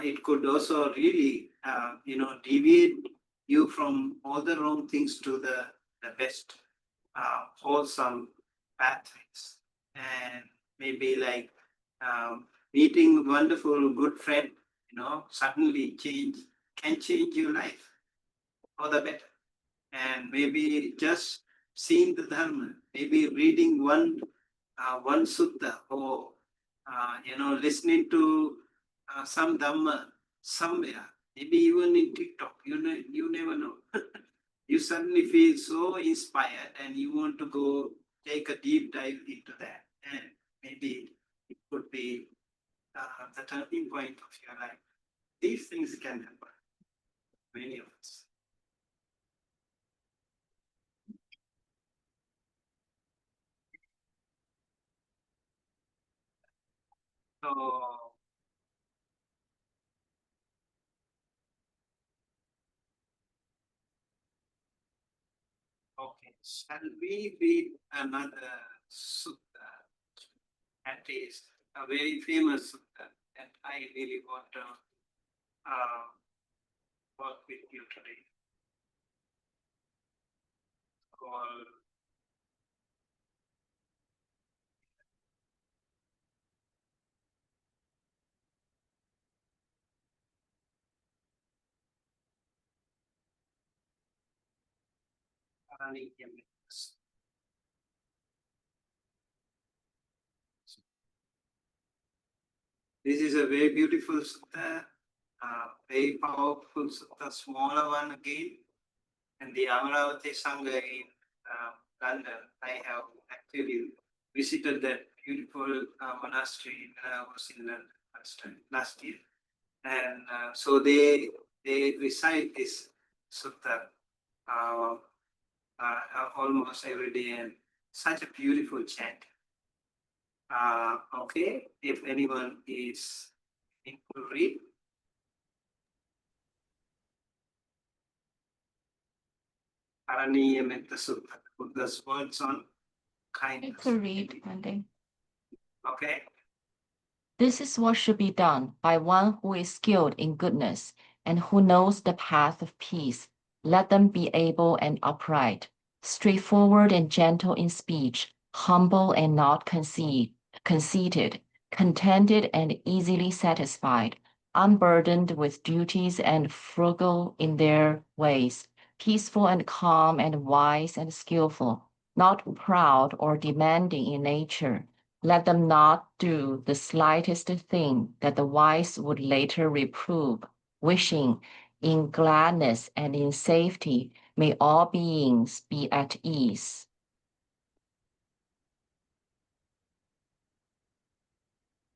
It could also really, deviate you from all the wrong things to the best, wholesome pathways. And maybe like meeting a wonderful good friend, suddenly can change your life for the better. And maybe just seeing the Dharma, maybe reading one sutta, or listening to some Dhamma somewhere, maybe even in TikTok, you never know. You suddenly feel so inspired and you want to go take a deep dive into that. And maybe it could be the turning point of your life. These things can happen, many of us. So, okay, shall we read another sutta? That is a very famous sutta that I really want to work with you today. Called Paraniyamikas. This is a very beautiful sutta, very powerful sutta, smaller one again. And the Amaravati Sangha in London, I have actually visited that beautiful monastery when I was in London last year. And so they recite this sutta almost every day, and such a beautiful chant. Okay, if anyone is to read. Paraniyametta Sutta, Buddha's words on kindness. To read one day. Okay. This is what should be done by one who is skilled in goodness and who knows the path of peace. Let them be able and upright, straightforward and gentle in speech, humble and not conceited, contented and easily satisfied, unburdened with duties and frugal in their ways, peaceful and calm and wise and skillful, not proud or demanding in nature. Let them not do the slightest thing that the wise would later reprove, wishing in gladness and in safety may all beings be at ease.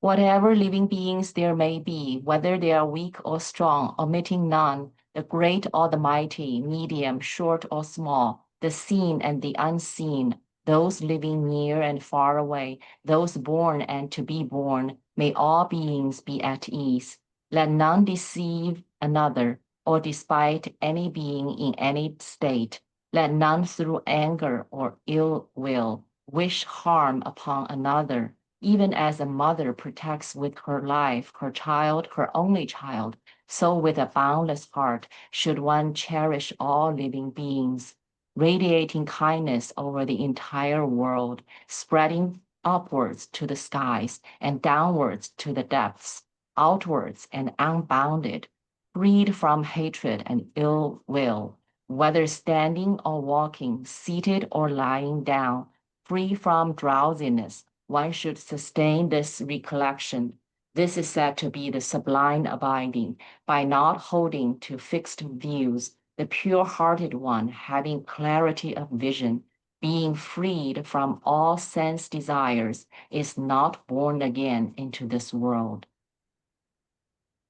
Whatever living beings there may be, whether they are weak or strong, omitting none, the great or the mighty, medium, short or small, the seen and the unseen, those living near and far away, those born and to be born, may all beings be at ease. Let none deceive another, or despite any being in any state. Let none through anger or ill will wish harm upon another, even as a mother protects with her life her child, her only child, so with a boundless heart should one cherish all living beings, radiating kindness over the entire world, spreading upwards to the skies and downwards to the depths, outwards and unbounded, freed from hatred and ill will, whether standing or walking, seated or lying down, free from drowsiness. One should sustain this recollection. This is said to be the sublime abiding, by not holding to fixed views, the pure-hearted one having clarity of vision, being freed from all sense desires, is not born again into this world.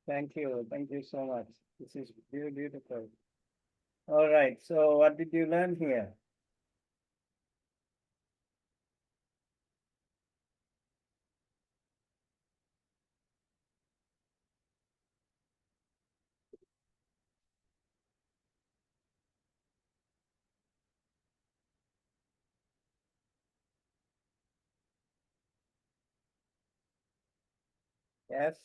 Thank you so much. This is beautiful. All right, so what did you learn here? Yes.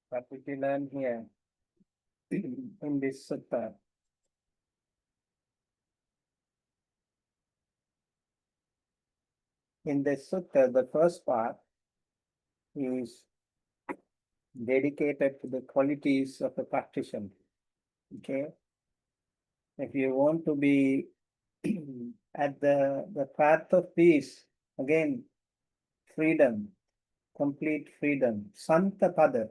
What did you learn here in this sutta? In this sutta, the first part is dedicated to the qualities of the practitioner. Okay. If you want to be at the path of peace, again, freedom, complete freedom. Santapada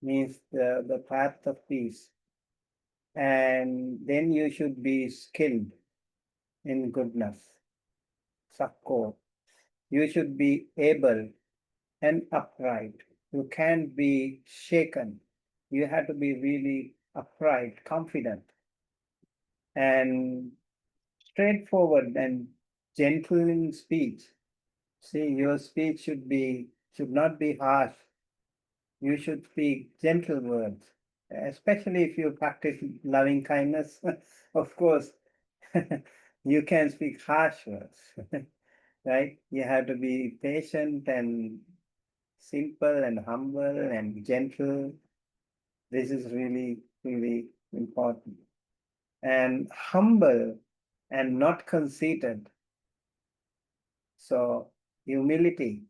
means the path of peace. And then you should be skilled in goodness. Sakko. You should be able and upright. You can't be shaken. You have to be really upright, confident, and straightforward and gentle in speech. See, your speech should not be harsh. You should speak gentle words, especially if you practice loving kindness. Of course, you can speak harsh words, right? You have to be patient and simple and humble and gentle. This is really, really important. And humble and not conceited. So, humility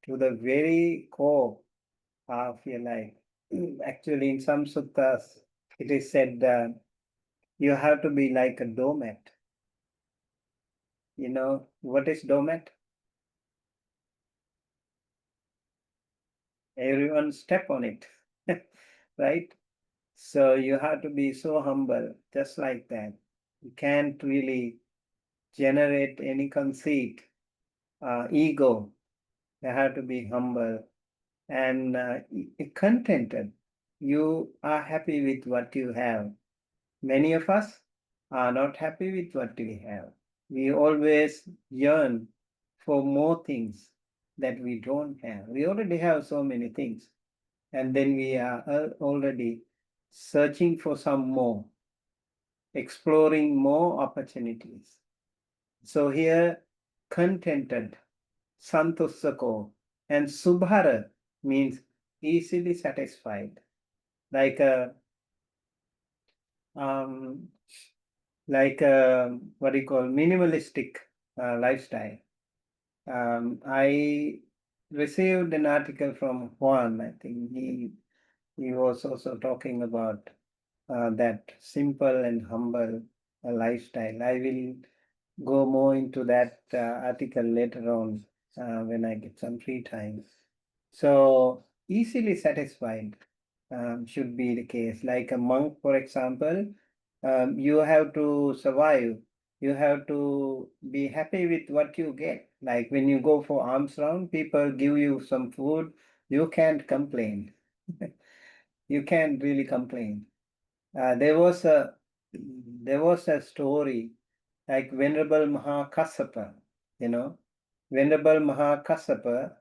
to the very core of your life. Actually, in some suttas, it is said you have to be like a doormat. You know, what is doormat? Everyone step on it, right? So you have to be so humble, just like that. You can't really generate any conceit, ego. You have to be humble and contented. You are happy with what you have. Many of us are not happy with what we have. We always yearn for more things that we don't have. We already have so many things, and then we are already searching for some more, exploring more opportunities. So here, contented, santusako, and subhara means easily satisfied, like a what do you call minimalistic lifestyle. I received an article from Juan. I think he was also talking about that simple and humble lifestyle. I will go more into that article later on when I get some free time. So easily satisfied should be the case. Like a monk, for example, you have to survive. You have to be happy with what you get. Like when you go for arms round, people give you some food, you can't complain. You can't really complain. There was a story like Venerable Mahakassapa, you know, Venerable Mahakassapa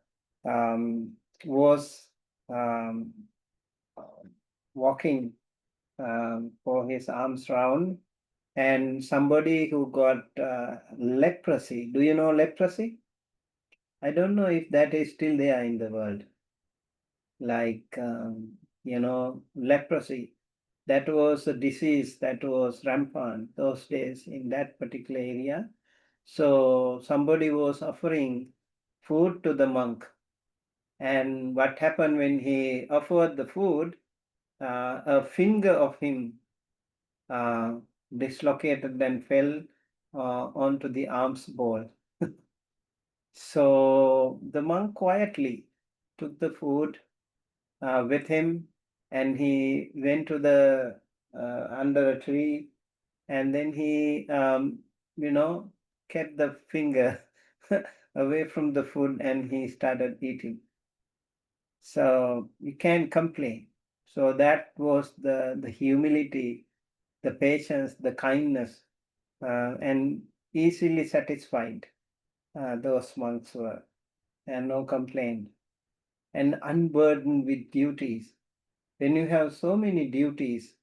was um, walking for his alms round, and somebody who got leprosy. Do you know leprosy? I don't know if that is still there in the world. Like, leprosy. That was a disease that was rampant those days in that particular area. So somebody was offering food to the monk. And what happened when he offered the food, a finger of him dislocated and fell onto the alms bowl. So the monk quietly took the food with him, and he went to the under a tree, and then he kept the finger away from the food, and he started eating. So you can't complain. So that was the humility, the patience, the kindness, and easily satisfied those monks were, and no complaint, and unburdened with duties. When you have so many duties,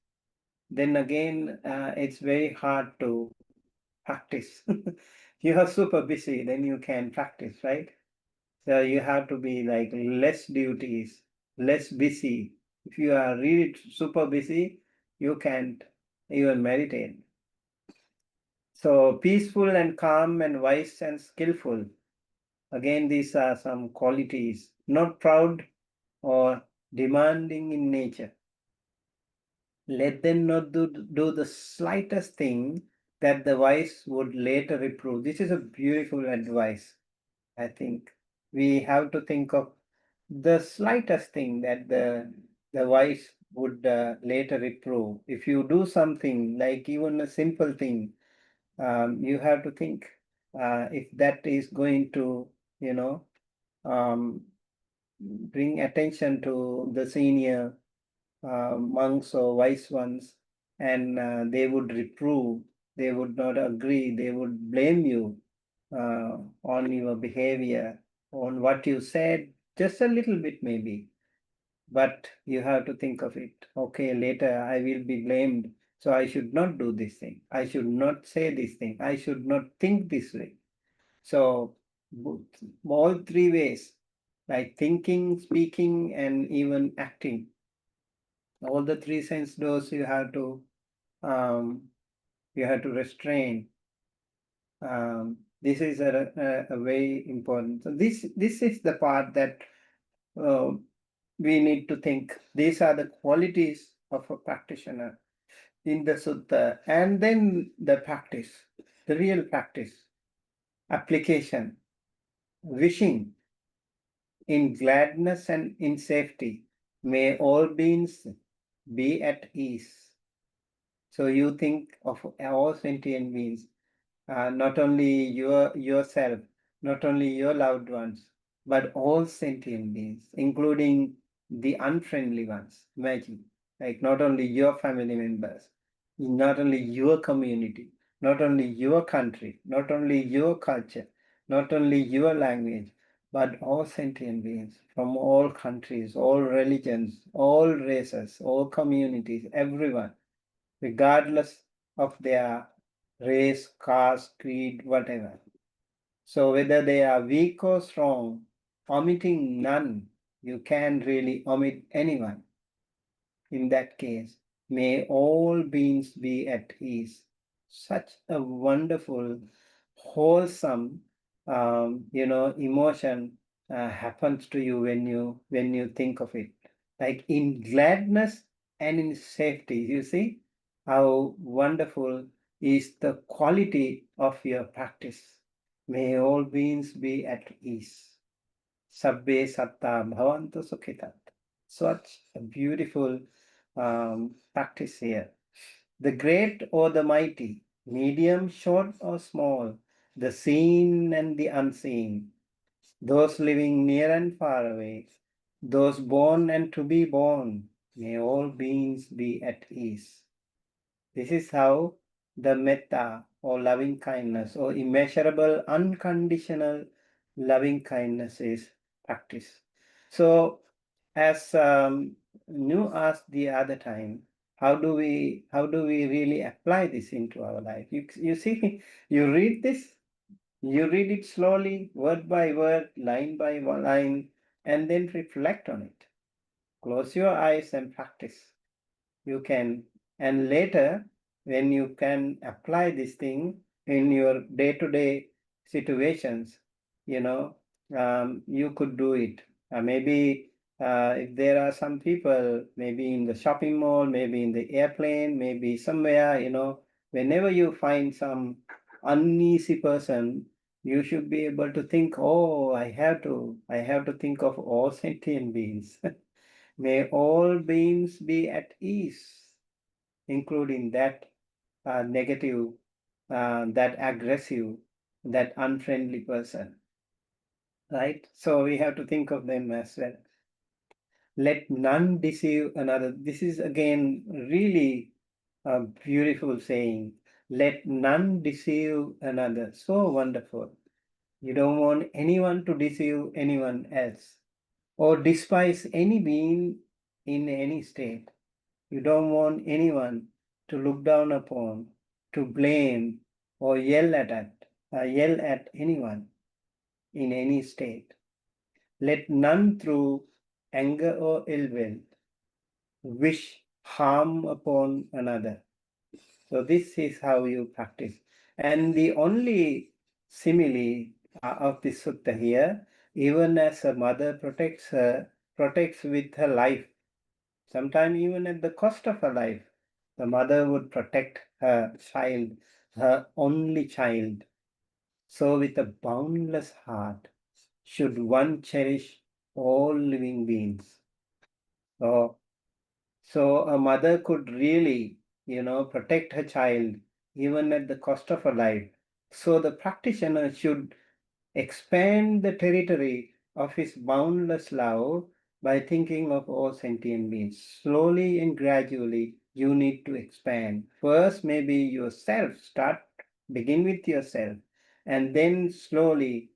then again it's very hard to practice. You are super busy, then you can practice, right? So you have to be like less duties, less busy. If you are really super busy, you can't even meditate. So peaceful and calm and wise and skillful. Again, these are some qualities, not proud or demanding in nature. Let them not do the slightest thing that the wise would later reprove. This is a beautiful advice. I think we have to think of the slightest thing that the wise would later reprove. If you do something like even a simple thing, you have to think if that is going to, um, bring attention to the senior monks or wise ones, and they would reprove, they would not agree, they would blame you on your behavior, on what you said, just a little bit maybe. But you have to think of it. Okay, later I will be blamed. So I should not do this thing. I should not say this thing. I should not think this way. So all three ways, like thinking, speaking, and even acting, all the three sense doors um, you have to restrain. This is a very important. So this is the part that uh, we need to think. These are the qualities of a practitioner in the sutta, and then the practice, the real practice, application, wishing in gladness and in safety. May all beings be at ease. So you think of all sentient beings, not only yourself, not only your loved ones, but all sentient beings, including the unfriendly ones. Imagine, like not only your family members, not only your community, not only your country, not only your culture, not only your language, but all sentient beings from all countries, all religions, all races, all communities, everyone, regardless of their race, caste, creed, whatever. So whether they are weak or strong, omitting none, you can really omit anyone. In that case, may all beings be at ease. Such a wonderful, wholesome, emotion happens to you when you think of it. Like in gladness and in safety, you see how wonderful is the quality of your practice. May all beings be at ease. Sabbe satta bhavantu sukhitat. Such a beautiful practice here. The great or the mighty, medium, short or small, the seen and the unseen, those living near and far away, those born and to be born, may all beings be at ease. This is how the metta or loving kindness or immeasurable unconditional loving kindness is practiced. So as New asked the other time, how do we really apply this into our life? You see, you read this, you read it slowly, word by word, line by line, and then reflect on it. Close your eyes and practice. You can, and later when you can apply this thing in your day-to-day situations, you could do it. Maybe if there are some people, maybe in the shopping mall, maybe in the airplane, maybe somewhere, whenever you find some uneasy person, you should be able to think, oh, I have to think of all sentient beings. May all beings be at ease, including that negative, that aggressive, that unfriendly person. Right? So we have to think of them as well. Let none deceive another. This is again really a beautiful saying. Let none deceive another. So wonderful. You don't want anyone to deceive anyone else or despise any being in any state. You don't want anyone to look down upon, to blame, or yell at anyone in any state. Let none through anger or ill will wish harm upon another. So this is how you practice. And the only simile of this sutta here, even as a mother protects with her life, sometimes even at the cost of her life, the mother would protect her child, her only child. So with a boundless heart should one cherish all living beings. So a mother could really, protect her child even at the cost of her life. So the practitioner should expand the territory of his boundless love by thinking of all sentient beings. Slowly and gradually, you need to expand. First, maybe yourself, begin with yourself, and then slowly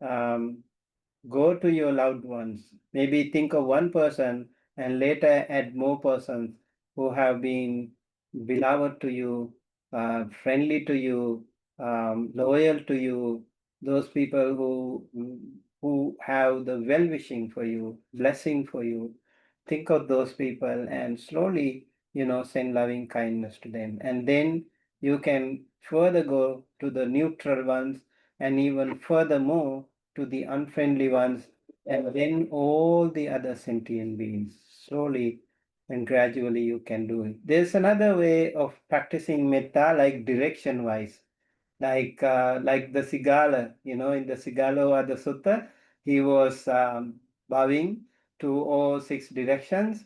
go to your loved ones. Maybe think of one person and later add more persons who have been beloved to you, friendly to you, loyal to you, those people who have the well-wishing for you, blessing for you. Think of those people and slowly, send loving kindness to them. And then you can further go to the neutral ones and even furthermore to the unfriendly ones, and then all the other sentient beings. Slowly and gradually you can do it. There's another way of practicing metta, like direction wise, like the Sigala, in the Sigala Sutta, he was bowing to all six directions.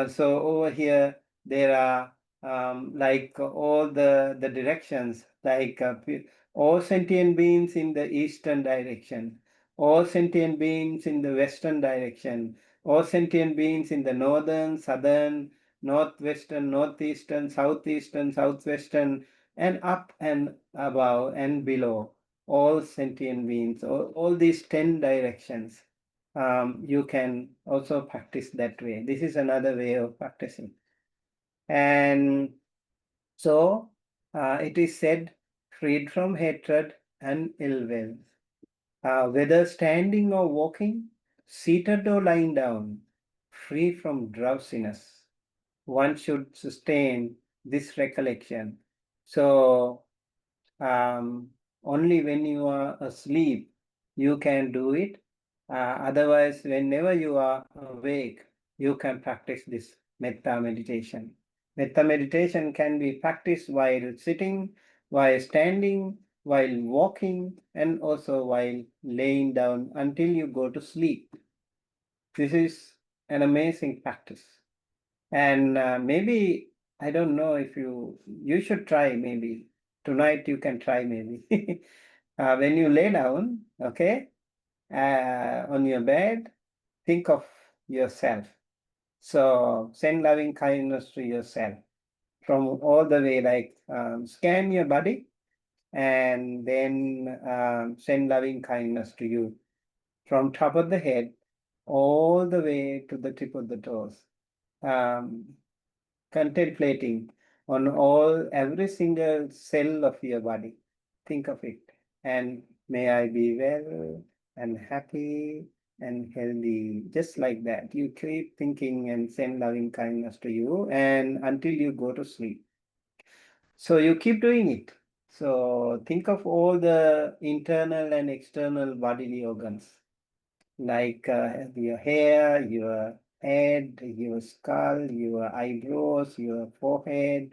So over here there are like all the directions, like all sentient beings in the eastern direction, all sentient beings in the western direction, all sentient beings in the northern, southern, northwestern, northeastern, southeastern, southwestern, and up and above and below, all sentient beings, all these 10 directions. You can also practice that way. This is another way of practicing. And so it is said, freed from hatred and ill will. Whether standing or walking, seated or lying down, free from drowsiness, one should sustain this recollection. So only when you are asleep you can do it. Otherwise, whenever you are awake, you can practice this metta meditation. Metta meditation can be practiced while sitting, while standing, while walking, and also while laying down until you go to sleep. This is an amazing practice. And maybe, I don't know if you should try, maybe tonight you can try maybe When you lay down, okay, on your bed, think of yourself. So send loving kindness to yourself from all the way, like scan your body and then send loving kindness to you from top of the head all the way to the tip of the toes. Contemplating on every single cell of your body. Think of it. And may I be well and happy and healthy. Just like that. You keep thinking and send loving kindness to you and until you go to sleep. So you keep doing it. So think of all the internal and external bodily organs like your hair, your head, your skull, your eyebrows, your forehead,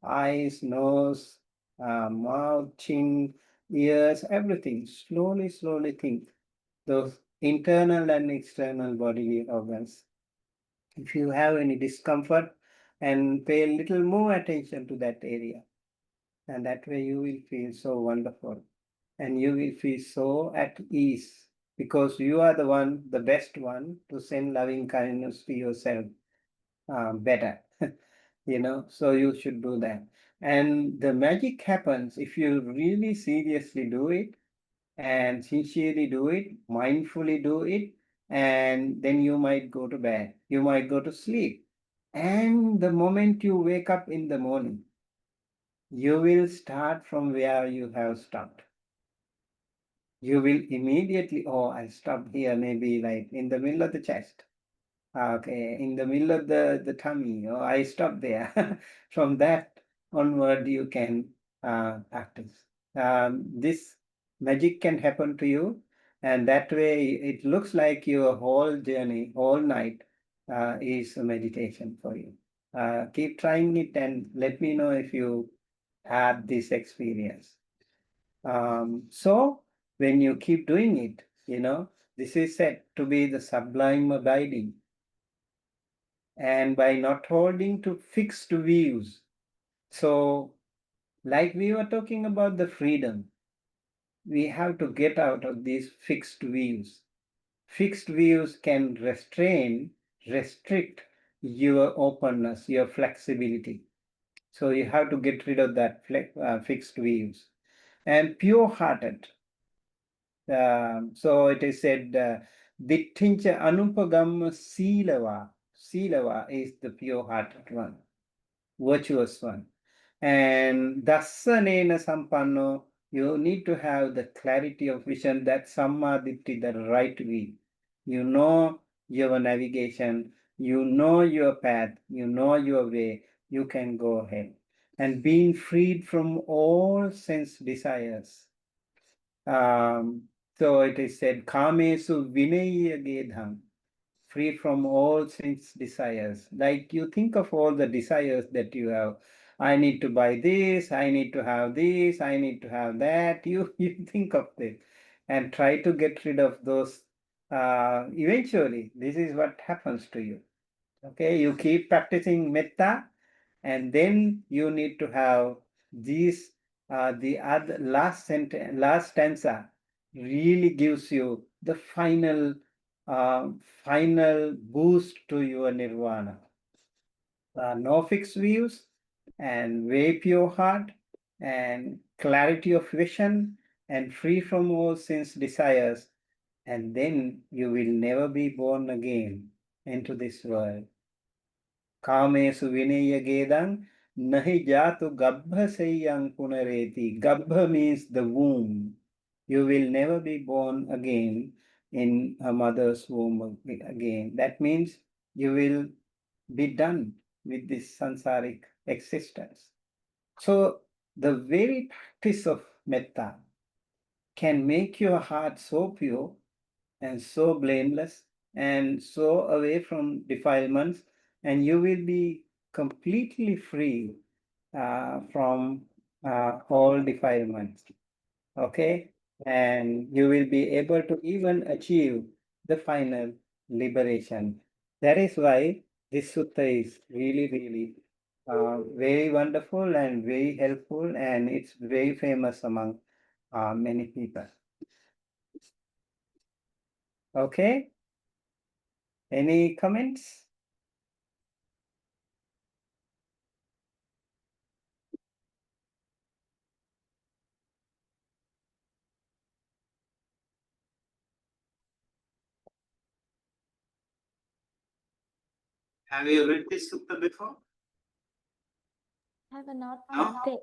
eyes, nose, mouth, chin, ears, everything. Slowly, slowly think those internal and external bodily organs. If you have any discomfort, and pay a little more attention to that area, and that way you will feel so wonderful and you will feel so at ease because you are the one, the best one to send loving kindness to yourself better. So you should do that. And the magic happens if you really seriously do it and sincerely do it, mindfully do it, and then you might go to bed, you might go to sleep. And the moment you wake up in the morning, you will start from where you have stopped. You will immediately, oh, I stopped here, maybe like in the middle of the chest. Okay, in the middle of the tummy, oh, I stopped there. From that onward, you can practice. This magic can happen to you, and that way it looks like your whole journey, all night, is a meditation for you. Keep trying it and let me know if you had this experience. So when you keep doing it, this is said to be the sublime abiding. And by not holding to fixed views. So, like we were talking about the freedom, we have to get out of these fixed views. Fixed views can restrict your openness, your flexibility. So you have to get rid of that fixed views. And pure-hearted. So it is said, Dittincha Anupagam Silava. Silava is the pure-hearted one, virtuous one. And Dasanena Sampanno, you need to have the clarity of vision, that Sammaditthi, the right way. You know your navigation, you know your path, you know your way, you can go ahead. And being freed from all sense desires. So it is said, Kamesu Vinaya Gedham, free from all sense desires. Like you think of all the desires that you have. I need to buy this, I need to have this, I need to have that. You think of this and try to get rid of those. Eventually, this is what happens to you. Okay, you keep practicing metta, and then you need to have these. The other last stanza really gives you the final boost to your nirvana. No fixed views and very pure heart and clarity of vision and free from all sense desires, and then you will never be born again into this world. Kamesu vinaya gedang nahi jatu gabha seyang punareti. Gabha means the womb. You will never be born again in a mother's womb again. That means you will be done with this sansaric existence. So the very practice of metta can make your heart so pure and so blameless and so away from defilements, and you will be completely free from all defilements. Okay, and you will be able to even achieve the final liberation. That is why this sutta is really, really very wonderful and very helpful, and it's very famous among many people. Okay. Any comments? Have you read this sutta before? I have not No? read it.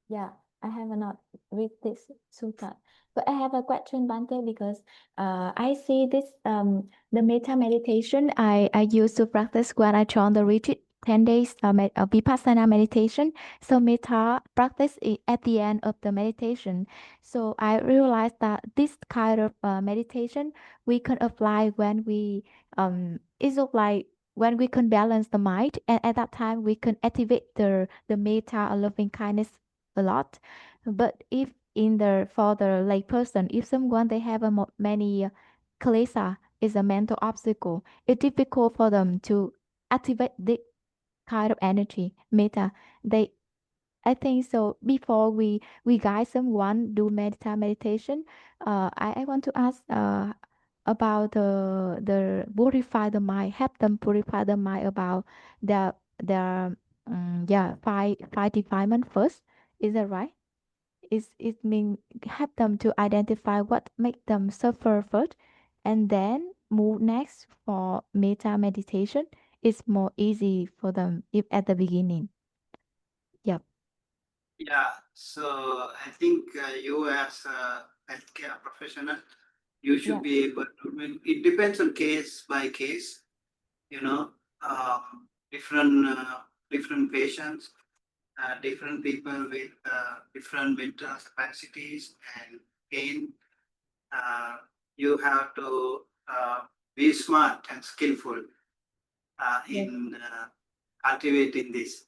Yeah, I have not read this sutta. But I have a question, Bante, because I see this the metta meditation I used to practice when I joined the retreat 10 days vipassana meditation. So metta practice at the end of the meditation. So I realized that this kind of meditation we can apply when we it's like when we can balance the mind, and at that time we can activate the metta or loving kindness a lot. But if in the for the lay person, if someone they have many klesa is a mental obstacle, it's difficult for them to activate this kind of energy metta. They I think so. Before we guide someone do meditation, I want to ask about the purify the mind, help them purify the mind about the yeah five defilement first. Is that right? Is it mean help them to identify what make them suffer first, and then move next for metta meditation. It's more easy for them if at the beginning. Yep. Yeah, so I think you as a healthcare professional, you should Yeah. be able to, it depends on case by case, different different patients, different people with different mental capacities and pain. You have to be smart and skillful in cultivating this.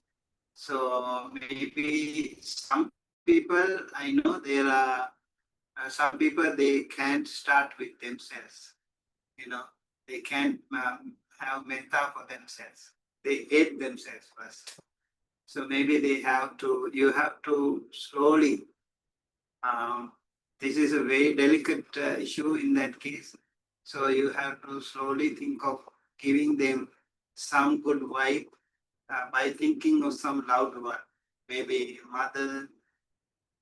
So maybe some people, I know there are some people they can't start with themselves. They can't have metta for themselves. They hate themselves first. So maybe you have to slowly. This is a very delicate issue in that case. So you have to slowly think of giving them some good vibe by thinking of some loved one, maybe mother,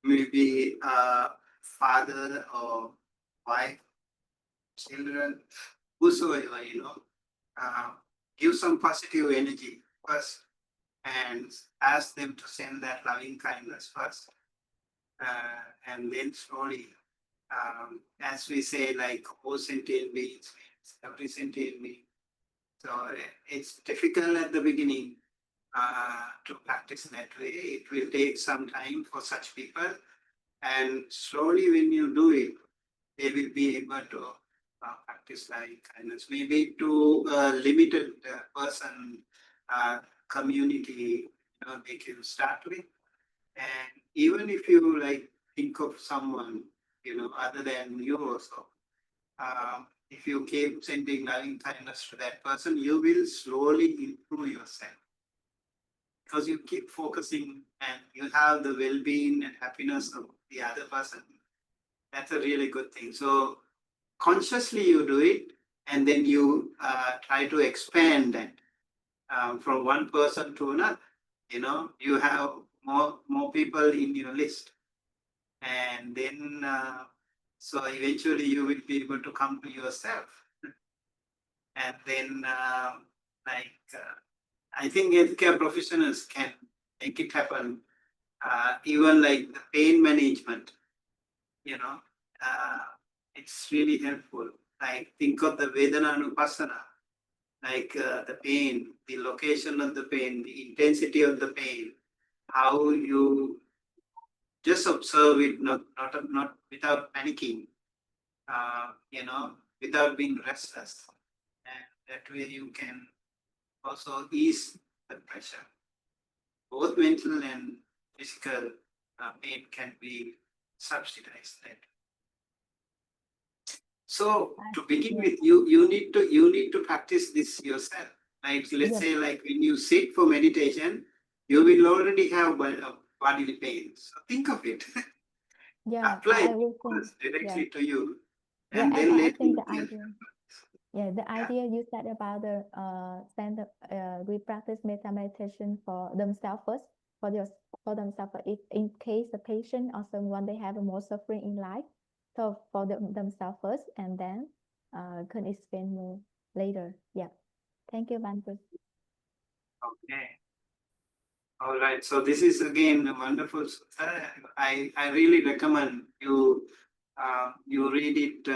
maybe father or wife, children, whosoever, give some positive energy first and ask them to send that loving kindness first. And then slowly, as we say, like all sentient beings, every sentient being. So it's difficult at the beginning to practice that way. It will take some time for such people. And slowly when you do it, they will be able to practice loving kindness, maybe to a limited person community, they can start with. And even if you like think of someone, other than you also, if you keep sending loving kindness to that person, you will slowly improve yourself because you keep focusing and you have the well-being and happiness of the other person. That's a really good thing. So consciously you do it, and then you try to expand that from one person to another. You have more people in your list, and then so eventually you will be able to come to yourself, and then I think healthcare professionals can make it happen. Even like the pain management, it's really helpful. Like think of the Vedana Anupassana, like the pain, the location of the pain, the intensity of the pain, how you just observe it, not without panicking, without being restless. And that way you can also ease the pressure. Both mental and physical pain can be subsidized. So to begin with, you need to practice this yourself. Like let's say, like when you sit for meditation, you will already have bodily pain. So think of it. Yeah, apply I will think. this directly to you, Yeah, and then I let think me the tell idea. Yeah, the idea you said about the we practice meditation for themselves first, for your for themselves. If in case the patient or someone they have more suffering in life, so for themselves first, and then can explain more later. Yeah, thank you, Bantu. Okay. All right. So this is again a wonderful sutta. I really recommend you you read it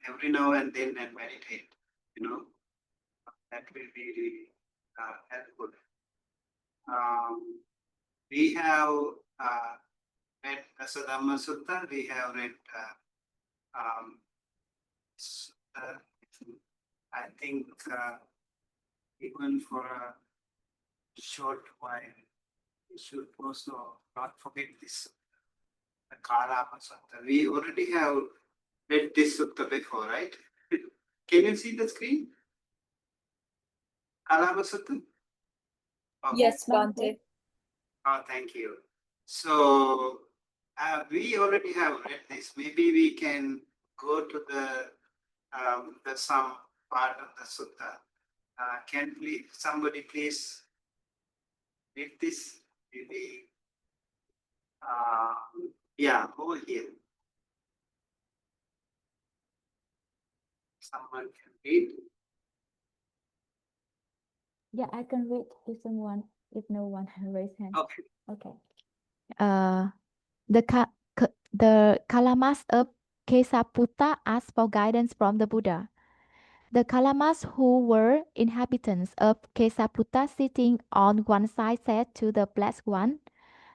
every now and then and meditate. You know, that will be really helpful. We have read Asadhamma Sutta. We have read Sutta. I think even for a short while, we should also not forget this the Kalama Sutta. We already have read this sutta before, right? Can you see the screen? Kalama Sutta? Okay. Yes, Bante. Oh, thank you. So we already have read this. Maybe we can go to the some part of the sutta. Can please somebody please read this? Maybe yeah, over here. Someone can read. Yeah, I can read if no one raise hand. Okay. Okay. The Kalamas of Kesaputta asked for guidance from the Buddha. The Kalamas who were inhabitants of Kesaputta sitting on one side said to the Blessed One,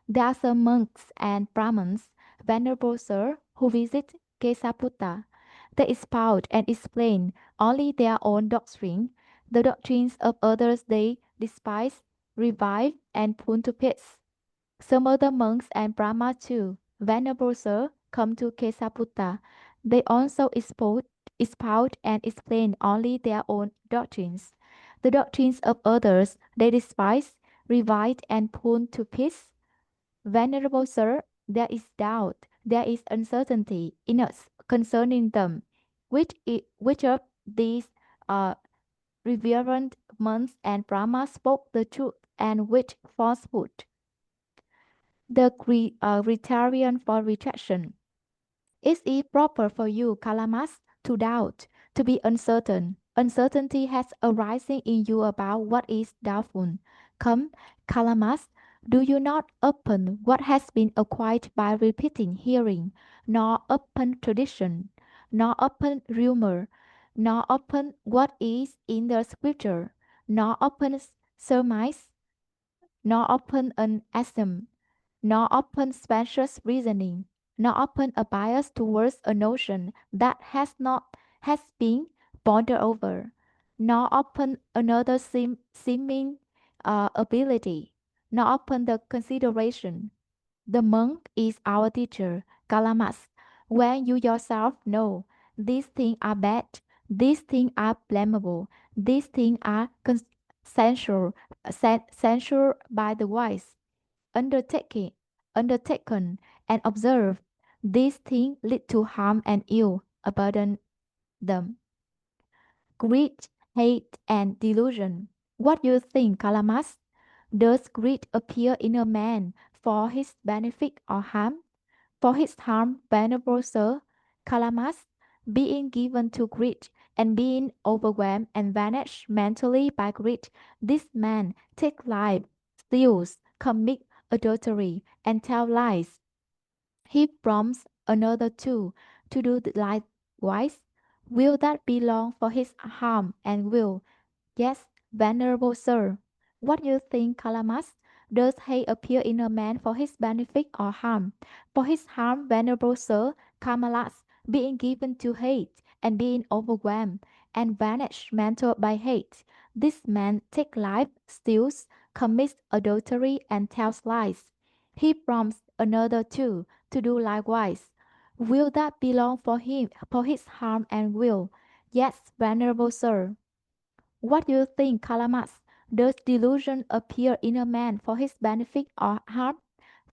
"There are some monks and Brahmins, Venerable Sir, who visit Kesaputta. They expound and explain only their own doctrine. The doctrines of others they despise, revive, and put to pieces. Some other monks and Brahma too, Venerable Sir, come to Kesaputta. They also expound and explain only their own doctrines. The doctrines of others they despise, revile, and put to pieces. Venerable Sir, there is doubt, there is uncertainty in us concerning them. Which of these reverend monks and Brahmas spoke the truth and which falsehood? The criterion for rejection. Is it proper for you, Kalamas, to doubt, to be uncertain? Uncertainty has arisen in you about what is doubtful. Come, Kalamas, do you not open what has been acquired by repeating hearing, nor open tradition, nor open rumor, nor open what is in the scripture, nor open surmise, nor open an assumption, nor open specious reasoning, nor open a bias towards a notion that has been pondered over, nor open another seeming ability, nor open the consideration. The monk is our teacher, Kalamas. When you yourself know these things are bad, these things are blamable, these things are censured, censured by the wise, undertaking, undertaken and observed, these things lead to harm and ill, abandon them. Greed, hate, and delusion. What do you think, Kalamas? Does greed appear in a man for his benefit or harm? For his harm, venerable sir, Kalamas, being given to greed and being overwhelmed and vanished mentally by greed, this man take life, steals, commit adultery, and tell lies. He prompts another too to do likewise. Will that belong for his harm and will? Yes, venerable sir. What do you think, Kalamas? Does hate appear in a man for his benefit or harm? For his harm, venerable sir, Kamalas, being given to hate and being overwhelmed and vanished mental by hate. This man takes life, steals, commits adultery, and tells lies. He prompts another too to do likewise. Will that belong for him for his harm and will? Yes, venerable sir. What do you think, Kalamas? Does delusion appear in a man for his benefit or harm?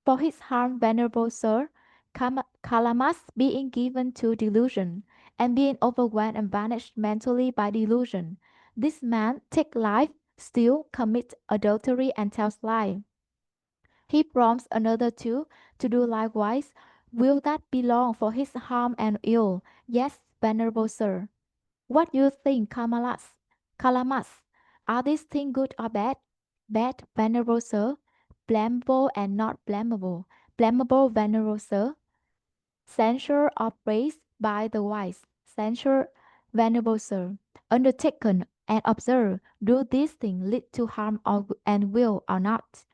For his harm, venerable sir, Kalamas being given to delusion, and being overwhelmed and vanished mentally by delusion. This man take life, steal, commit adultery, and tells lie. He prompts another to do likewise. Will that be long for his harm and ill? Yes, venerable sir. What you think, Kalamas? Are these things good or bad? Bad, venerable sir. Blamable and not blamable. Blamable, venerable sir. Censure or praise by the wise. Censure, venerable sir. Undertaken and observe. Do these things lead to harm or, and will or not?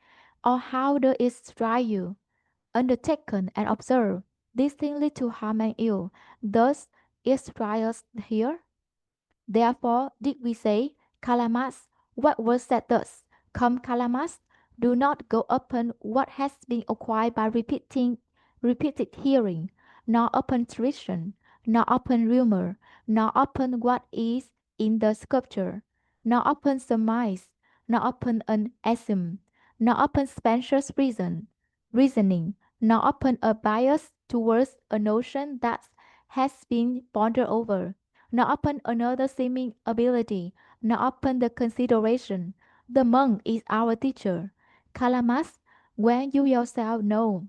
Or how does it strike you? Undertaken and observe. These things lead to harm and ill. Thus it strikes us here. Therefore did we say, Kalamas, what was said thus? Come, Kalamas, do not go upon what has been acquired by repeated hearing, nor upon tradition, nor upon rumor, nor upon what is in the scripture, nor upon surmise, nor upon an assumption, nor upon specious reasoning, nor upon a bias towards a notion that has been pondered over, nor upon another seeming ability, nor upon the consideration. The monk is our teacher. Kalamas, when you yourself know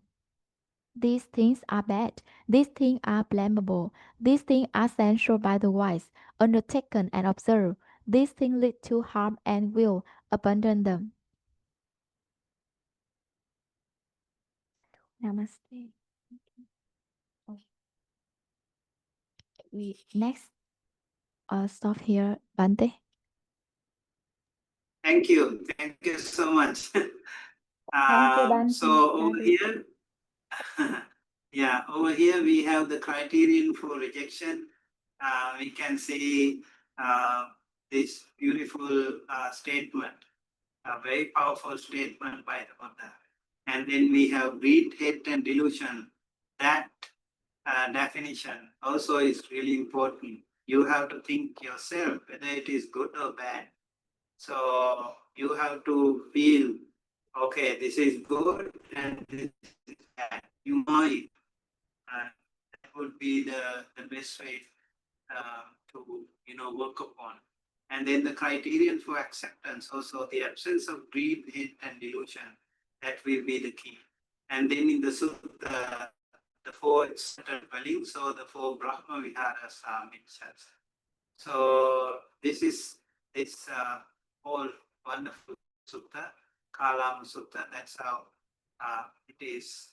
these things are bad, these things are blamable, these things are censured by the wise, undertaken and observed, these things lead to harm and will abandon them. Namaste. We next stop here, Bante. Thank you. Thank you so much. Thank you, Bante. So over Sadhu. here, yeah, over here we have the criterion for rejection. We can see this beautiful statement, a very powerful statement by the Buddha. And then we have greed, hate, and delusion. That definition also is really important. You have to think yourself whether it is good or bad. So you have to feel, okay, this is good and this is bad. You know it. That would be the best way to work upon. And then the criterion for acceptance, also the absence of greed, hate, and delusion, that will be the key. And then in the sutta, the four accepted dwellings, so the four Brahma Viharas are mentioned. So this is whole wonderful sutta, Kalam Sutta. That's how it is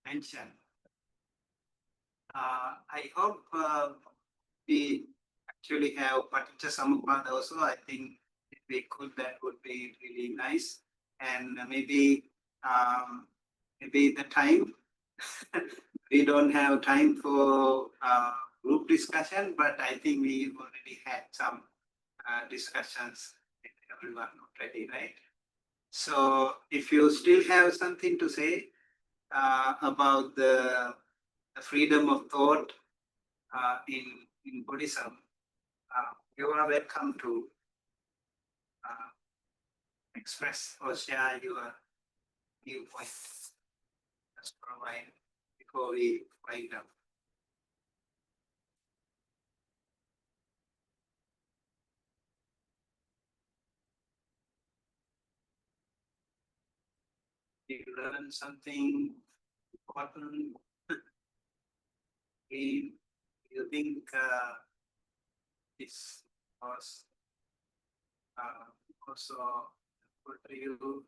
mentioned. I hope we actually have Paticca Samuppada also. I think if we could, that would be really nice. And maybe the time we don't have time for group discussion, but I think we already had some discussions with everyone already, right? So if you still have something to say about the freedom of thought in Buddhism, you are welcome to express or share your viewpoint. Just provide before we wind up. You learn something important. You think this was also good for you.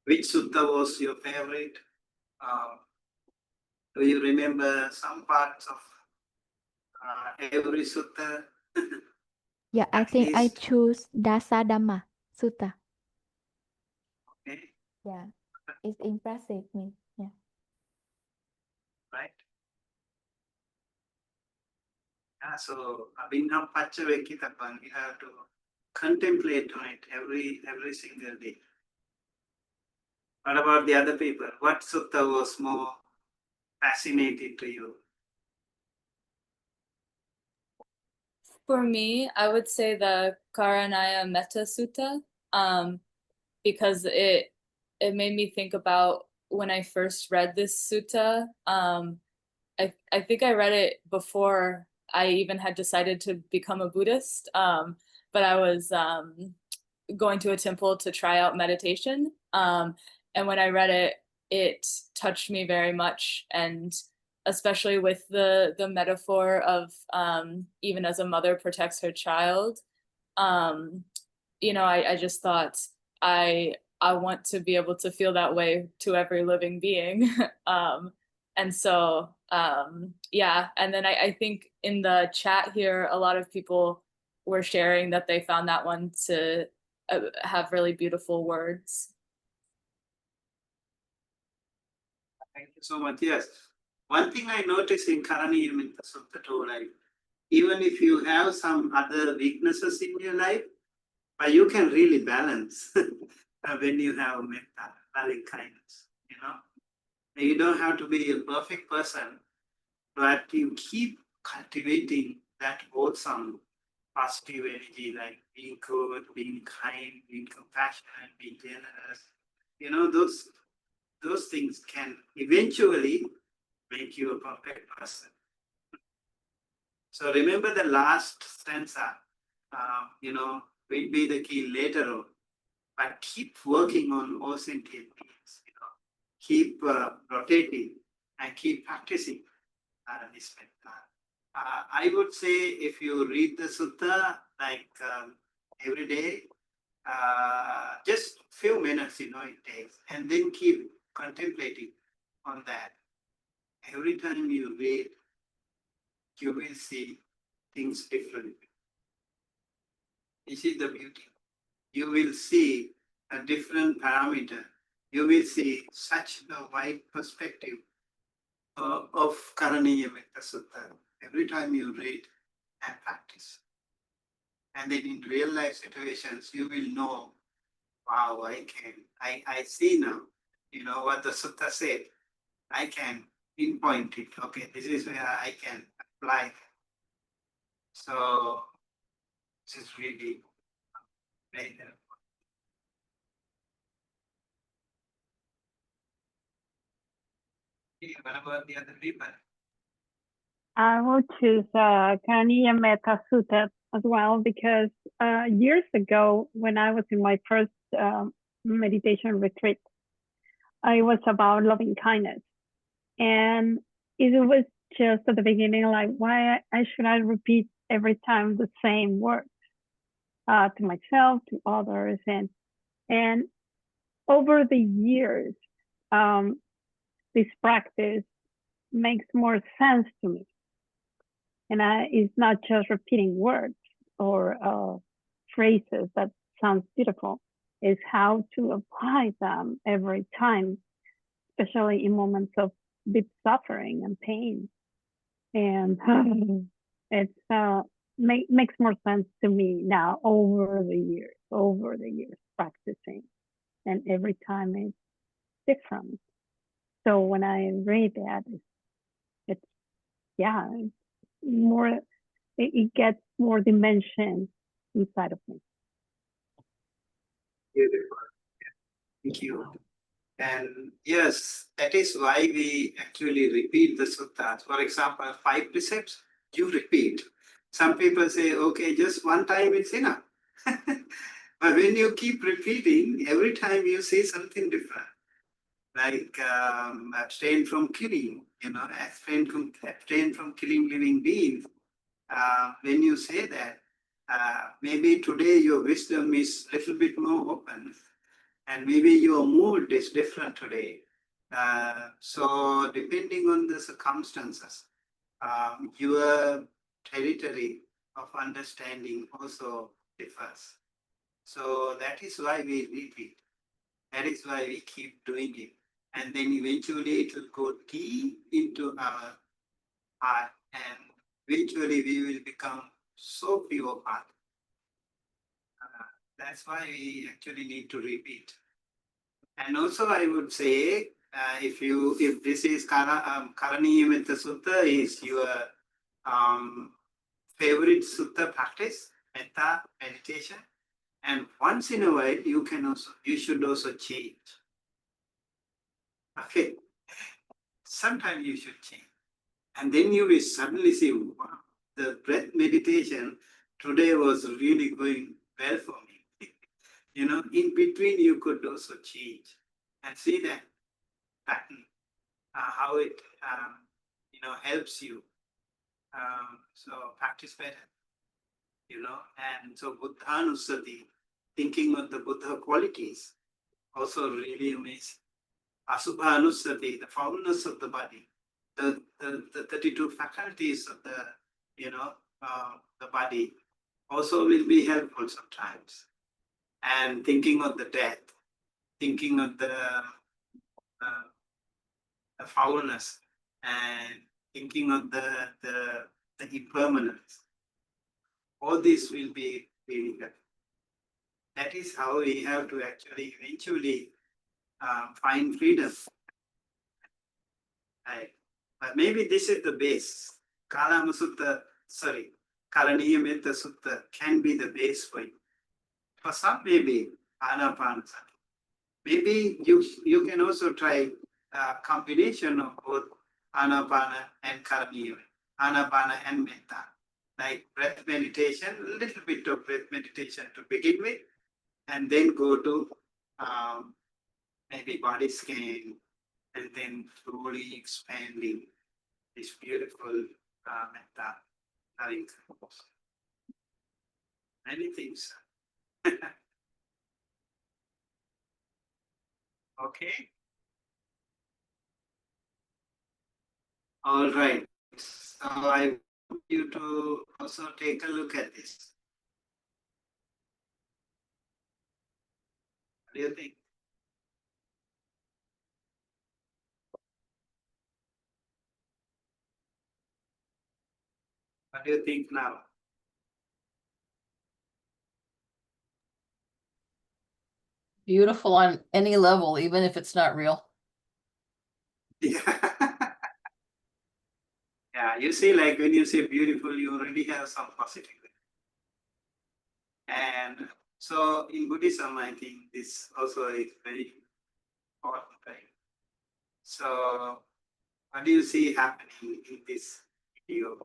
Which sutta was your favorite? Do you remember some parts of every sutta? Yeah, I At think I least, choose Dasadhamma Sutta. okay, Yeah, it's impressive me. Yeah. right? Yeah, so Abhinam Paccavekkitabban, you have to contemplate on it every single day. What about the other people? What sutta was more fascinating to you? For me, I would say the Karanaya Metta Sutta, because it made me think about when I first read this sutta. I think I read it before I even had decided to become a Buddhist. But I was going to a temple to try out meditation. And when I read it, it touched me very much, and especially with the metaphor of even as a mother protects her child. You know, I just thought I want to be able to feel that way to every living being. And so yeah, and then I think in the chat here, a lot of people were sharing that they found that one to have really beautiful words. Thank you so much. Yes. One thing I noticed in Karaniyamitta Sutta too, like even if you have some other weaknesses in your life, but you can really balance when you have metta, loving kindness, you know. You don't have to be a perfect person, but you keep cultivating that wholesome positive energy, like being good, being kind, being compassionate, being generous. You know, those things can eventually make you a perfect person. So remember the last stanza, you know, will be the key later on, but keep working on all sentient beings, you know, keep rotating and keep practicing this metta. I would say if you read the sutta like every day, just few minutes, you know, it takes, and then keep contemplating on that. Every time you read, you will see things differently. This is the beauty. You will see a different parameter. You will see such a wide perspective of Karaniyamitta Sutta every time you read and practice. And then in real life situations, you will know, wow, I see now, you know, what the sutta said. I can pinpoint it. Okay, this is where I can apply. So this is really very helpful. Okay, what about the other people? I will choose Kaniya Metta Sutta as well because years ago, when I was in my first meditation retreat, it was about loving kindness. And it was just at the beginning, like, why should I repeat every time the same words to myself, to others? And over the years, this practice makes more sense to me. And it's not just repeating words or phrases that sounds beautiful. It's how to apply them every time, especially in moments of deep suffering and pain. And it's makes more sense to me now over the years practicing, and every time it's different. So when I read that, it's yeah, it's more. It gets more dimension inside of me. Beautiful. Thank you. And yes, that is why we actually repeat the suttas. For example, 5 precepts, you repeat. Some people say, okay, just one time it's enough. But when you keep repeating, every time you see something different. Like abstain from killing, you know, abstain from killing living beings. When you say that, maybe today your wisdom is a little bit more open, and maybe your mood is different today. So depending on the circumstances, your territory of understanding also differs. So that is why we repeat. That is why we keep doing it. And then eventually it will go deep into our heart, and eventually we will become so pure heart. That's why we actually need to repeat. And also I would say, if this is Karaniyamitta Sutta is your favorite sutta practice, metta meditation, and once in a while you should also change. Okay, sometimes you should change, and then you will suddenly see, wow, the breath meditation today was really going well for me. In between you could also change and see that pattern, how it helps you. So practice better. And so Buddhanusati, thinking of the Buddha qualities, also really amazing. Asubhanusati, the foulness of the body, the 32 faculties of the body also will be helpful sometimes. And thinking of the death, thinking of the foulness, and thinking of the impermanence. All this will be really good. That is how we have to actually eventually find freedom. Right? But maybe this is the base. Kalama Sutta, Karaniya Metta Sutta can be the base for you. For some, maybe Anapanasati. Maybe you can also try a combination of both Anapana and Karaniya, Anapana and Metta. Like breath meditation, a little bit of breath meditation to begin with, and then go to maybe body scan, and then slowly expanding this beautiful metta. Many things. Okay. All right. So I want you to also take a look at this. What do you think? What do you think now? Beautiful on any level, even if it's not real. Yeah. Yeah, you see, like when you say beautiful, you already have some positive. And so in Buddhism, I think this also is very important, right? So what do you see happening in this video?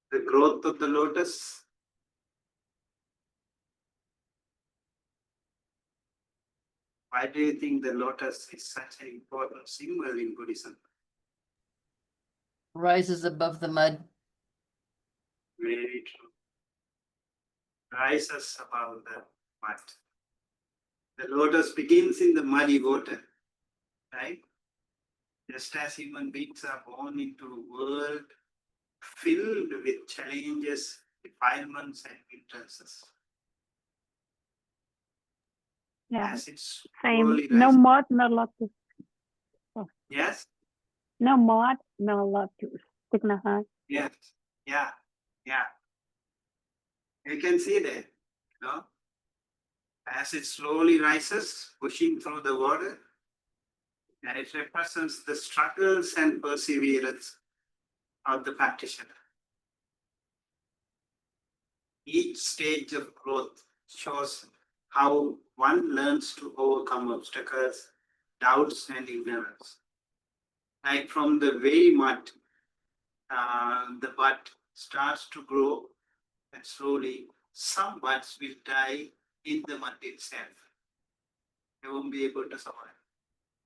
The growth of the lotus. Why do you think the lotus is such an important symbol in Buddhism? Rises above the mud. Very true. Rises above the mud. The lotus begins in the muddy water, right? Just as human beings are born into a world filled with challenges, defilements, and hindrances. Yeah, As it's same. slowly No rising. mud, no lotus. Oh, Yes, no mud, no lotus. Tignaha. yes, yeah. You can see that, as it slowly rises, pushing through the water, and it represents the struggles and perseverance of the practitioner. Each stage of growth shows how one learns to overcome obstacles, doubts, and ignorance. Like from the very mud, the bud starts to grow, and slowly some buds will die in the mud itself. They won't be able to survive.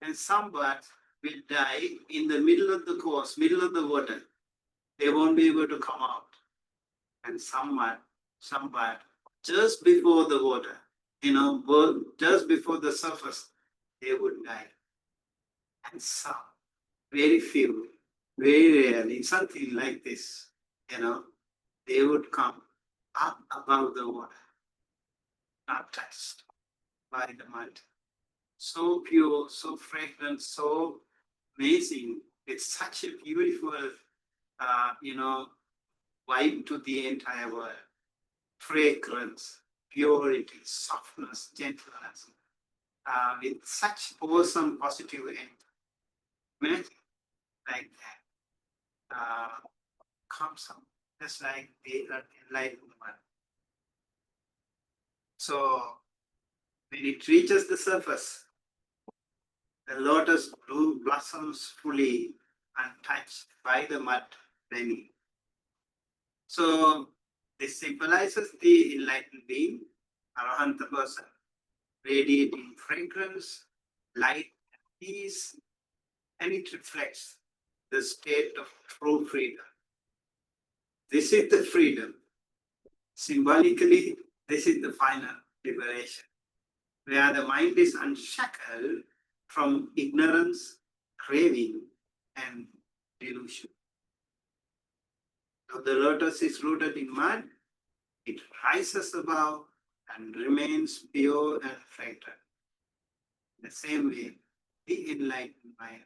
And some buds will die in the middle of the course, middle of the water. They won't be able to come out. And some bud, just before the water, just before the surface, they would die. And some, very few, very rarely, something like this, they would come up above the water, not touched by the mud. So pure, so fragrant, so amazing. It's such a beautiful, vibe to the entire world. Fragrance, purity, softness, gentleness, with such awesome positive end. Imagine like that comes up, just like the enlightenment. So when it reaches the surface, the lotus blossoms fully untouched by the mud beneath. So this symbolizes the enlightened being, Arahanta person, radiating fragrance, light, and peace, and it reflects the state of true freedom. This is the freedom. Symbolically, this is the final liberation, where the mind is unshackled from ignorance, craving, and delusion. So the lotus is rooted in mud, it rises above and remains pure and fragrant. The same way, the enlightened mind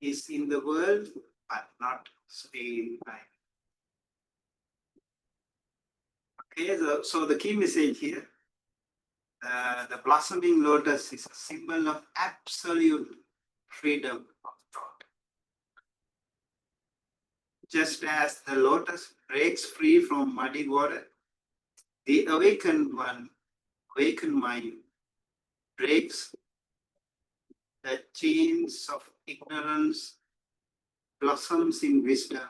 is in the world but not staying by. Okay, so the key message here, the blossoming lotus is a symbol of absolute freedom of thought. Just as the lotus breaks free from muddy water, the awakened mind, breaks the chains of ignorance, blossoms in wisdom,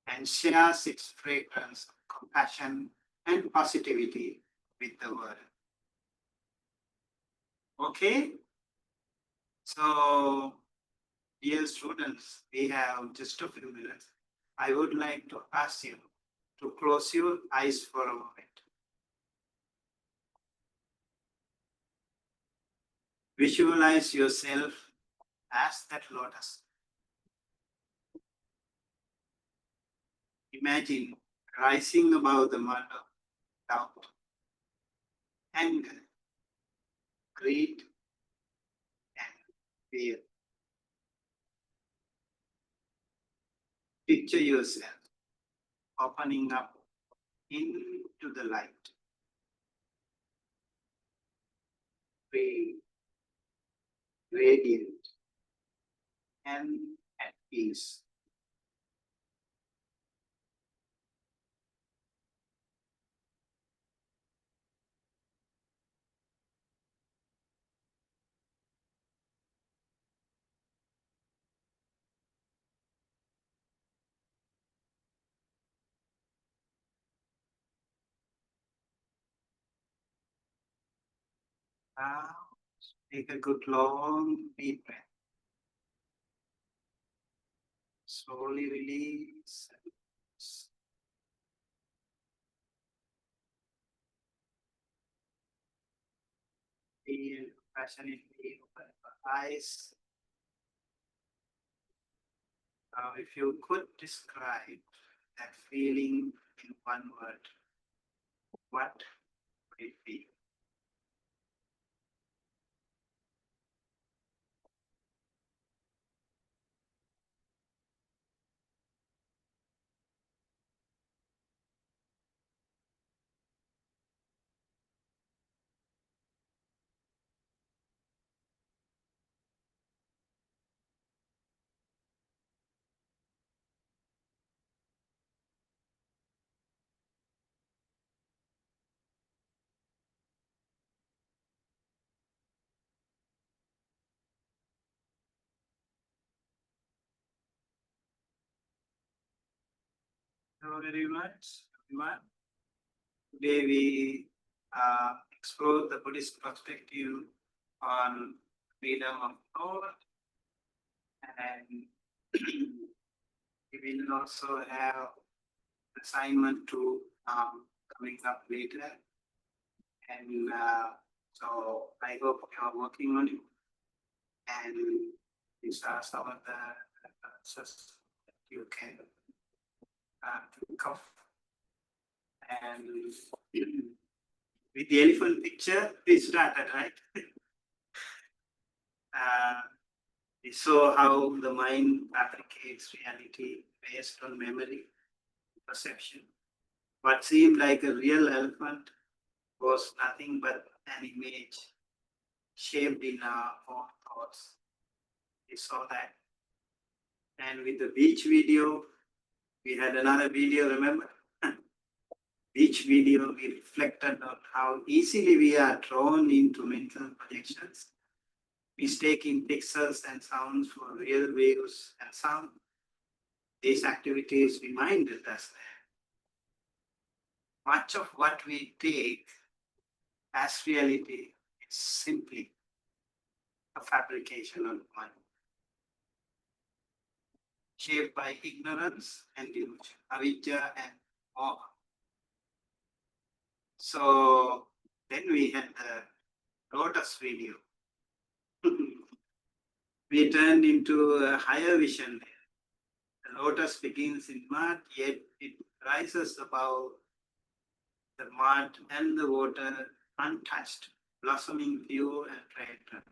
and shares its fragrance of compassion and positivity with the world. Okay? So, dear students, we have just a few minutes. I would like to ask you to close your eyes for a moment. Visualize yourself as that lotus. Imagine rising above the mud of doubt, anger, greed, and fear. Picture yourself opening up into the light, free, radiant, and at peace. Now, take a good long deep breath. Slowly release. Feel passionately open your eyes. Now, if you could describe that feeling in one word, what would it be? Hello, very much, everyone. Today we explore the Buddhist perspective on freedom of thought, and we will also have assignment to coming up later, and so I hope you are working on it, and these are some of the answers that you can think of. And with the elephant picture, we started, right? We saw how the mind fabricates reality based on memory, perception. What seemed like a real elephant was nothing but an image shaped in our own thoughts. We saw that. And with the beach video, we had another video, remember? Beach video, we reflected on how easily we are drawn into mental projections, mistaking pictures and sounds for real waves and sound. These activities reminded us that much of what we take as reality is simply a fabrication of mind, shaped by ignorance and delusion, avidya and moha. So then we had the lotus video. We turned into a higher vision. The lotus begins in mud, yet it rises above the mud and the water untouched, blossoming pure and fragrant.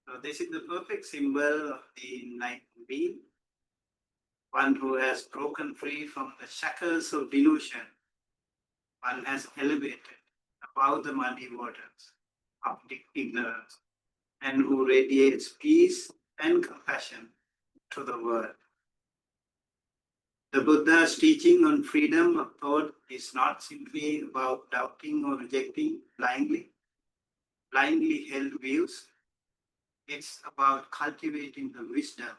So this is the perfect symbol of the enlightened being, one who has broken free from the shackles of delusion, one has elevated above the muddy waters of ignorance, and who radiates peace and compassion to the world. The Buddha's teaching on freedom of thought is not simply about doubting or rejecting blindly held views. It's about cultivating the wisdom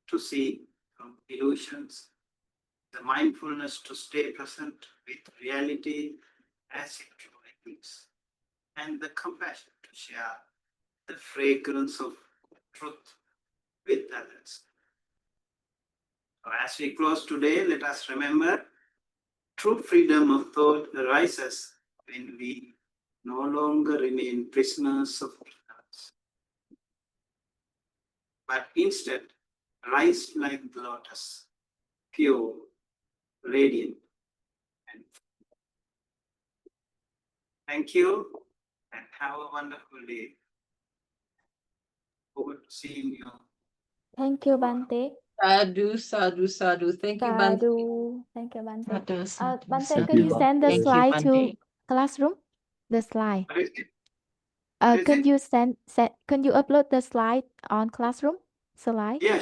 to see from illusions, the mindfulness to stay present with reality as it truly is, and the compassion to share the fragrance of truth with others. So as we close today, let us remember true freedom of thought arises when we no longer remain prisoners of ignorance, but instead rise like the lotus, pure, radiant, and free. Thank you and have a wonderful day. Forward to seeing you. Thank you, Bante. Sadhu, sadhu, sadhu. Thank you, Bante. Sadhu. Thank you, Bante. Sadhu, sadhu, Bante, sadhu. could you send the Thank you, slide to Bante. classroom? The slide. What is it? What is Can it? you can you upload the slide on classroom? Slide? Yeah,